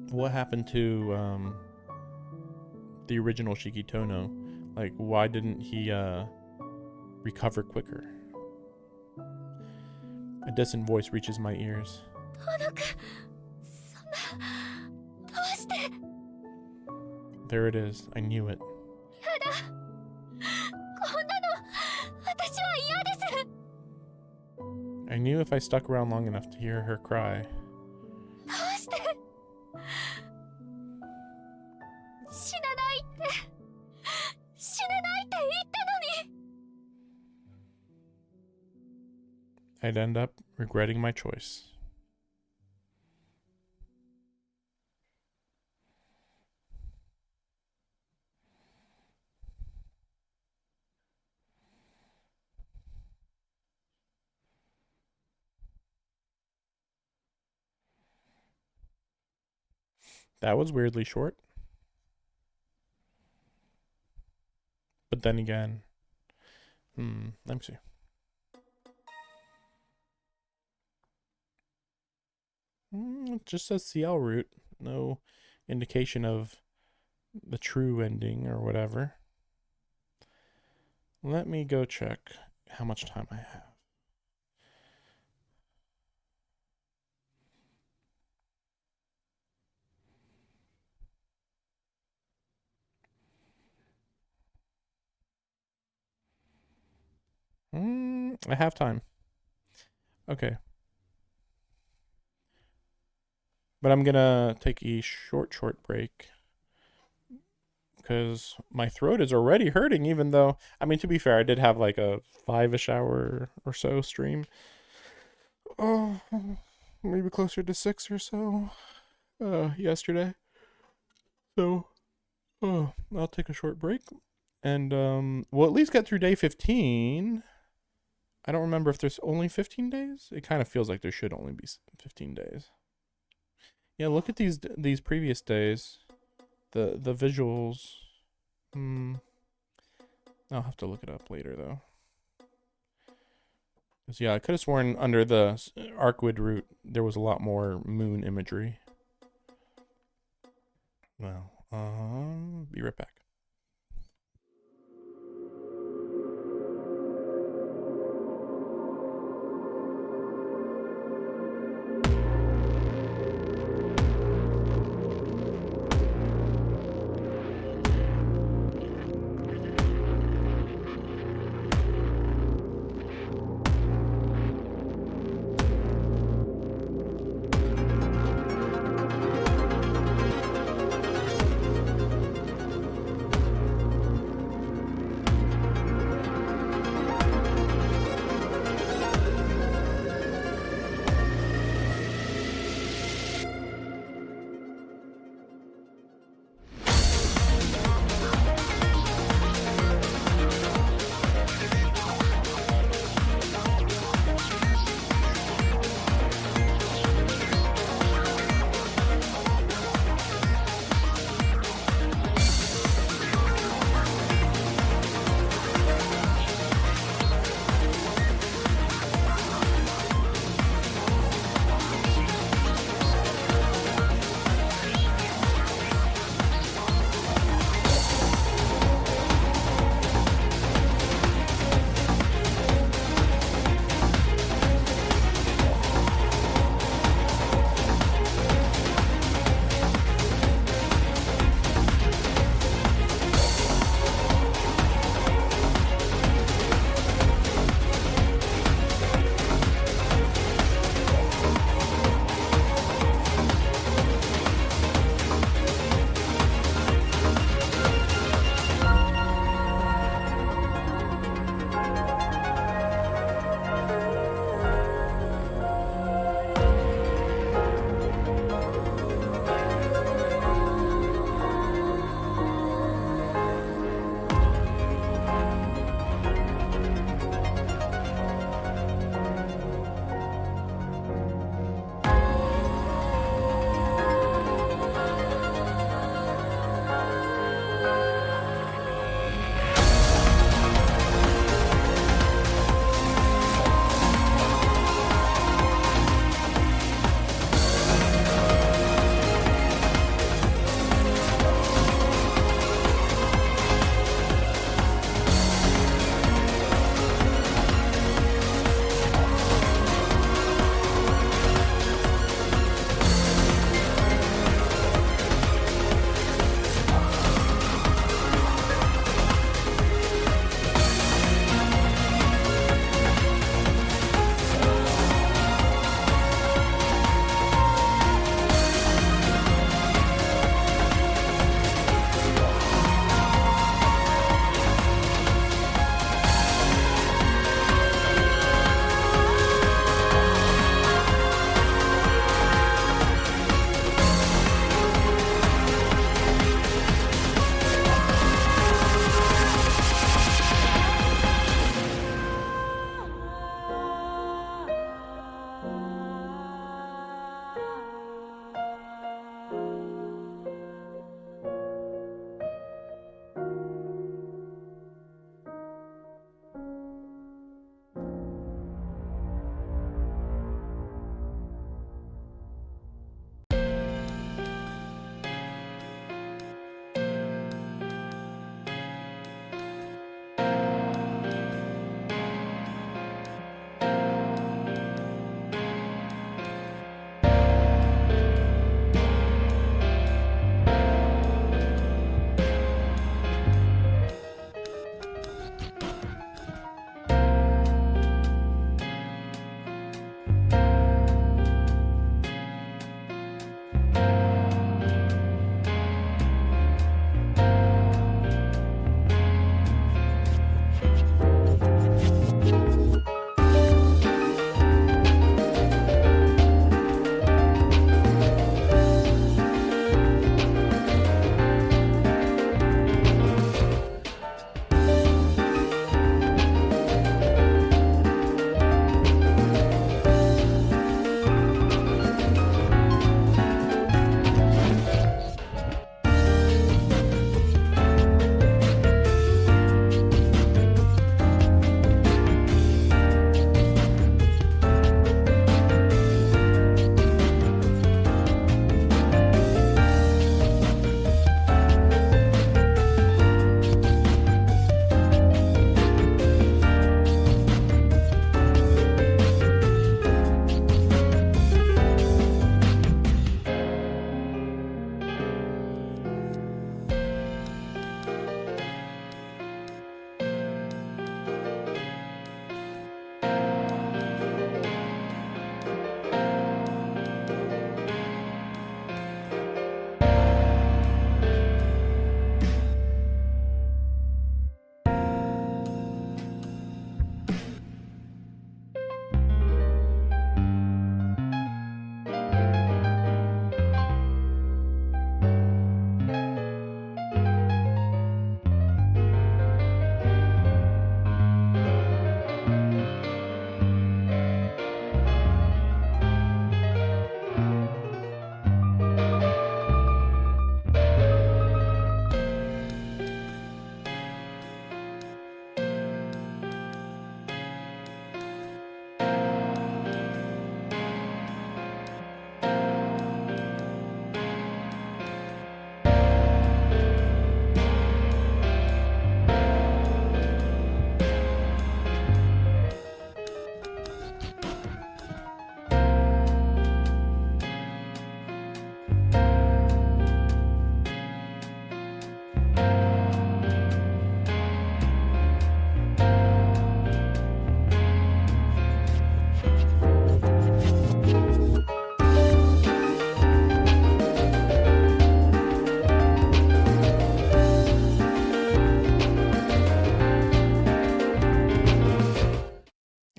what happened to the original Shikitono? Like, why didn't he recover quicker? A distant voice reaches my ears. There it is. I knew it. I knew if I stuck around long enough to hear her cry. I'd end up regretting my choice. That was weirdly short. But then again, let me see. It just says Ciel route. No indication of the true ending or whatever. Let me go check how much time I have. I have time. Okay. But I'm gonna take a short break because my throat is already hurting, even though, I mean, to be fair, I did have like a 5-ish hour or so stream. Oh, maybe closer to 6 or so yesterday. So, I'll take a short break and we'll at least get through day 15. I don't remember if there's only 15 days. It kind of feels like there should only be 15 days. Yeah, look at these previous days. The visuals. I'll have to look it up later though. 'Cause, yeah, I could have sworn under the Arkwood route there was a lot more moon imagery. Well, be right back.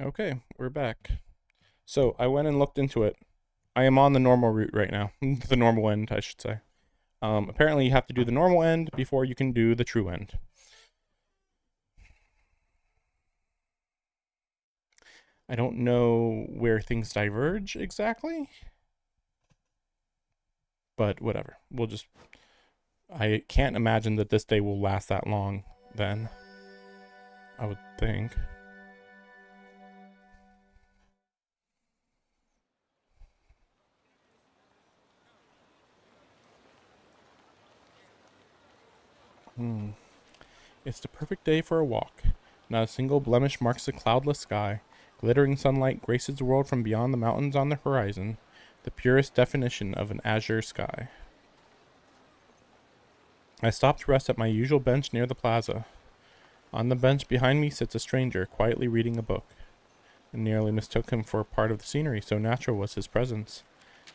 Okay, we're back. So I went and looked into it. I am on the normal route right now. The normal end, I should say. Apparently you have to do the normal end before you can do the true end. I don't know where things diverge exactly, but whatever. I can't imagine that this day will last that long then, I would think. It's the perfect day for a walk. Not a single blemish marks the cloudless sky. Glittering sunlight graces the world from beyond the mountains on the horizon, the purest definition of an azure sky. I stop to rest at my usual bench near the plaza. On the bench behind me sits a stranger, quietly reading a book. I nearly mistook him for a part of the scenery, so natural was his presence.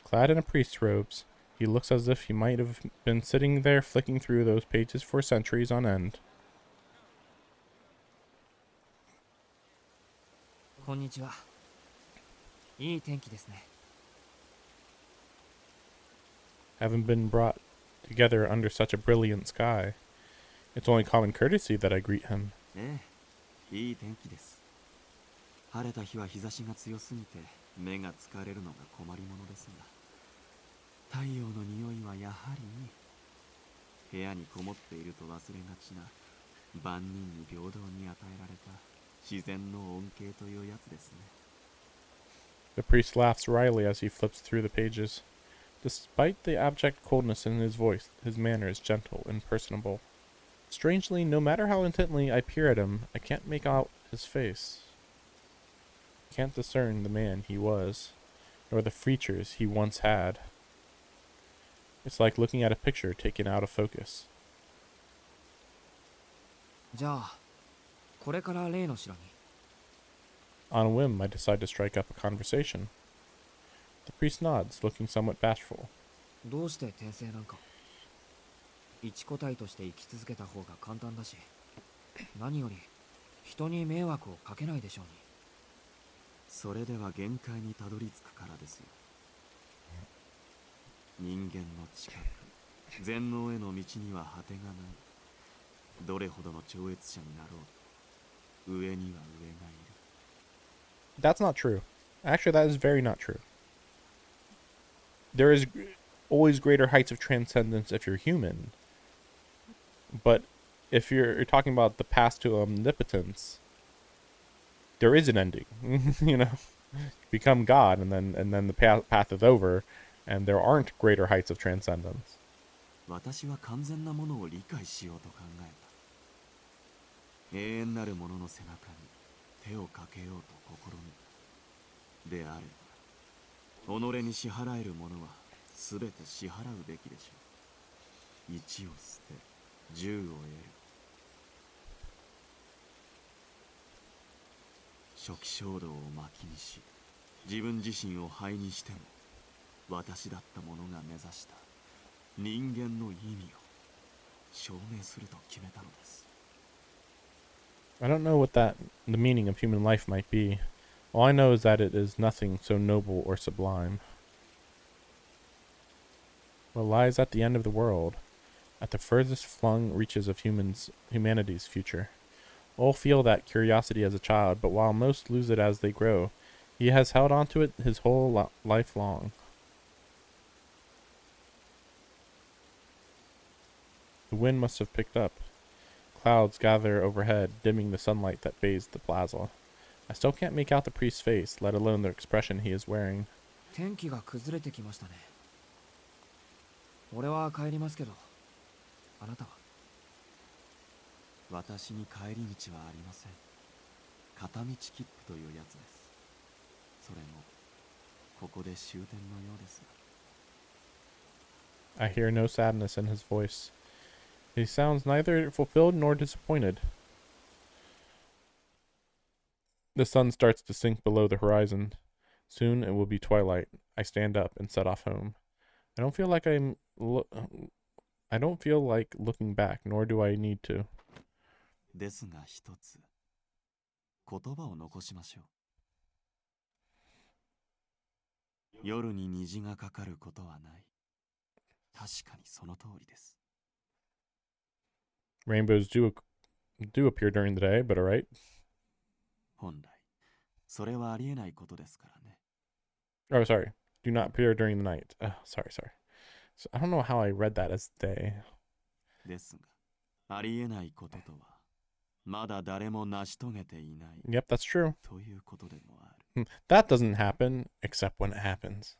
Clad in a priest's robes, he looks as if he might have been sitting there flicking through those pages for centuries on end.
こんにちは。いい天気ですね。
Haven't been brought together under such a brilliant sky. It's only common courtesy that I greet him.
ええ、いい天気です。晴れた日は日差しが強すぎて目が疲れるのが困りものですが、太陽の匂いはやはりいい。部屋にこもっていると忘れがちな万人に平等に与えられた自然の恩恵というやつですね。
The priest laughs wryly as he flips through the pages. Despite the abject coldness in his voice, his manner is gentle and personable. Strangely, no matter how intently I peer at him, I can't make out his face. Can't discern the man he was, nor the features he once had. It's like looking at a picture taken out of focus.
じゃあこれから例の城に。
On a whim, I decide to strike up a conversation. The priest nods, looking somewhat bashful.
どうして転生なんか。一個体として生き続けた方が簡単だし、何より人に迷惑をかけないでしょうに。
それでは限界にたどり着くからですよ。人間の近く、全能への道には果てがない。どれほどの超越者になろうと、上には上がいる。
That's not true. Actually, that is very not true. There is always greater heights of transcendence if you're human. But if you're talking about the path to omnipotence, there is an ending. You know, you become God, and then the path is over, and there aren't greater heights of transcendence.
私は完全なものを理解しようと考えた。永遠なるものの背中に手をかけようと試みた。であれば、己に支払えるものはすべて支払うべきでしょう。1を捨て、10を得る。初期衝動を巻きにし、自分自身を灰にしても、私だったものが目指した人間の意味を証明すると決めたのです。
I don't know what the meaning of human life might be. All I know is that it is nothing so noble or sublime. What lies at the end of the world, at the furthest flung reaches of humanity's future. All feel that curiosity as a child, but while most lose it as they grow, he has held on to it his whole life long. The wind must have picked up. Clouds gather overhead, dimming the sunlight that bathes the plaza. I still can't make out the priest's face, let alone the expression he is wearing.
天気が崩れてきましたね。俺は帰りますけど、あなたは。
私に帰り道はありません。片道切符というやつです。それもここで終点のようです。
I hear no sadness in his voice. He sounds neither fulfilled nor disappointed. The sun starts to sink below the horizon. Soon it will be twilight. I stand up and set off home. I don't feel like looking back, nor do I need to.
ですが一つ、言葉を残しましょう。夜に虹がかかることはない。確かにその通りです。
Rainbows do appear during the day, but alright.
本来、それはありえないことですからね。
Oh, sorry. Do not appear during the night. Sorry. So I don't know how I read that as day.
ですが、ありえないこととは、まだ誰も成し遂げていない
Yep, that's true.
ということでもある。
That doesn't happen, except when it happens.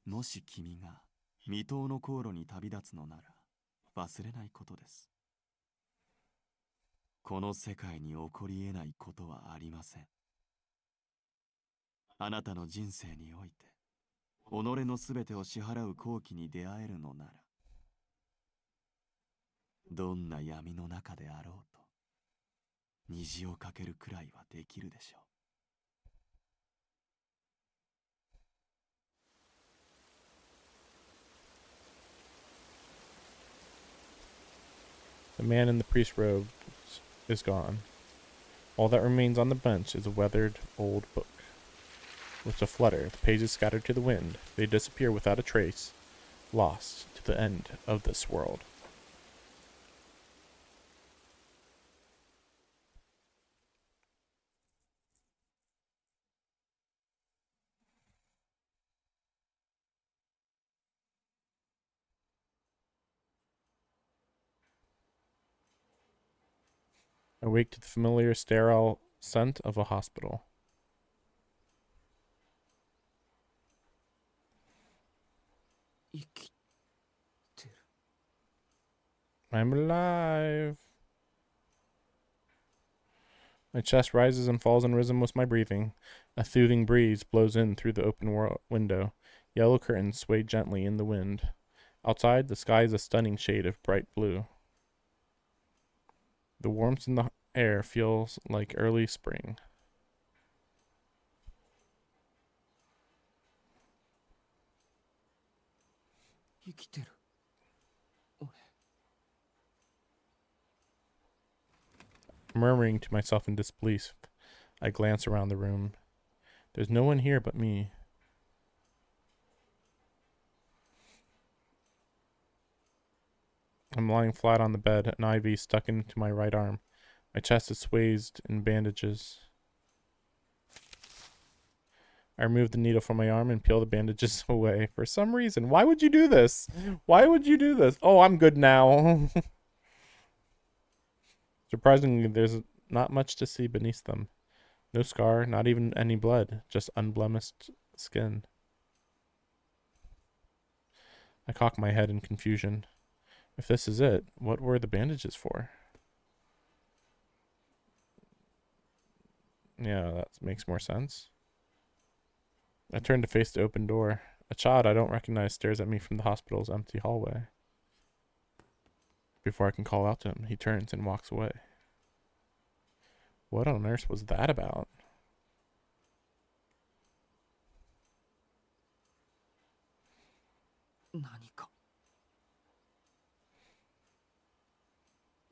もし君が未踏の航路に旅立つのなら、忘れないことです。この世界に起こり得ないことはありません。あなたの人生において、己のすべてを支払う好機に出会えるのなら、どんな闇の中であろうと、虹をかけるくらいはできるでしょう。
The man in the priest's robe is gone. All that remains on the bench is a weathered old book. With a flutter, the pages scattered to the wind, they disappear without a trace, lost to the end of this world. Awake to the familiar sterile scent of a hospital. I'm alive. My chest rises and falls in rhythm with my breathing. A soothing breeze blows in through the open window. Yellow curtains sway gently in the wind. Outside, the sky is a stunning shade of bright blue. The warmth in the air feels like early spring. Murmuring to myself in disbelief, I glance around the room. There's no one here but me. I'm lying flat on the bed, an IV stuck into my right arm. My chest is swathed in bandages. I remove the needle from my arm and peel the bandages away. For some reason. Why would you do this? Why would you do this? Oh, I'm good now. Surprisingly, there's not much to see beneath them. No scar, not even any blood, just unblemished skin. I cock my head in confusion. If this is it, what were the bandages for? Yeah, that makes more sense. I turn to face the open door. A child I don't recognize stares at me from the hospital's empty hallway. Before I can call out to him, he turns and walks away. What on earth was that about?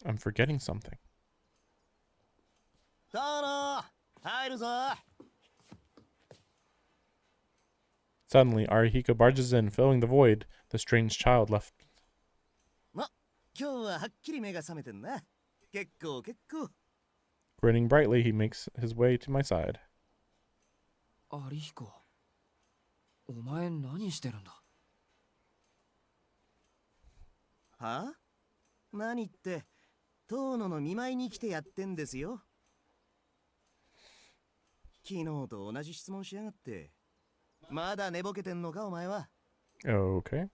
I'm forgetting something. Suddenly, Arihiko barges in, filling the void the strange child left. Grinning brightly, he makes his way to my side.
アリヒコ、お前何してるんだ。
はあ？何って、遠野の見舞いに来てやってんですよ。昨日と同じ質問しやがって。まだ寝ぼけてんのかお前は。
Okay.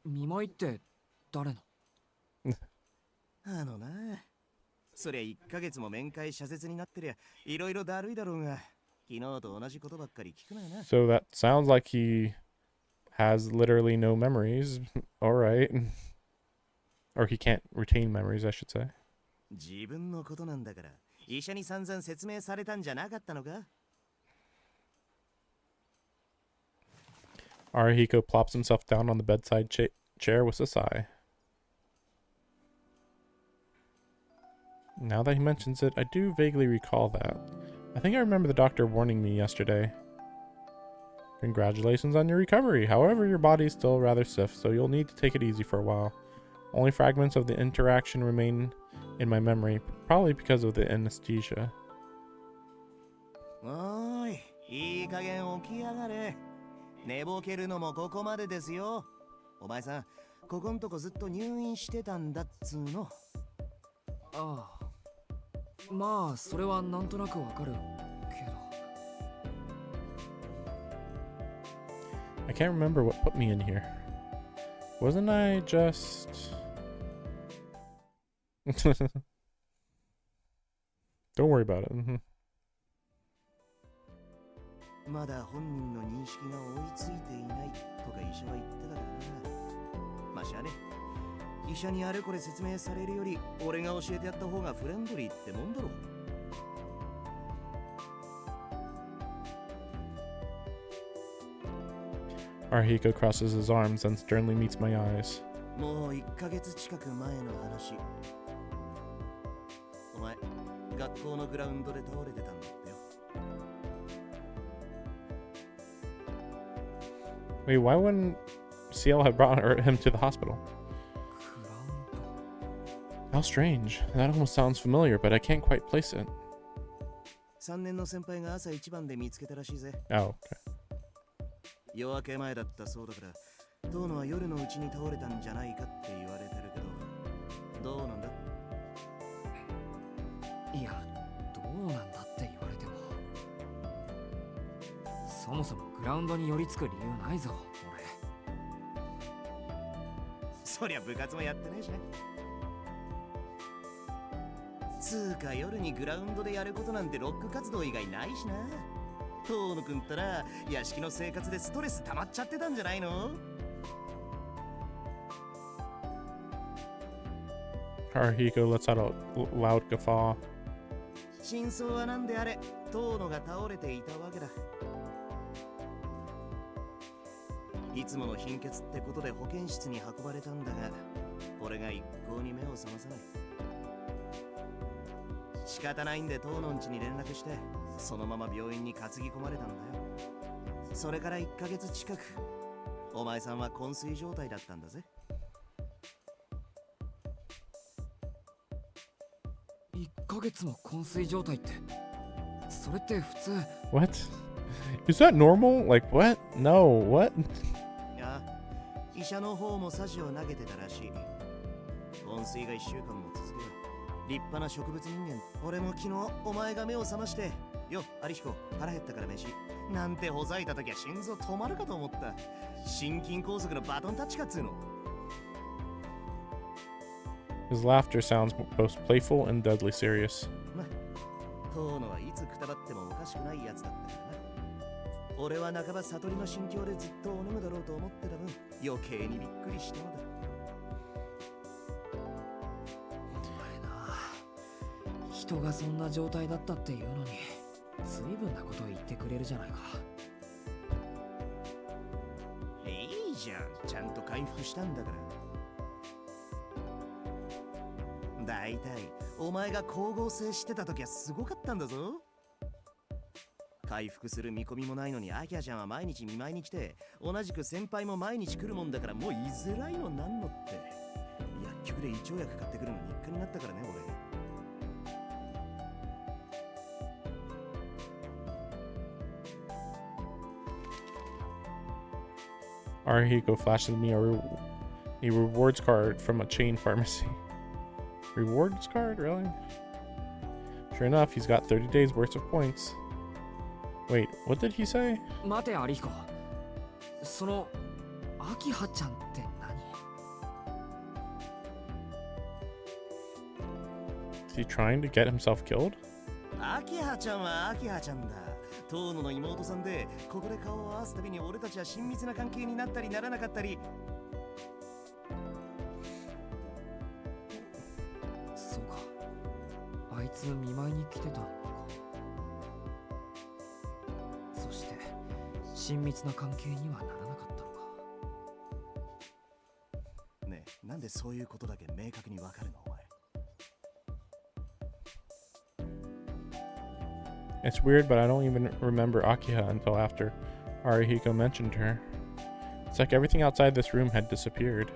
見舞いって誰の？
あのな、そりゃ1ヶ月も面会謝絶になってりゃいろいろだるいだろうが、昨日と同じことばっかり聞くなよな。
So that sounds like he has literally no memories. All right. Or he can't retain memories, I should say.
自分のことなんだから医者に散々説明されたんじゃなかったのか。
Arihiko plops himself down on the bedside chair with a sigh. Now that he mentions it, I do vaguely recall that. I think I remember the doctor warning me yesterday. Congratulations on your recovery. However, your body is still rather stiff, so you'll need to take it easy for a while. Only fragments of the interaction remain in my memory, probably because of the anesthesia.
おーい、いい加減起き上がれ。寝ぼけるのもここまでですよ。お前さん、ここんとこずっと入院してたんだっつーの。
ああ、まあそれはなんとなくわかるけど。
I can't remember what put me in here. Wasn't I just... Don't worry about it.
まだ本人の認識が追いついていないとか医者は言ってたからな。ましゃね。医者にあれこれ説明されるより俺が教えてやった方がフレンドリーってもんだろ。
Arhiko crosses his arms and sternly meets my eyes.
もう1ヶ月近く前の話。お前、学校のグラウンドで倒れてたんだってよ。
Wait, why wouldn't Ciel have brought him to the hospital?
グラウンド。
How strange. That almost sounds familiar, but I can't quite place it.
3年の先輩が朝一番で見つけたらしいぜ。
Oh, okay.
夜明け前だったそうだから、当のは夜のうちに倒れたんじゃないかって言われてるけど、どうなんだ？
いや、どうなんだって言われても。そもそもグラウンドに寄りつく理由ないぞ、俺。
そりゃ部活もやってねえしね。つーか夜にグラウンドでやることなんてロック活動以外ないしな。遠野くんったら屋敷の生活でストレス溜まっちゃってたんじゃないの
Arhiko lets out a loud guffaw.
真相はなんであれ、遠野が倒れていたわけだ。いつもの貧血ってことで保健室に運ばれたんだが、俺が一向に目を覚まさない。仕方ないんで遠野ん家に連絡して、そのまま病院に担ぎ込まれたんだよ。それから1ヶ月近く、お前さんは昏睡状態だったんだぜ。
1ヶ月も昏睡状態って、それって普通。
What? Is that normal? Like, what? No, what?
いや、医者の方もサジを投げてたらしい。昏睡が1週間も続ける。立派な植物人間。俺も昨日お前が目を覚まして、よ、アリヒコ、腹減ったから飯なんてほざいた時は心臓止まるかと思った。心筋梗塞のバトンタッチかっつうの。
His laughter sounds both playful and deadly serious.
ま、遠野はいつくたばってもおかしくないやつだったからな。俺は半ば悟りの心境でずっとおねむだろうと思ってた分、余計にびっくりしたのだ。
人がそんな状態だったっていうのに、随分なことを言ってくれるじゃないか。
いいじゃん、ちゃんと回復したんだから。だいたいお前が光合成してた時はすごかったんだぞ。回復する見込みもないのにアキアちゃんは毎日見舞いに来て、同じく先輩も毎日来るもんだから、もう居づらいのなんのって。薬局で胃腸薬買ってくるの日課になったからね、俺。
Arhiko flashes me a rewards card from a chain pharmacy. Rewards card? Really? Sure enough, he's got 30 days worth of points. Wait, what did he say?
待て、アリヒコ。その、アキハちゃんって何？
Is he trying to get himself killed?
アキハちゃんはアキハちゃんだ。遠野の妹さんで、ここで顔を合わすたびに俺たちは親密な関係になったりならなかったり。
そうか。あいつ見舞いに来てたのか。そして親密な関係にはならなかったのか。
ねえ、なんでそういうことだけ明確にわかるのお前。
It's weird, but I don't even remember Akiha until after. Arihiko mentioned her. It's like everything outside this room had disappeared.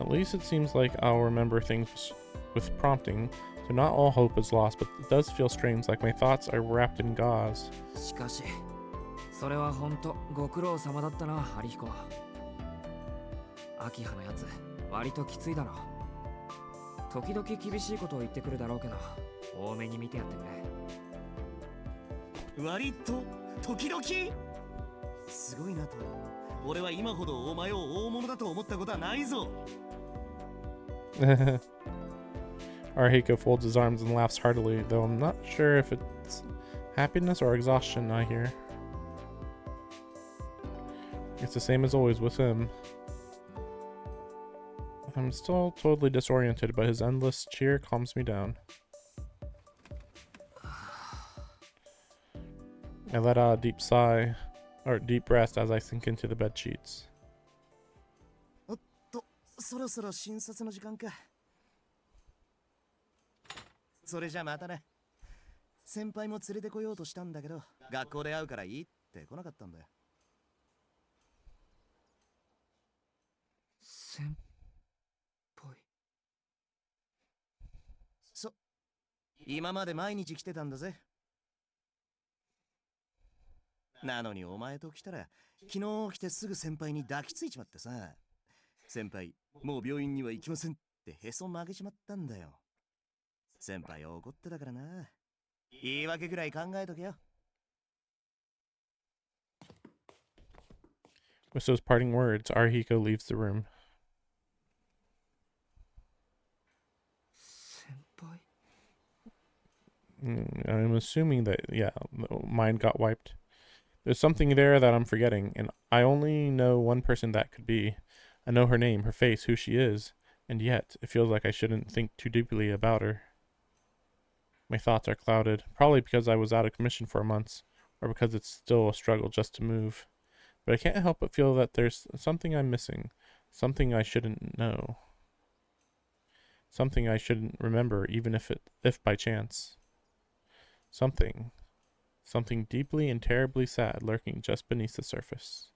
At least it seems like I'll remember things with prompting, so not all hope is lost, but it does feel strange, like my thoughts are wrapped in gauze.
しかしそれはほんとご苦労様だったな有彦。秋葉のやつ割ときついだろ。時々厳しいことを言ってくるだろうけど多めに見てやってくれ。
割と時々すごいなと。俺は今ほどお前を大物だと思ったことはないぞ。
Arihiko folds his arms and laughs heartily, though I'm not sure if it's happiness or exhaustion I hear. It's the same as always with him. I'm still totally disoriented, but his endless cheer calms me down. I let out a deep sigh, or deep breath as I sink into the bed sheets.
おっと、そろそろ診察の時間か。それじゃまたね。先輩も連れてこようとしたんだけど、学校で会うからいいって来なかったんだよ。
先輩。
今まで毎日来てたんだぜ。なのにお前と来たら、昨日来てすぐ先輩に抱きついちまってさ。先輩、もう病院には行きませんってへそ曲げちまったんだよ。先輩怒ってたからな。言い訳ぐらい考えとけよ。
With those parting words, Arihiko leaves the room.
先輩。
I'm assuming that, yeah, mine got wiped. There's something there that I'm forgetting, and I only know one person that could be. I know her name, her face, who she is, and yet it feels like I shouldn't think too deeply about her. My thoughts are clouded, probably because I was out of commission for months, or because it's still a struggle just to move. But I can't help but feel that there's something I'm missing, something I shouldn't know, something I shouldn't remember, even if by chance. Something deeply and terribly sad lurking just beneath the surface.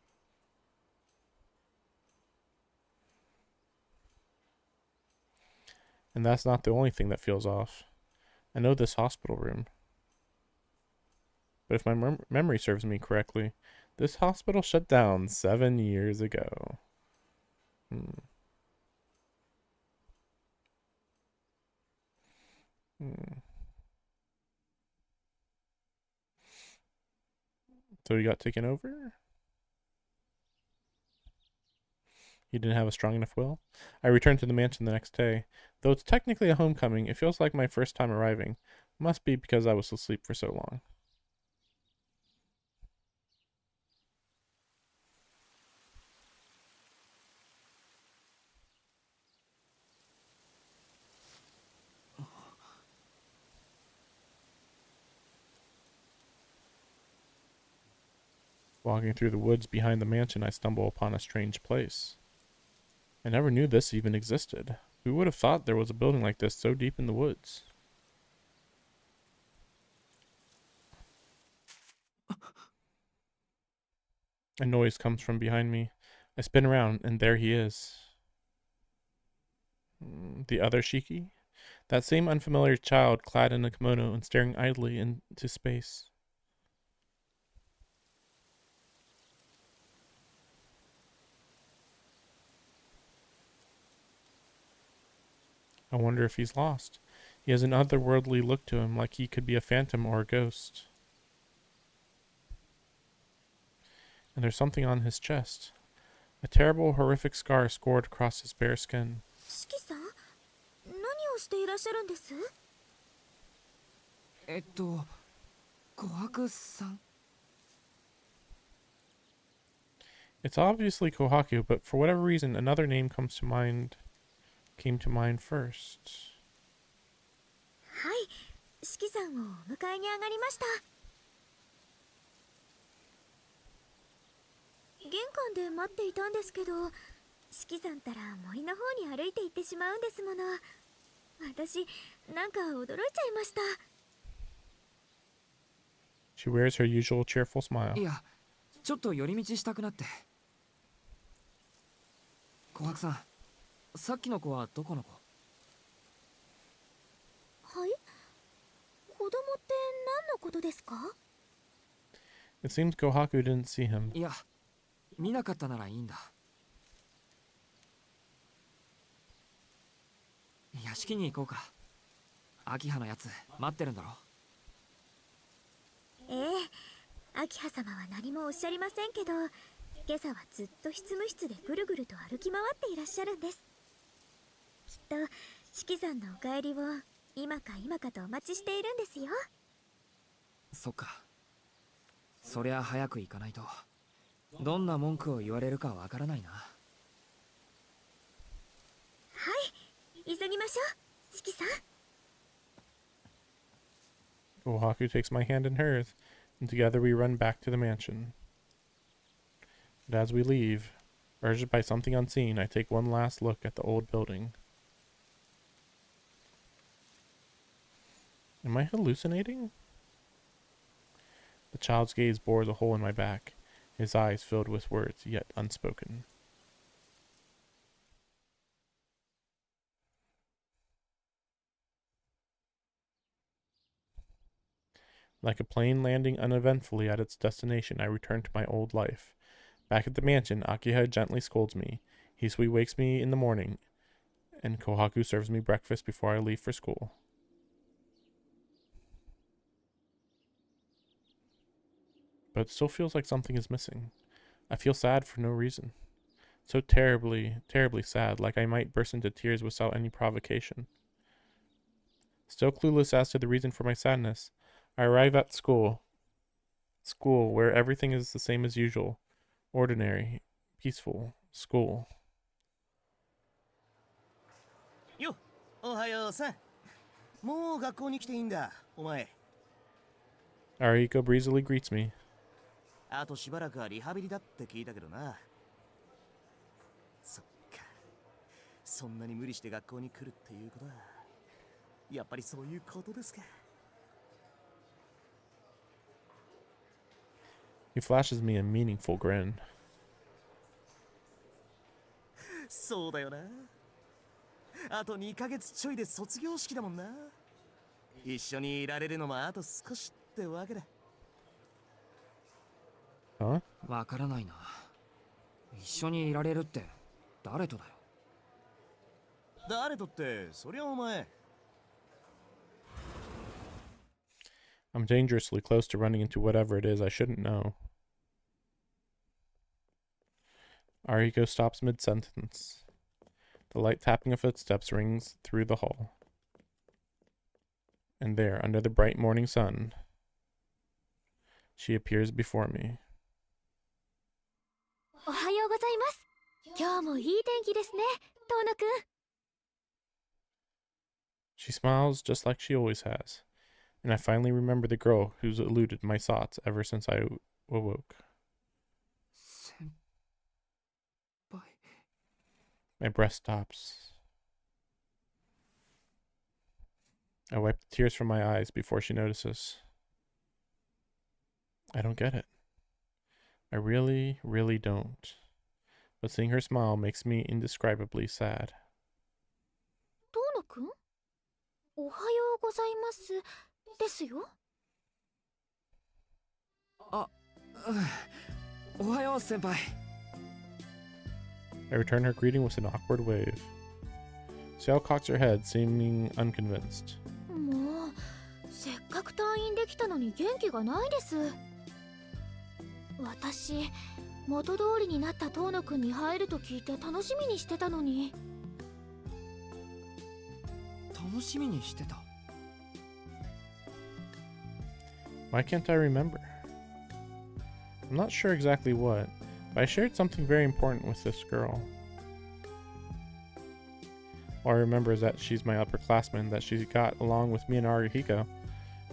And that's not the only thing that feels off. I know this hospital room. But if my memory serves me correctly, this hospital shut down 7 years ago. So he got taken over? He didn't have a strong enough will? I returned to the mansion the next day. Though it's technically a homecoming, it feels like my first time arriving. Must be because I was asleep for so long. Walking through the woods behind the mansion, I stumble upon a strange place. I never knew this even existed. Who would have thought there was a building like this so deep in the woods? A noise comes from behind me. I spin around, and there he is. The other Shiki? That same unfamiliar child clad in a kimono and staring idly into space. I wonder if he's lost. He has an otherworldly look to him, like he could be a phantom or a ghost. And there's something on his chest. A terrible, horrific scar scored across his bare skin.
四季さん、何をしていらっしゃるんです？
琥珀さん。
It's obviously Kohaku, but for whatever reason, another name came to mind first.
はい、四季さんをお迎えに上がりました。玄関で待っていたんですけど、四季さんたら森の方に歩いて行ってしまうんですもの。私、なんか驚いちゃいました。
She wears her usual cheerful smile.
いや、ちょっと寄り道したくなって。琥珀さん、さっきの子はどこの子？
はい、子供って何のことですか？
It seems Kohaku didn't see him.
いや、見なかったならいいんだ。屋敷に行こうか。秋葉のやつ待ってるんだろ。
ええ、秋葉様は何もおっしゃりませんけど、今朝はずっと執務室でぐるぐると歩き回っていらっしゃるんです。きっと四季さんのお帰りを今か今かとお待ちしているんですよ。
そっか。そりゃ早く行かないとどんな文句を言われるかわからないな。
はい、急ぎましょう、四季さん。
Kohaku takes my hand in hers, and together we run back to the mansion. But as we leave, urged by something unseen, I take one last look at the old building. Am I hallucinating? The child's gaze bores a hole in my back, his eyes filled with words yet unspoken. Like a plane landing uneventfully at its destination, I return to my old life. Back at the mansion, Akiha gently scolds me. He sweet wakes me in the morning, and Kohaku serves me breakfast before I leave for school. But it still feels like something is missing. I feel sad for no reason. So terribly, terribly sad, like I might burst into tears without any provocation. Still clueless as to the reason for my sadness, I arrive at school. School, where everything is the same as usual. Ordinary, peaceful school.
よっ、おはようさん。もう学校に来ていいんだ、お前。
Ariko breezily greets me.
あとしばらくはリハビリだって聞いたけどな。そっか。そんなに無理して学校に来るっていうことは、やっぱりそういうことですか。
He flashes me a meaningful grin.
そうだよな。あと2ヶ月ちょいで卒業式だもんな。一緒にいられるのもあと少しってわけだ。
Huh?
わからないな。一緒にいられるって誰とだよ。
誰とって、そりゃお前。
I'm dangerously close to running into whatever it is I shouldn't know. Ariko stops mid-sentence. The light tapping of footsteps rings through the hall. And there, under the bright morning sun, she appears before me.
おはようございます。今日もいい天気ですね、遠野くん。
She smiles just like she always has, and I finally remember the girl who's eluded my thoughts ever since I awoke.
先輩。
My breath stops. I wipe the tears from my eyes before she notices. I don't get it. I really, really don't. But seeing her smile makes me indescribably sad.
遠野くん、おはようございますですよ。
あ、おはよう先輩。
I return her greeting with an awkward wave. Ciel cocks her head, seeming unconvinced.
もうせっかく退院できたのに元気がないです。私、元通りになった遠野くんに会えると聞いて楽しみにしてたのに。
楽しみにしてた。
Why can't I remember? I'm not sure exactly what, but I shared something very important with this girl. All I remember is that she's my upperclassman, that she got along with me and Arihiko,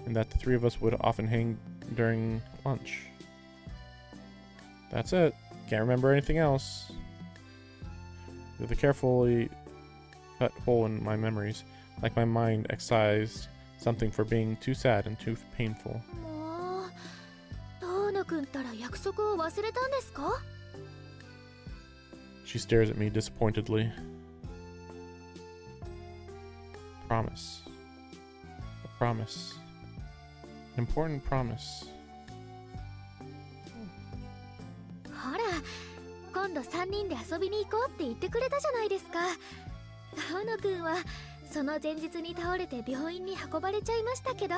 and that the three of us would often hang during lunch. That's it. Can't remember anything else. With a carefully cut hole in my memories, like my mind excised something for being too sad and too painful.
もう野くんったら約束を忘れたんですか？
She stares at me disappointedly. Promise. A promise. An important promise.
ほら、今度3人で遊びに行こうって言ってくれたじゃないですか。遠野くんはその前日に倒れて病院に運ばれちゃいましたけど。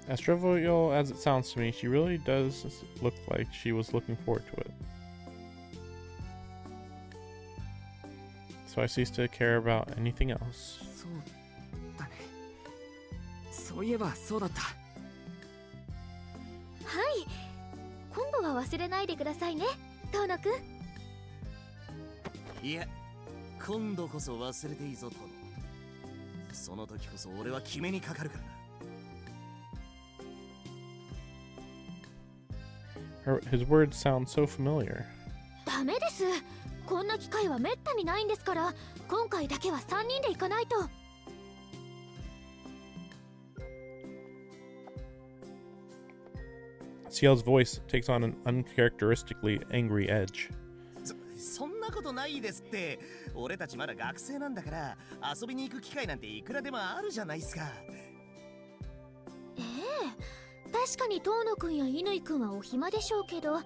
As trivial as it sounds to me, she really does look like she was looking forward to it. So I cease to care about anything else.
そうだね。そういえばそうだった。
はい、今度は忘れないでくださいね、遠野くん。
いや、今度こそ忘れていいぞトノ。その時こそ俺は決めにかかるからな。
His words sound so familiar.
ダメです。こんな機会はめったにないんですから、今回だけは3人で行かないと。
Ciel's voice takes on an uncharacteristically angry edge.
そんなことないですって。俺たちまだ学生なんだから遊びに行く機会なんていくらでもあるじゃないですか。
ええ、確かに遠野くんや乾くんはお暇でしょうけど、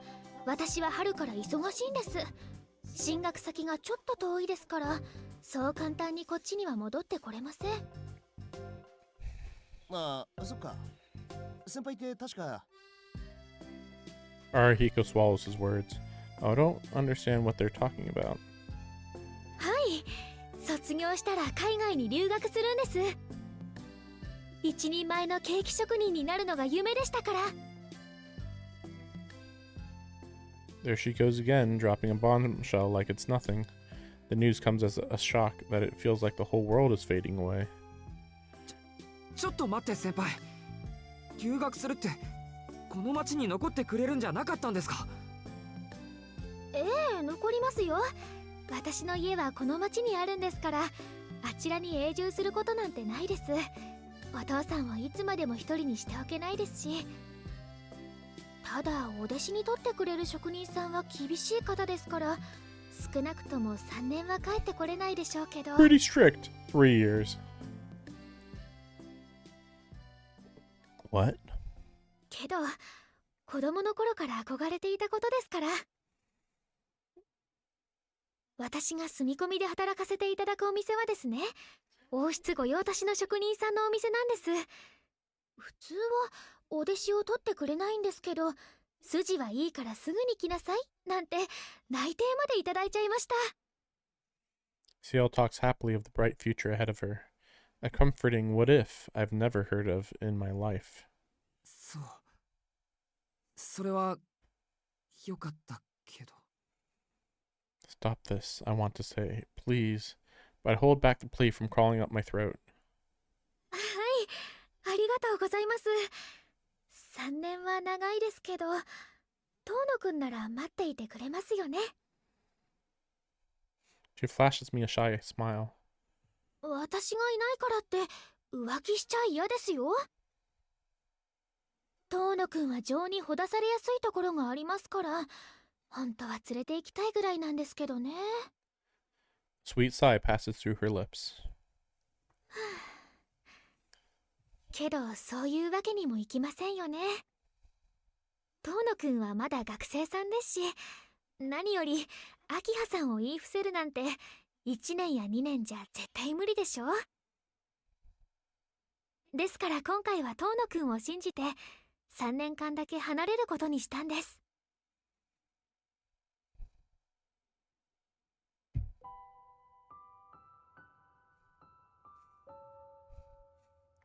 私は春から忙しいんです。進学先がちょっと遠いですから、そう簡単にこっちには戻ってこれません。
ああ、そっか。先輩って確か。
Arahiko swallows his words. I don't understand what they're talking about.
はい、卒業したら海外に留学するんです。一人前のケーキ職人になるのが夢でしたから。
There she goes again, dropping a bombshell like it's nothing. The news comes as a shock that it feels like the whole world is fading away.
ちょっと待って先輩。留学するってこの町に残ってくれるんじゃなかったんですか？
ええ、残りますよ。私の家はこの町にあるんですから、あちらに永住することなんてないです。お父さんはいつまでも一人にしておけないですし。ただお弟子に取ってくれる職人さんは厳しい方ですから、少なくとも3年は帰ってこれないでしょうけど。
Pretty strict. 3 years. What?
けど子供の頃から憧れていたことですから。私が住み込みで働かせていただくお店はですね、王室御用達の職人さんのお店なんです。普通はお弟子を取ってくれないんですけど、筋はいいからすぐに来なさいなんて内定までいただいちゃいました。
Ciel talks happily of the bright future ahead of her. A comforting what if I've never heard of in my life.
そう。それはよかったけど。
Stop this, I want to say, please, but I hold back the plea from crawling up my throat.
はい、ありがとうございます。3年は長いですけど、遠野くんなら待っていてくれますよね。
She flashes me a shy smile.
私がいないからって浮気しちゃ嫌ですよ。遠野くんは情にほだされやすいところがありますから、本当は連れて行きたいぐらいなんですけどね。
Sweet sigh passes through her lips.
けどそういうわけにもいきませんよね。遠野くんはまだ学生さんですし、何より明葉さんを言い伏せるなんて1年や2年じゃ絶対無理でしょ。ですから今回は遠野くんを信じて3年間だけ離れることにしたんです。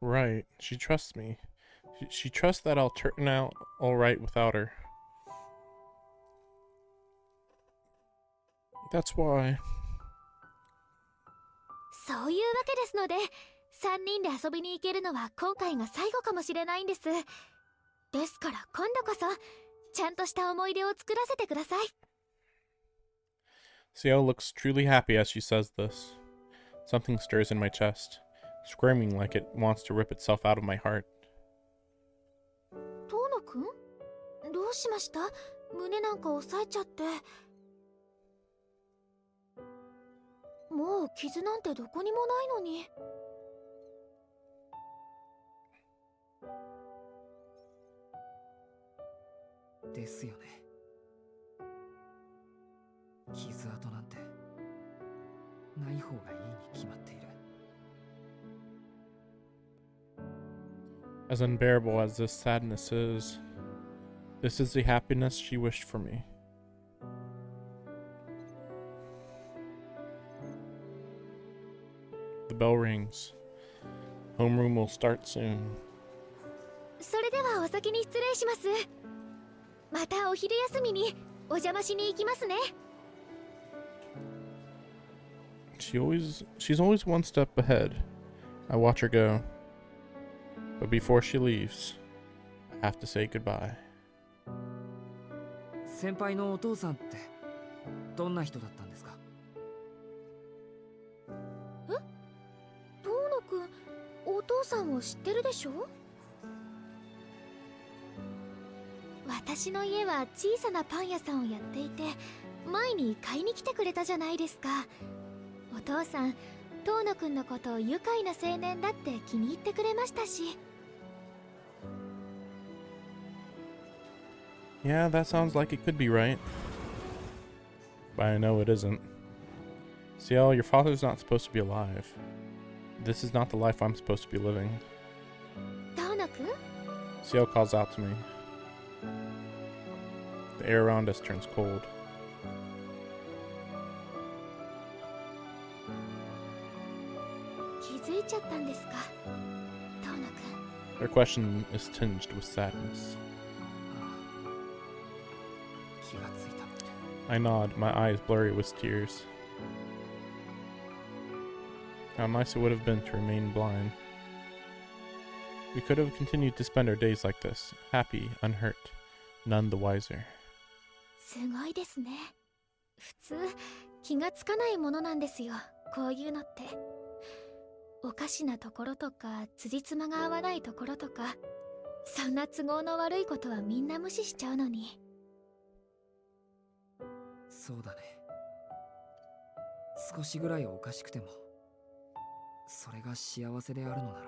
Right, she trusts me. She trusts that I'll turn out alright without her. That's why.
そういうわけですので、3人で遊びに行けるのは今回が最後かもしれないんです。ですから今度こそちゃんとした思い出を作らせてください。
Ciel looks truly happy as she says this. Something stirs in my chest, screaming like it wants to rip itself out of my heart.
遠くん、どうしました？胸なんか押さえちゃって。もう傷なんてどこにもないのに。
ですよね。傷跡なんてない方がいいに決まっている。
As unbearable as this sadness is, this is the happiness she wished for me. The bell rings. Homeroom will start soon.
それではお先に失礼します。またお昼休みにお邪魔しに行きますね。
She's always one step ahead. I watch her go. But before she leaves, I have to say goodbye.
先輩のお父さんってどんな人だったんですか？
遠野くん、お父さんを知ってるでしょ？私の家は小さなパン屋さんをやっていて、前に買いに来てくれたじゃないですか。お父さん、遠野くんのことを愉快な青年だって気に入ってくれましたし。
Yeah, that sounds like it could be right. But I know it isn't. Ciel, your father's not supposed to be alive. This is not the life I'm supposed to be living.
遠野くん？
Ciel calls out to me. The air around us turns cold.
気づいちゃったんですか、遠野くん。
Her question is tinged with sadness.
気がついた。
I nod, my eyes blurry with tears. How nice it would have been to remain blind. We could have continued to spend our days like this, happy, unhurt, none the wiser.
すごいですね。普通気がつかないものなんですよ、こういうのって。おかしなところとか辻褄が合わないところとか、そんな都合の悪いことはみんな無視しちゃうのに。
そうだね。少しぐらいおかしくてもそれが幸せであるのなら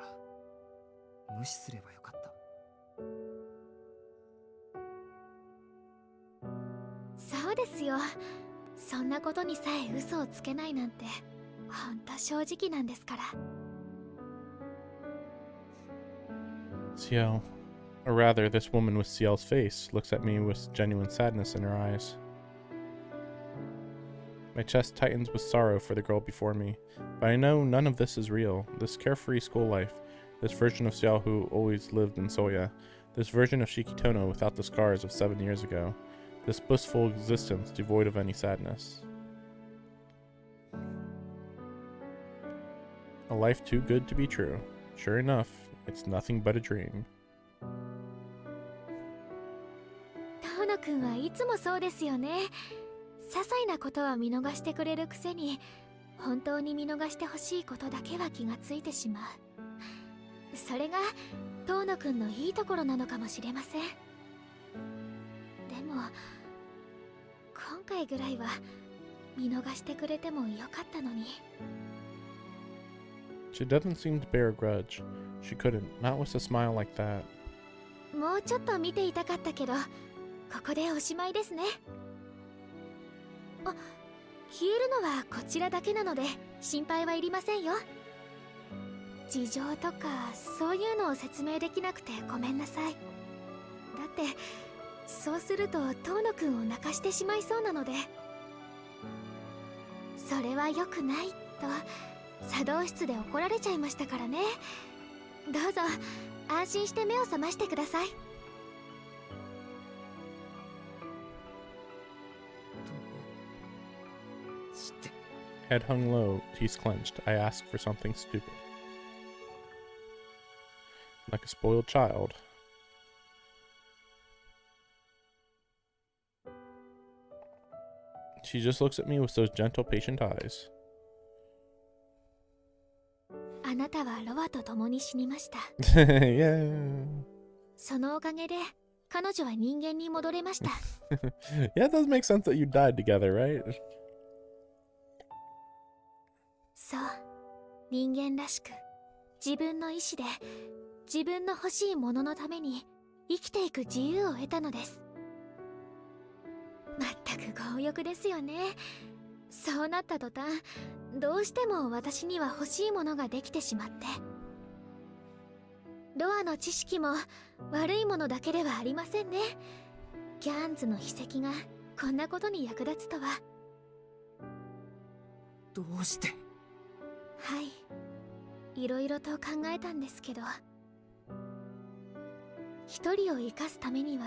無視すればよかった。
そうですよ。そんなことにさえ嘘をつけないなんてほんと正直なんですから。
Ciel, or rather, this woman with Ciel's face looks at me with genuine sadness in her eyes. My chest tightens with sorrow for the girl before me, but I know none of this is real. This carefree school life, this version of Ciel who always lived in Soya, this version of Shikitono without the scars of 7 years ago, this blissful existence devoid of any sadness. A life too good to be true. Sure enough, it's nothing but a dream.
遠野くんはいつもそうですよね。些細なことは見逃してくれるくせに、本当に見逃してほしいことだけは気がついてしまう。それが遠野くんのいいところなのかもしれません。でも今回ぐらいは見逃してくれてもよかったのに。
She doesn't seem to bear a grudge. She couldn't, not with a smile like that.
もうちょっと見ていたかったけど、ここでおしまいですね。あ、消えるのはこちらだけなので心配はいりませんよ。事情とかそういうのを説明できなくてごめんなさい。だってそうすると遠野くんを泣かしてしまいそうなので。それは良くないと茶道室で怒られちゃいましたからね。どうぞ安心して目を覚ましてください。
Head hung low, teeth clenched, I asked for something stupid. Like a spoiled child. She just looks at me with those gentle, patient eyes.
あなたはロアと共に死にました。
Yeah.
そのおかげで彼女は人間に戻れました。
Yeah, it does make sense that you died together, right?
そう、人間らしく自分の意志で自分の欲しいもののために生きていく自由を得たのです。まったく強欲ですよね。そうなった途端、どうしても私には欲しいものができてしまって。ロアの知識も悪いものだけではありませんね。ギャンズの筆跡がこんなことに役立つとは。
どうして？
はい、いろいろと考えたんですけど、一人を生かすためには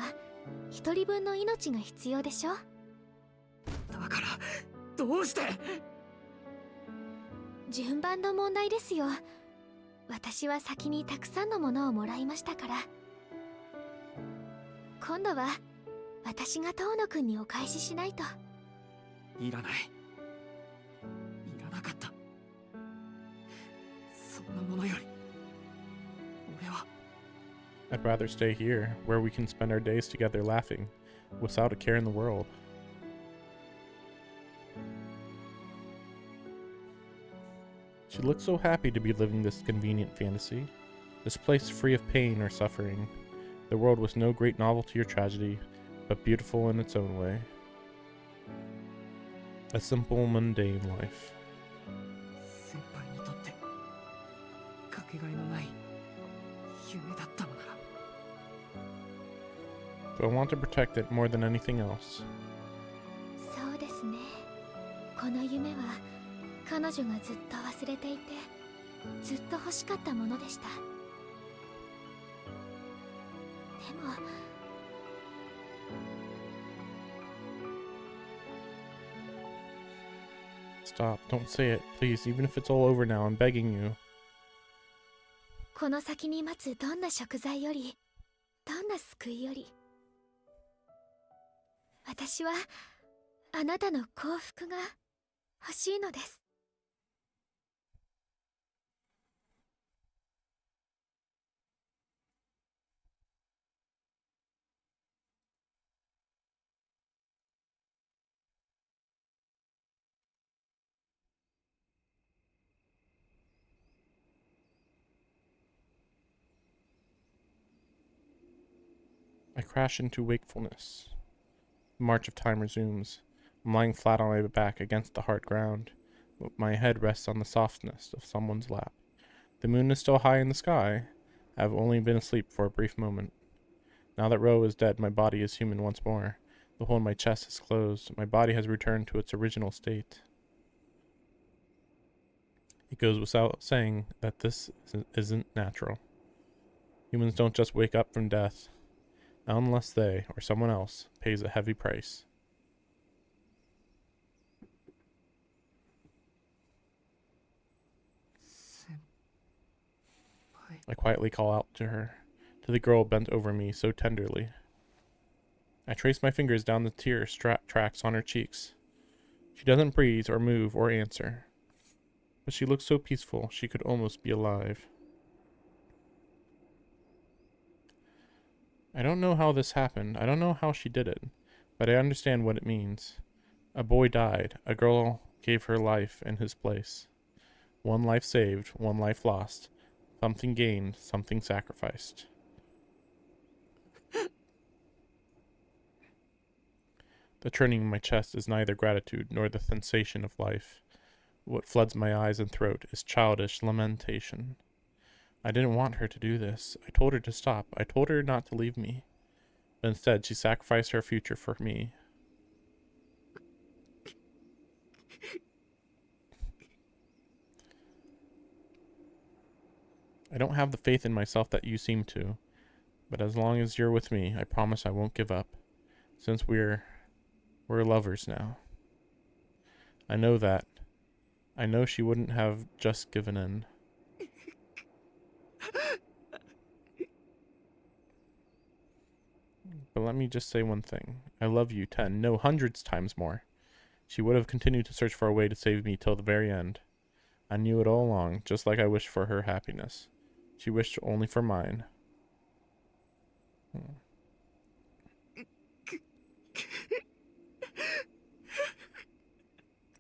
一人分の命が必要でしょ。
だからどうして？
順番の問題ですよ。私は先にたくさんのものをもらいましたから。今度は私が遠野くんにお返ししないと。
いらない。いらなかった。そんなものより俺は
I'd rather stay here, where we can spend our days together laughing, without a care in the world. She looked so happy to be living this convenient fantasy, this place free of pain or suffering. The world was no great novelty or tragedy, but beautiful in its own way. A simple, mundane life.
先輩にとってかけがえのない夢だったのなら。
So I want to protect it more than anything else.
そうですね。この夢は彼女がずっと忘れていて、ずっと欲しかったものでした。でも
Stop, don't say it, please, even if it's all over now, I'm begging you.
この先に待つどんな食材より、どんな救いより、私はあなたの幸福が欲しいのです。
I crash into wakefulness. The march of time resumes. I'm lying flat on my back against the hard ground. My head rests on the softness of someone's lap. The moon is still high in the sky. I have only been asleep for a brief moment. Now that Ro is dead, my body is human once more. The hole in my chest is closed. My body has returned to its original state. It goes without saying that this isn't natural. Humans don't just wake up from death, unless they, or someone else, pays a heavy price. I quietly call out to her, to the girl bent over me so tenderly. I trace my fingers down the tear tracks on her cheeks. She doesn't breathe or move or answer, but she looks so peaceful she could almost be alive. I don't know how this happened. I don't know how she did it, but I understand what it means. A boy died. A girl gave her life in his place. One life saved, one life lost. Something gained, something sacrificed. The churning in my chest is neither gratitude nor the sensation of life. What floods my eyes and throat is childish lamentation. I didn't want her to do this. I told her to stop. I told her not to leave me. But instead, she sacrificed her future for me. I don't have the faith in myself that you seem to. But as long as you're with me, I promise I won't give up. Since we're lovers now. I know that. I know she wouldn't have just given in. But let me just say one thing. I love you 10, no, hundreds times more. She would have continued to search for a way to save me till the very end. I knew it all along, just like I wished for her happiness. She wished only for mine.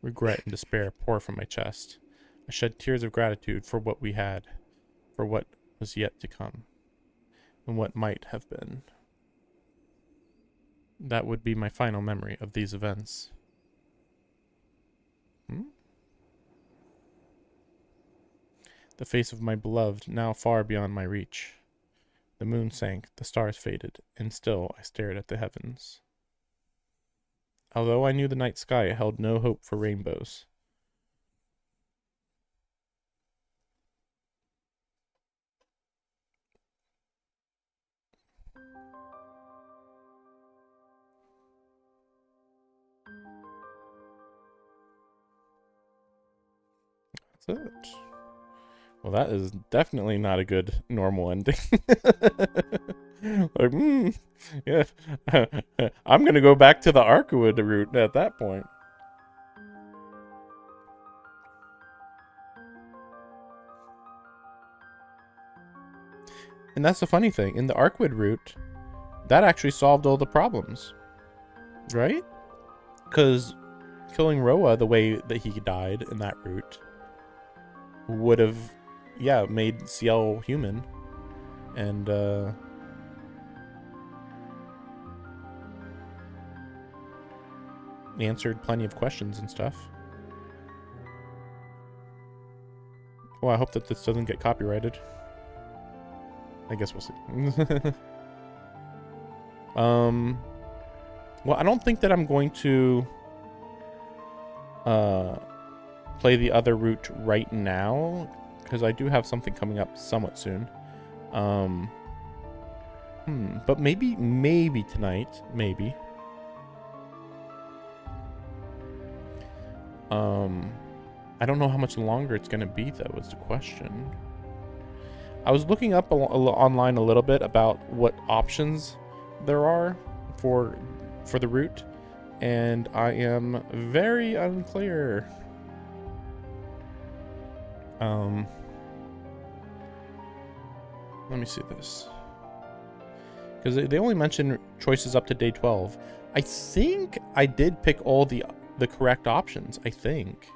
Regret and despair pour from my chest. I shed tears of gratitude for what we had, for what was yet to come, and what might have been. That would be my final memory of these events. The face of my beloved, now far beyond my reach. The moon sank, the stars faded, and still I stared at the heavens. Although I knew the night sky held no hope for rainbows. That's it. Well, that is definitely not a good normal ending. Like, yeah, I'm gonna go back to the Arkwood route at that point. And that's the funny thing. In the Arkwood route, that actually solved all the problems. Right? Because killing Roa the way that he died in that route would have, yeah, made Ciel human. And, answered plenty of questions and stuff. Well, I hope that this doesn't get copyrighted. I guess we'll see. Well, I don't think that I'm going to play the other route right now, because I do have something coming up somewhat soon. But maybe tonight, maybe. I don't know how much longer it's going to be, though, is the question. I was looking up online a little bit about what options there are for the route, and I am very unclear. Let me see this. Because they only mention choices up to day 12. I think I did pick all the correct options, I think.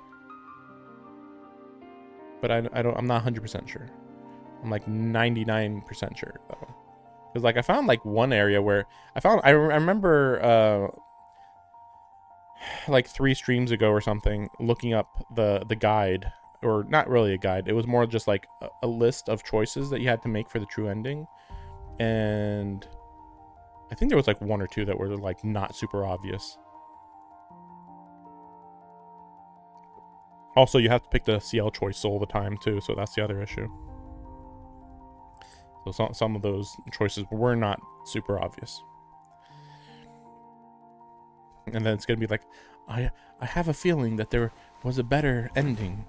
But I'm not 100% sure. I'm like 99% sure though. Because like I found like one area where I remember like 3 streams ago or something looking up the guide, or not really a guide. It was more just like a list of choices that you had to make for the true ending. And I think there was like 1 or 2 that were like not super obvious. Also, you have to pick the CL choice all the time too, so that's the other issue. So some of those choices were not super obvious. And then it's gonna be like, I have a feeling that there was a better ending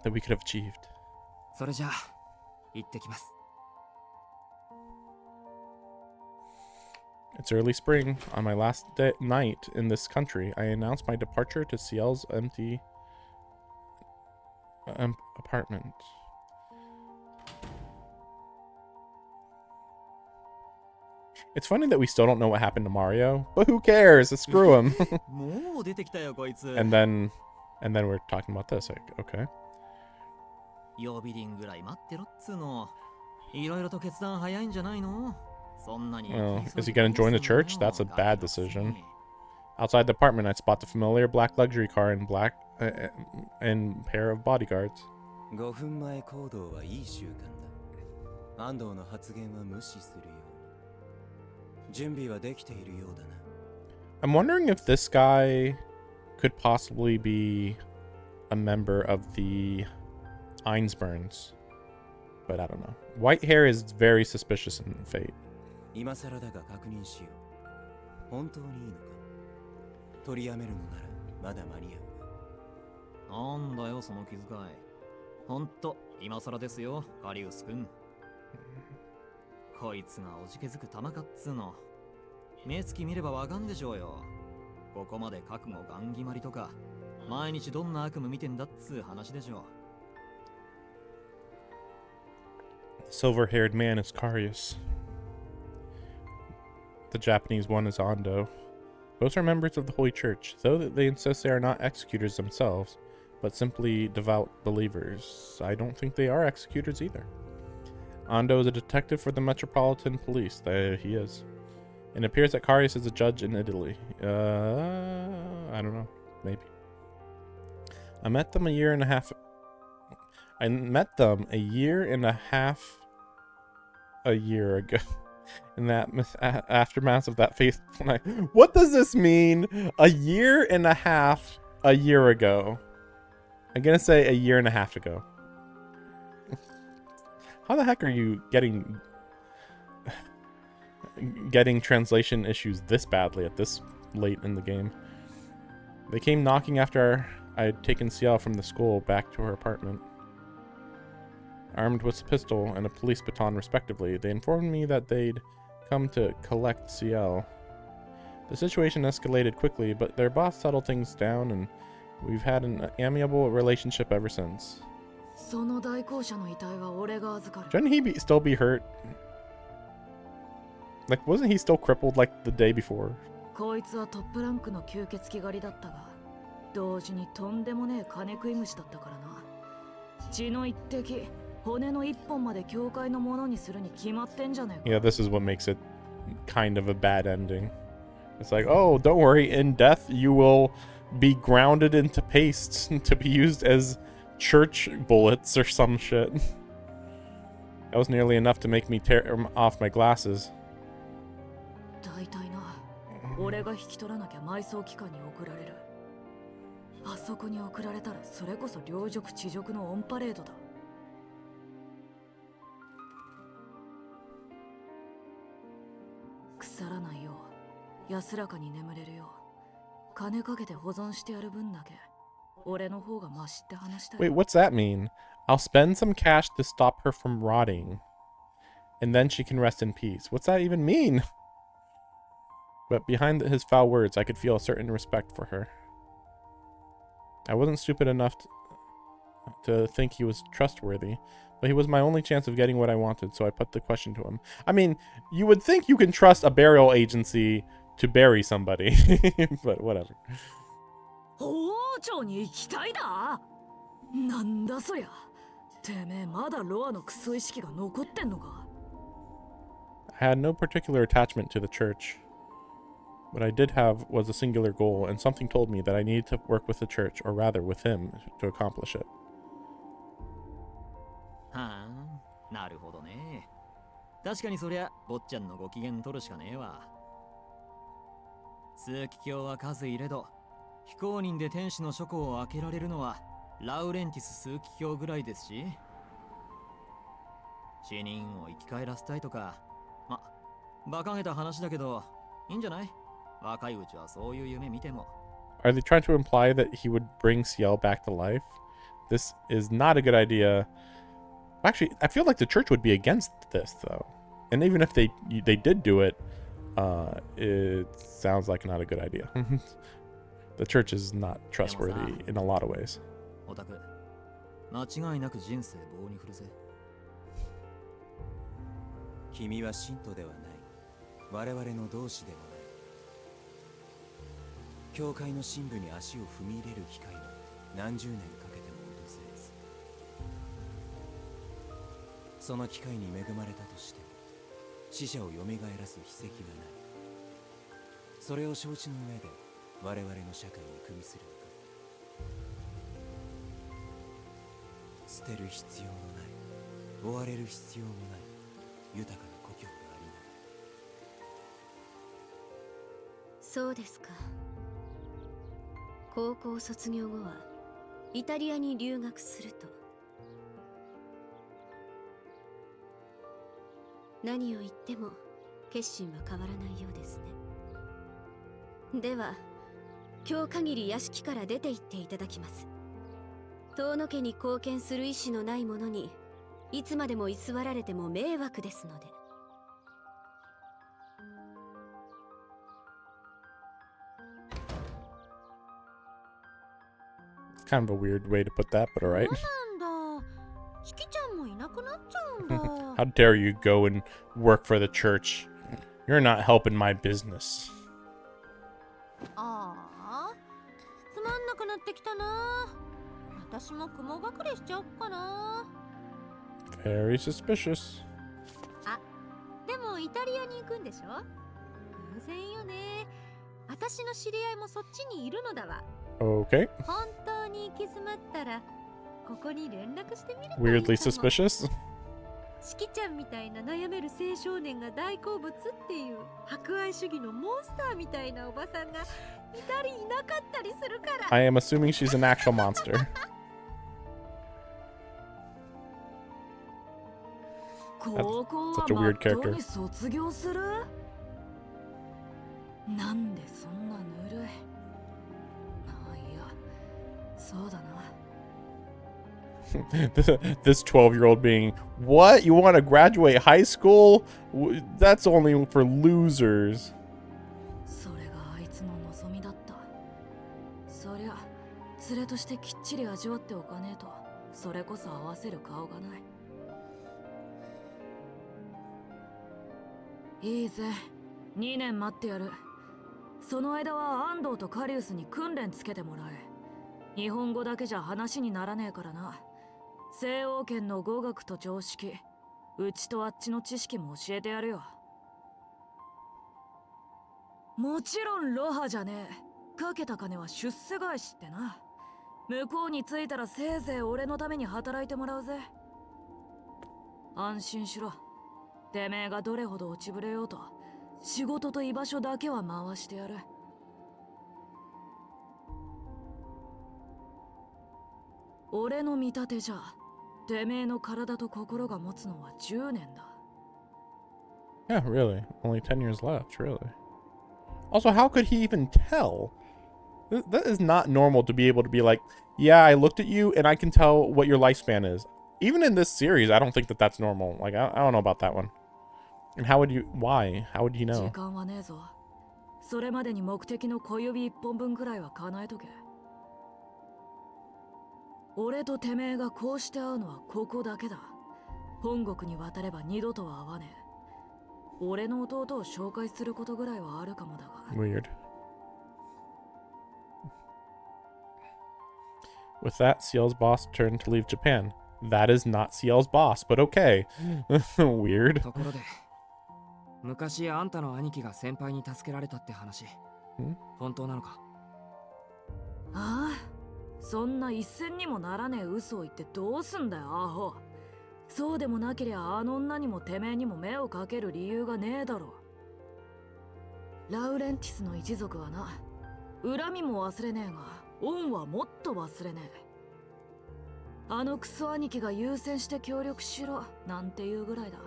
that we could have achieved.
それじゃあ行ってきます。
It's early spring. On my last night in this country, I announced my departure to Ciel's empty apartment. It's funny that we still don't know what happened to Mario, but who cares? Screw him.
もう出てきたよこいつ。
and then we're talking about this. Like, okay.
呼び鈴ぐらい待ってろっつうの。いろいろと決断早いんじゃないの？そんなに。
Is he gonna join the church? That's a bad decision. Outside the apartment, I spot the familiar black luxury car and and pair of bodyguards.
5分前行動はいい習慣だ。安藤の発言は無視するように。準備はできているようだな。
I'm wondering if this guy could possibly be a member of the Einsburns, but I don't know. White hair is very suspicious in Fate.
今更だが確認しよう。本当にいいのか？取りやめるのならまだ間に合う。
なんだよその気遣い。ほんと今更ですよカリウス君。こいつがおじけづく玉かっつーの。目つき見ればわかんでしょうよ。ここまで覚悟ガン決まりとか、毎日どんな悪夢見てんだっつー話でしょ。
The silver-haired man is Carius. The Japanese one is Ando. Both are members of the Holy Church, though they insist they are not executors themselves, but simply devout believers. I don't think they are executors either. Ando is a detective for the Metropolitan Police. He is. It appears that Karius is a judge in Italy. I don't know. Maybe. I met them a year and a half a year ago. In that aftermath of that fateful night. What does this mean? A year and a half a year ago. I'm gonna say a year and a half ago. How the heck are you getting translation issues this badly at this late in the game? They came knocking after I had taken Ciel from the school back to her apartment. Armed with a pistol and a police baton respectively, they informed me that they'd come to collect Ciel. The situation escalated quickly, but their boss settled things down and we've had an amiable relationship ever since. Shouldn't he still be hurt? Like, wasn't he still crippled like the day before?
こいつはトップランクの吸血鬼狩りだったが、同時にとんでもねえ金食い虫だったからな。血の一滴、骨の一本まで教会のものにするに決まってんじゃねえか。
Yeah, this is what makes it kind of a bad ending. It's like, oh, don't worry, in death you will be grounded into paste to be used as church bullets or some shit. That was nearly enough to make me tear off my glasses.
大体な、俺が引き取らなきゃ埋葬機関に送られる。あそこに送られたらそれこそ両辱地辱のオンパレードだ。腐らないよう安らかに眠れるよう金かけて保存してやる分だけ俺の方がマシって話したよ。
Wait, what's that mean? I'll spend some cash to stop her from rotting, and then she can rest in peace. What's that even mean? But behind his foul words, I could feel a certain respect for her. I wasn't stupid enough to think he was trustworthy, but he was my only chance of getting what I wanted, so I put the question to him. I mean, you would think you can trust a burial agency to bury somebody, but whatever.
王朝に行きたいだ。なんだそりゃ。てめえまだロアのクソ意識が残ってんのか。
I had no particular attachment to the church. What I did have was a singular goal, and something told me that I needed to work with the church, or rather with him, to accomplish it.
はあ、なるほどね。確かにそりゃ坊ちゃんのご機嫌取るしかねえわ。枢機卿は数いれど非公認で天使の書庫を開けられるのはラウレンティス枢機卿ぐらいですし、死人を生き返らせたいとか、ま、馬鹿げた話だけどいいんじゃない？若いうちはそういう夢見ても。
Are they trying to imply that he would bring Ciel back to life? This is not a good idea. Actually, I feel like the church would be against this, though. And even if they did do it, it sounds like not a good idea. The church is not trustworthy in a lot of ways.
オタク、間違いなく人生棒に振るぜ。
君は信徒ではない。我々の同志でもない。教会の深部に足を踏み入れる機会は何十年かけても訪れず、その機会に恵まれたとしても死者を蘇らす筆跡はない。それを承知の上で我々の社会に組みするのか。捨てる必要のない、追われる必要もない豊かな故郷がありながら。
そうですか。高校卒業後はイタリアに留学すると。何を言っても決心は変わらないようですね。では今日限り屋敷から出て行っていただきます。遠野家に貢献する意志のない者にいつまでも居座られても迷惑ですので。
Kind of a weird way to put that, but alright. How dare you go and work for the church? You're not helping my business.
ああ、つまんなくなってきたな。私も雲隠れしちゃおっかな。
Very suspicious.
あ、でもイタリアに行くんでしょ。偶然よね。私の知り合いもそっちにいるのだわ。
Okay.
本当に行き詰まったらここに連絡してみるといいかも。
Weirdly suspicious.
しきちゃんみたいな悩める青少年が大好物っていう博愛主義のモンスターみたいなおばさんがいたりいなかったりするから。
I am assuming she's an actual monster.
高校は
such a
ま
weird
っと
character.
うに卒業する。なんでそんなぬるい。まあいいや、そうだな。
This 12-year-old being, what? You want to graduate high school? That's only for losers.
それがあいつの望みだった。そりゃ連れとしてきっちり味わっておかねえと、それこそ合わせる顔がない。いいぜ、2年待ってやる。その間は安藤とカリウスに訓練つけてもらえ。日本語だけじゃ話にならねえからな。西欧圏の語学と常識、うちとあっちの知識も教えてやるよ。もちろんロハじゃねえ。かけた金は出世返しってな。向こうに着いたらせいぜい俺のために働いてもらうぜ。安心しろ。てめえがどれほど落ちぶれようと、仕事と居場所だけは回してやる。俺の見立てじゃ、てめえの体と心が持つのは10年だ。
Yeah, really. Only 10 years left, really. Also, how could he even tell? That is not normal to be able to be like, yeah, I looked at you and I can tell what your lifespan is. Even in this series, I don't think that that's normal. Like, I don't know about that one. And how would you, why? How would you
時
know?
間はねえぞ。それまでに目的の小指1本分くらいは叶えとけ。俺とてめえがこうして会うのはここだけだ。本国に渡れば二度とは会わねえ。俺の弟を紹介することぐらいはあるかもだが。
Weird. With that, Ciel's boss turned to leave Japan. That is not Ciel's boss, but okay. Weird.
ところで、昔あんたの兄貴が先輩に助けられたって話、本当なのか？
ああ、そんな一銭にもならねえ嘘を言ってどうすんだよ、アホ。そうでもなけりゃあの女にもてめえにも目をかける理由がねえだろ。ラウレンティスの一族はな、恨みも忘れねえが恩はもっと忘れねえ。あのクソ兄貴が優先して協力しろなんていうぐらいだ。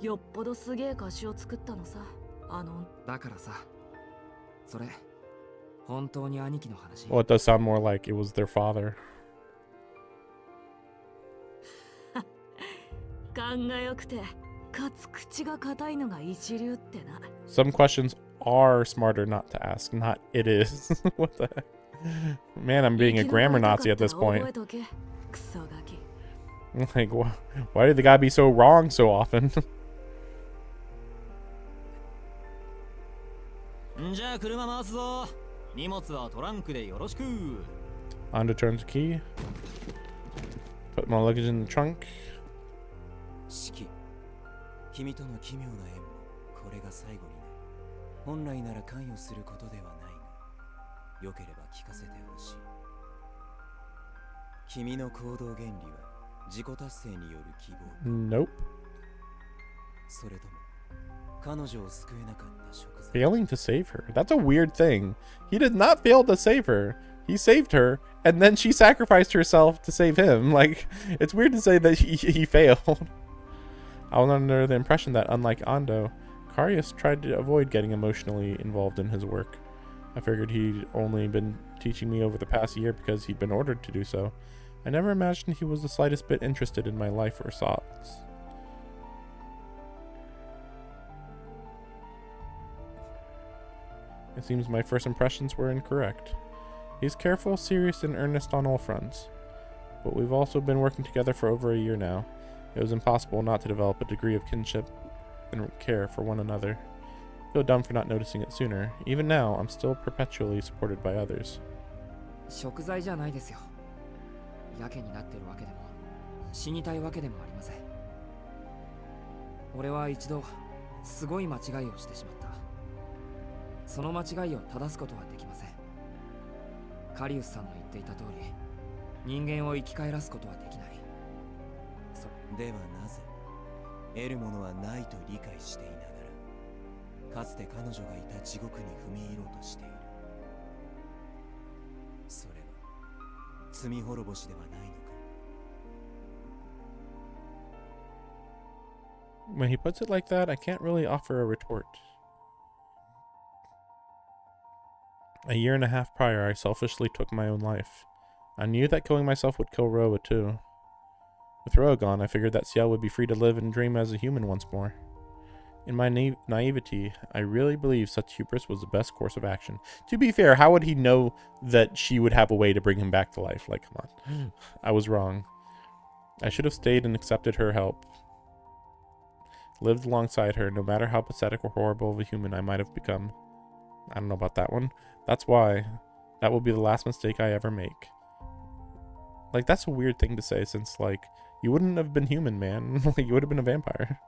よっぽどすげえ歌詞を作ったのさ、あの。
だからさ、それ本当に兄貴の話？
Well, it does sound more like it was their father.
勘が良くてかつ口が硬いのが一流ってな。
Some questions are smarter not to ask, not it is. What the heck? Man, I'm being a grammar Nazi at this point. Like, why did the guy be so wrong so often?
じゃあ車回すぞ。荷物はトランクでよろしく。
Ando turns the key. Put my luggage in the trunk.
四季、君との奇妙な縁もこれが最後になる。本来なら関与することではないが、よければ聞かせてほしい。君の行動原理は自己達成による希望。
Nope.
それとも彼女を救えなかった食材。
Failing to save her. That's a weird thing. He did not fail to save her. He saved her, and then she sacrificed herself to save him. Like, it's weird to say that he failed. I was under the impression that, unlike Ando, Karius tried to avoid getting emotionally involved in his work. I figured he'd only been teaching me over the past year because he'd been ordered to do so. I never imagined he was the slightest bit interested in my life or thoughts. It seems my first impressions were incorrect. He's careful, serious, and earnest on all fronts. But we've also been working together for over a year now. It was impossible not to develop a degree of kinship and care for one another. feel dumb for not noticing it sooner. Even now, I'm still perpetually supported by others.
食材じゃないですよ。やけになってるわけでも死にたいわけでもありません。俺は一度すごい間違いをしてしまった。その間違いを正すことはできません。カリウスさんの言っていた通り、人間を生き返らすことはできない。
ではなぜ得るものはないと理解していながら、かつて彼女がいた地獄に踏み入ろうとしている。それは罪滅ぼしではないのか。
When he puts it like that, I can't really offer a retort. A year and a half prior, I selfishly took my own life. I knew that killing myself would kill Roa too. With Roa gone, I figured that Ciel would be free to live and dream as a human once more. In my naivety, I really believed such hubris was the best course of action. To be fair, how would he know that she would have a way to bring him back to life? Like, come on. I was wrong. I should have stayed and accepted her help. Lived alongside her, no matter how pathetic or horrible of a human I might have become. I don't know about that one. That's why. That will be the last mistake I ever make. Like, that's a weird thing to say, since, like, you wouldn't have been human, man. Like, you would have been a vampire.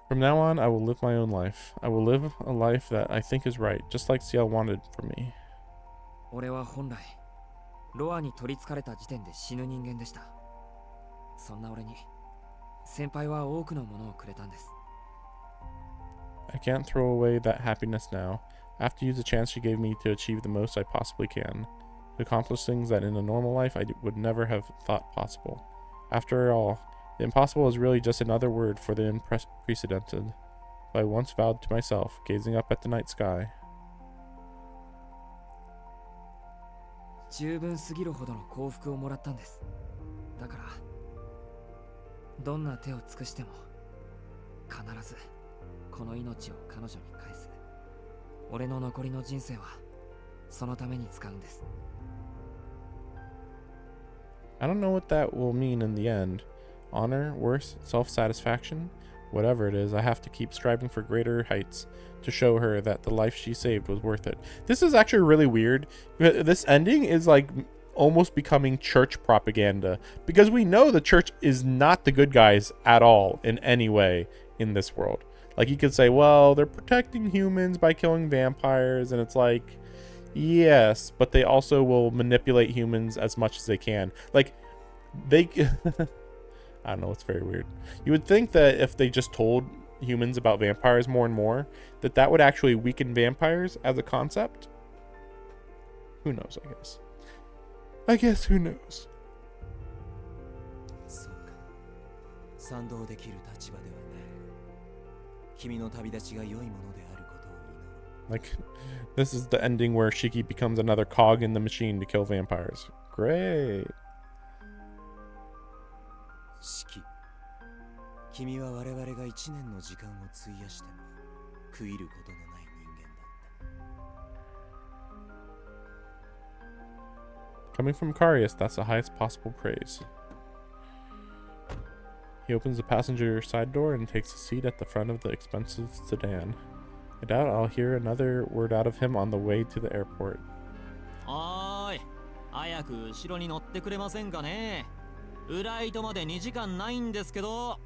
From now on, I will live my own life. I will live a life that I think is right, just like Ciel wanted for me.
俺は本来ロアに取り憑かれた時点で死ぬ人間でした。そんな俺に先輩は多くのものをくれたんです。
I can't throw away that happiness now. I have to use the chance she gave me to achieve the most I possibly can. To accomplish things that in a normal life I would never have thought possible. After all, the impossible is really just another word for the unprecedented. I once vowed to myself, gazing up at the night sky.
十分すぎるほどの幸福をもらったんです。だからどんな手を尽くしても必ずこの命を彼女に返す。俺の残りの人生はそのために使うんです。
I don't know what that will mean in the end. Honor, worth, self-satisfaction, whatever it is, I have to keep striving for greater heights to show her that the life she saved was worth it. This is actually really weird. This ending is like almost becoming church propaganda, because we know the church is not the good guys at all in any way in this world. Like, you could say, well, they're protecting humans by killing vampires, and it's like, yes, but they also will manipulate humans as much as they can. Like, they... I don't know, it's very weird. You would think that if they just told humans about vampires more and more, that would actually weaken vampires as a concept. Who knows, I guess. I guess, who knows?
そうか。賛同できる立場ではない。君の旅立ちが良いものであることを祈る。
Like, this is the ending where Shiki becomes another cog in the machine to kill vampires. Great.
四季、君は我々が1年の時間を費やしても悔いることのない人間だった。
Coming from Carius, that's the highest possible praise. He opens the passenger side door and takes a seat at the front of the expensive sedan. I doubt I'll hear another word out of him on the way to the airport.
はーい、早く後ろに乗ってくれませんかね。フライトまで2時間ないんですけど。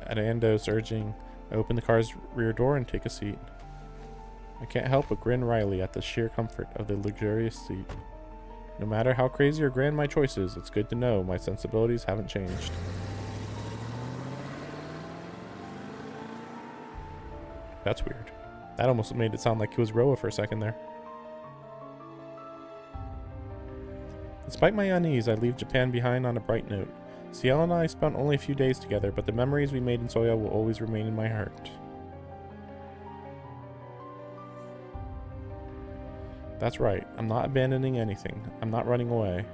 At Ando's urging, I open the car's rear door and take a seat. I can't help but grin wryly at the sheer comfort of the luxurious seat. No matter how crazy or grand my choices, it's good to know my sensibilities haven't changed. That's weird. That almost made it sound like he was Roa for a second there. Despite my unease, I leave Japan behind on a bright note. Ciel and I spent only a few days together, but the memories we made in Soya will always remain in my heart. That's right, I'm not abandoning anything. I'm not running away.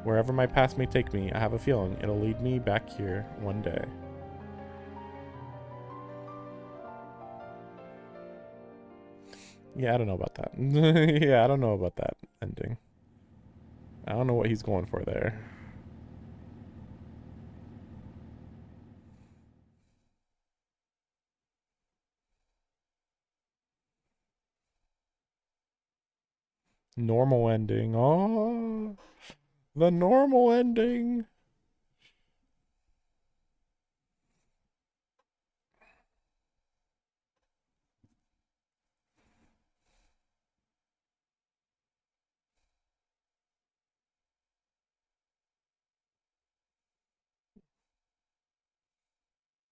Wherever my past may take me, I have a feeling it'll lead me back here one day. Yeah, I don't know about that. Yeah, I don't know about that ending. I don't know what he's going for there. Normal ending. Oh, the normal ending.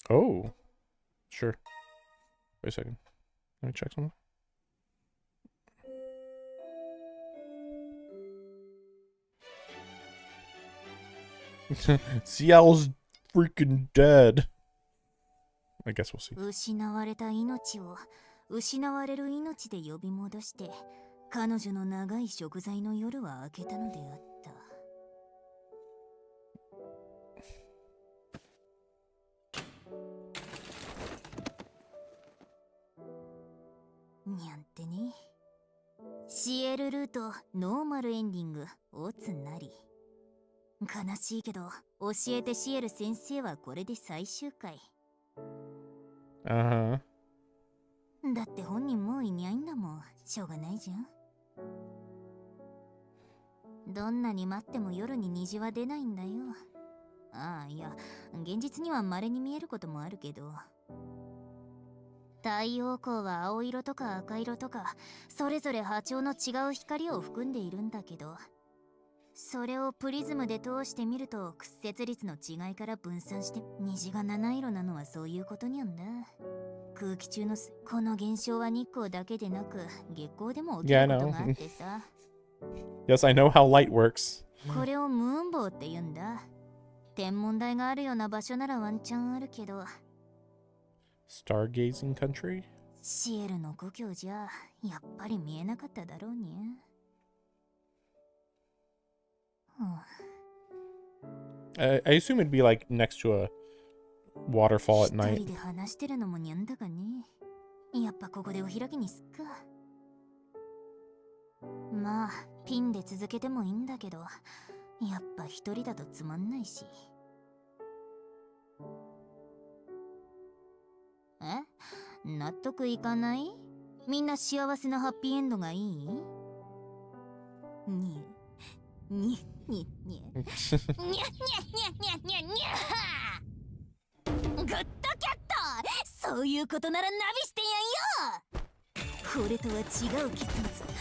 Oh, sure. Wait a second. Let me check something. Ciel's freaking dead. I guess we'll see.
失われた命を失われる命で呼び戻して彼女の長い食材の夜は明けたのであった。にゃんてね。シエルルートノーマルエンディングオツなり。悲しいけど教えてシエル先生はこれで最終回。
Uh-huh.
だって本人もういないんだもん。しょうがないじゃん。どんなに待っても夜に虹は出ないんだよ。ああ、いや、現実には稀に見えることもあるけど。太陽光は青色とか赤色とか、それぞれ波長の違う光を含んでいるんだけど、それをプリズムで通してみると屈折率の違いから分散して虹が七色なのはそういうことにゃんだ。空気中のこの現象は日光だけでなく月光でも起きることがあってさ。
Yes, I know how light works.
これをムーンボウって言うんだ。天文台があるような場所ならワンチャンあるけど。
Stargazing country?
シエルの故郷じゃやっぱり見えなかっただろうね。
I assume it'd be like next to a waterfall at
一
night.
人で話してるのもにゃんだがね。やっぱここでお開きにすっか。まあピンで続けてもいいんだけど、やっぱ一人だとつまんないし。納得いかない？みんな幸せなハッピーエンドがいい？にににににゃにゃにゃにゃにゃにゃにゃグッドキャット、そういうことならナビしてやんよ。これとは違う結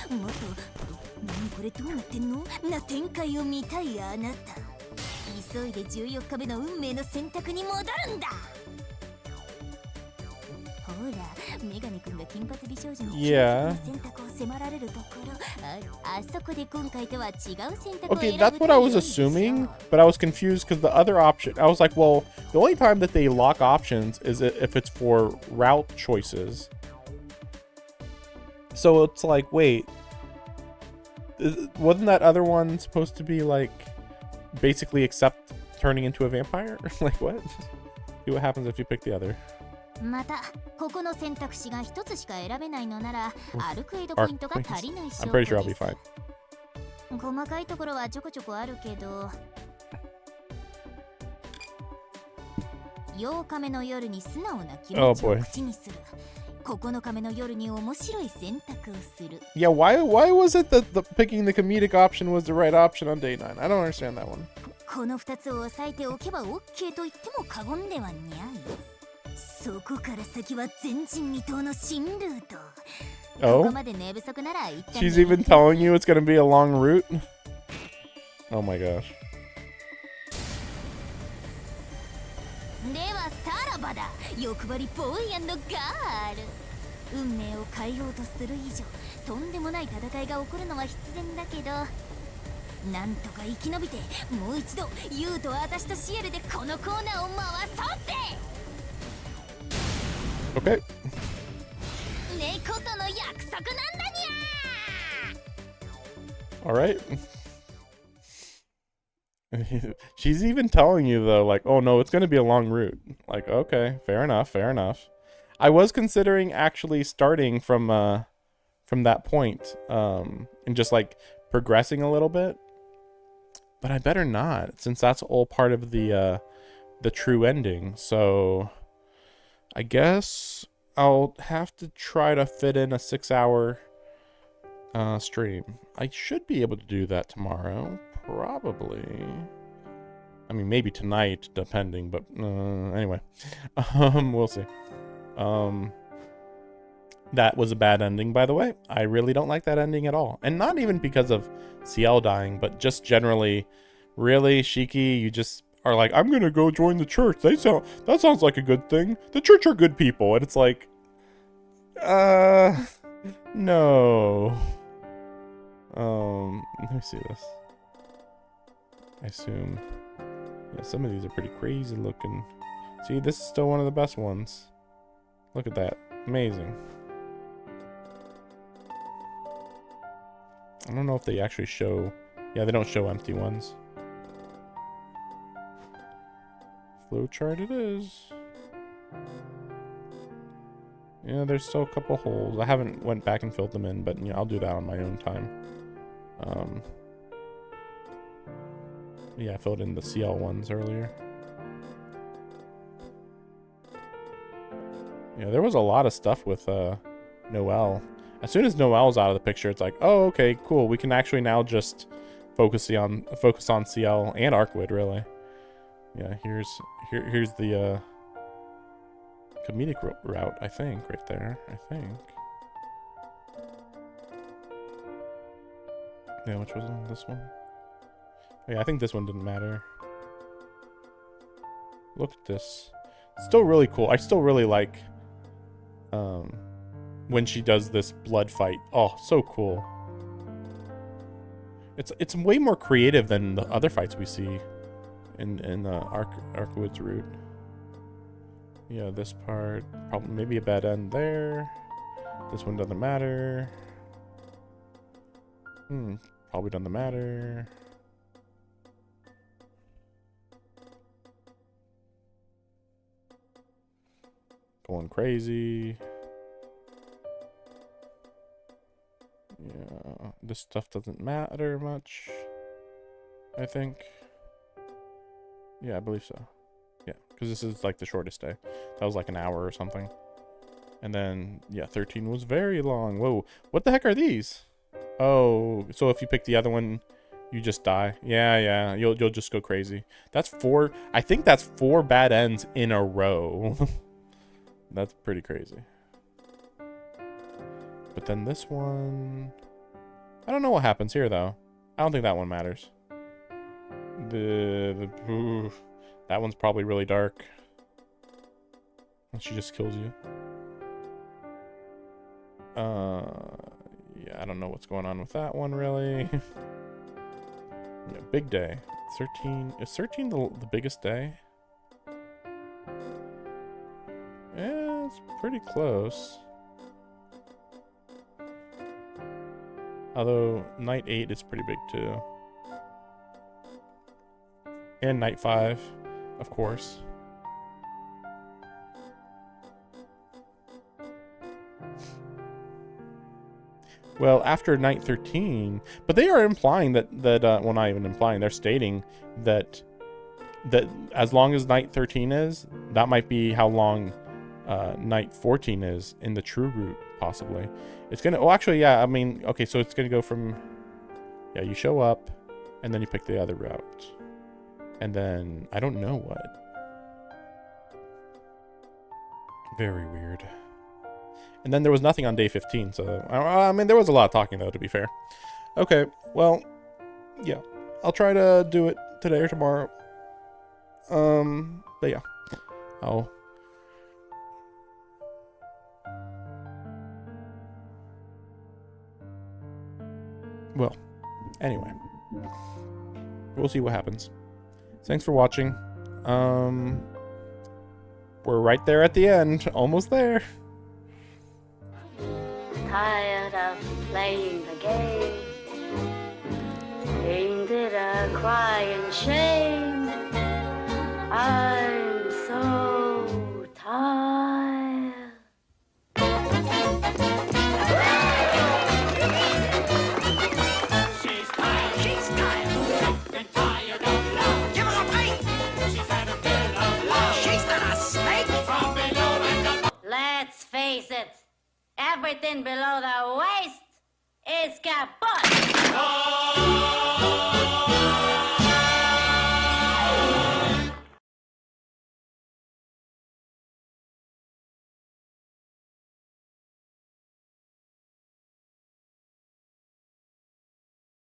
末、もっと何これどうなってんのな展開を見たいあなた。急いで14日目の運命の選択に戻るんだ。ほら、メガネ君が金髪美少女に選択を迫られるところ、あそこで今回とは違う選択を選ぶ。
Okay, that's what I was assuming, but I was confused because the other option, I was like, well, the only time that they lock options is if it's for route choices. So it's like, wait, wasn't that other one supposed to be like basically accept turning into a vampire? Like what? See what happens if you pick the other.
また、ここの選択肢が一つしか選べないのなら、アルクエイドポイントが足りない証
I'm
拠
pretty sure I'll
で
be
す。
fine.
細かいところはちょこちょこあるけど、8日目の夜に素直な気持ちを口にする。9日目の夜に面白い選択をする。
Yeah, why was it that picking the comedic option was the right option on day 9? I don't understand that one.
この2つを押さえておけば OK と言っても過言ではにゃい。そこから先は前人未到の新ルート。ここまで寝不足なら一旦
She's even telling you it's gonna be a long route? Oh my gosh.
ではさらばだ、欲張りボーイ&ガール。運命を変えようとする以上、とんでもない戦いが起こるのは必然だけど、なんとか生き延びてもう一度ユウと私とシエルでこのコーナーを回そうぜ。
Okay.
猫との約束なんだにゃー。
All right. She's even telling you though, like, oh no, it's gonna be a long route. Like, okay, fair enough, fair enough. I was considering actually starting from that point, and just like progressing a little bit, but I better not, since that's all part of the true ending. So I guess I'll have to try to fit in a 6-hour stream. I should be able to do that tomorrow, probably. I mean, maybe tonight, depending, but anyway. We'll see. That was a bad ending, by the way. I really don't like that ending at all. And not even because of Ciel dying, but just generally, really, Shiki, you just are like, I'm gonna go join the church. That sounds like a good thing. The church are good people. And it's like, no. Let me see this. I assume, yeah, some of these are pretty crazy looking. See, this is still one of the best ones. Look at that. Amazing. I don't know if they actually show... Yeah, they don't show empty ones. Flowchart it is. Yeah, there's still a couple holes. I haven't went back and filled them in, but I'll do that on my own time. Yeah, I filled in the Ciel ones earlier. Yeah, there was a lot of stuff with Noelle. As soon as Noelle's out of the picture, it's like, oh, okay, cool. We can actually now just focus on Ciel and Arkwood, really. Yeah, here's the comedic route, I think, right there. I think. Yeah, which was this one? Oh, yeah, I think this one didn't matter. Look at this. It's still really cool. I still really like when she does this blood fight. Oh, so cool. It's way more creative than the other fights we see in Arkwood's route. Yeah, this part, probably maybe a bad end there. This one doesn't matter. Probably doesn't matter. Going crazy. Yeah, this stuff doesn't matter much, I think. Yeah, I believe so. Yeah, because this is like the shortest day. That was like an hour or something. And then, yeah, 13 was very long. Whoa, what the heck are these? Oh, so if you pick the other one, you just die. Yeah, you'll just go crazy. That's 4, I think that's 4 bad ends in a row. That's pretty crazy. But then this one, I don't know what happens here though. I don't think that one matters. Ooh, that one's probably really dark. She just kills you. Yeah, I don't know what's going on with that one really. Yeah, big day. 13. Is 13 the biggest day? Yeah, it's pretty close. Although night 8 is pretty big too. And night 5, of course. Well, after night 13, but they are implying that well, not even implying, they're stating that as long as night 13 is, that might be how long night 14 is in the true route, possibly. It's gonna, oh, actually, yeah, I mean, okay, so it's gonna go from, yeah, you show up, and then you pick the other route. And then, I don't know what. Very weird. And then there was nothing on day 15, so, I mean, there was a lot of talking, though, to be fair. Okay, well, yeah. I'll try to do it today or tomorrow. But yeah. Well, anyway. We'll see what happens. Thanks for watching. We're right there at the end. Almost there.
Tired of playing the game. Ain't it a crying shame? I'm so tired.
She's tired. She's tired. And tired of love. Give her a break. She's had a bit of love. She's done a snake from below and above.
Let's face it, everything below the waist Escapade!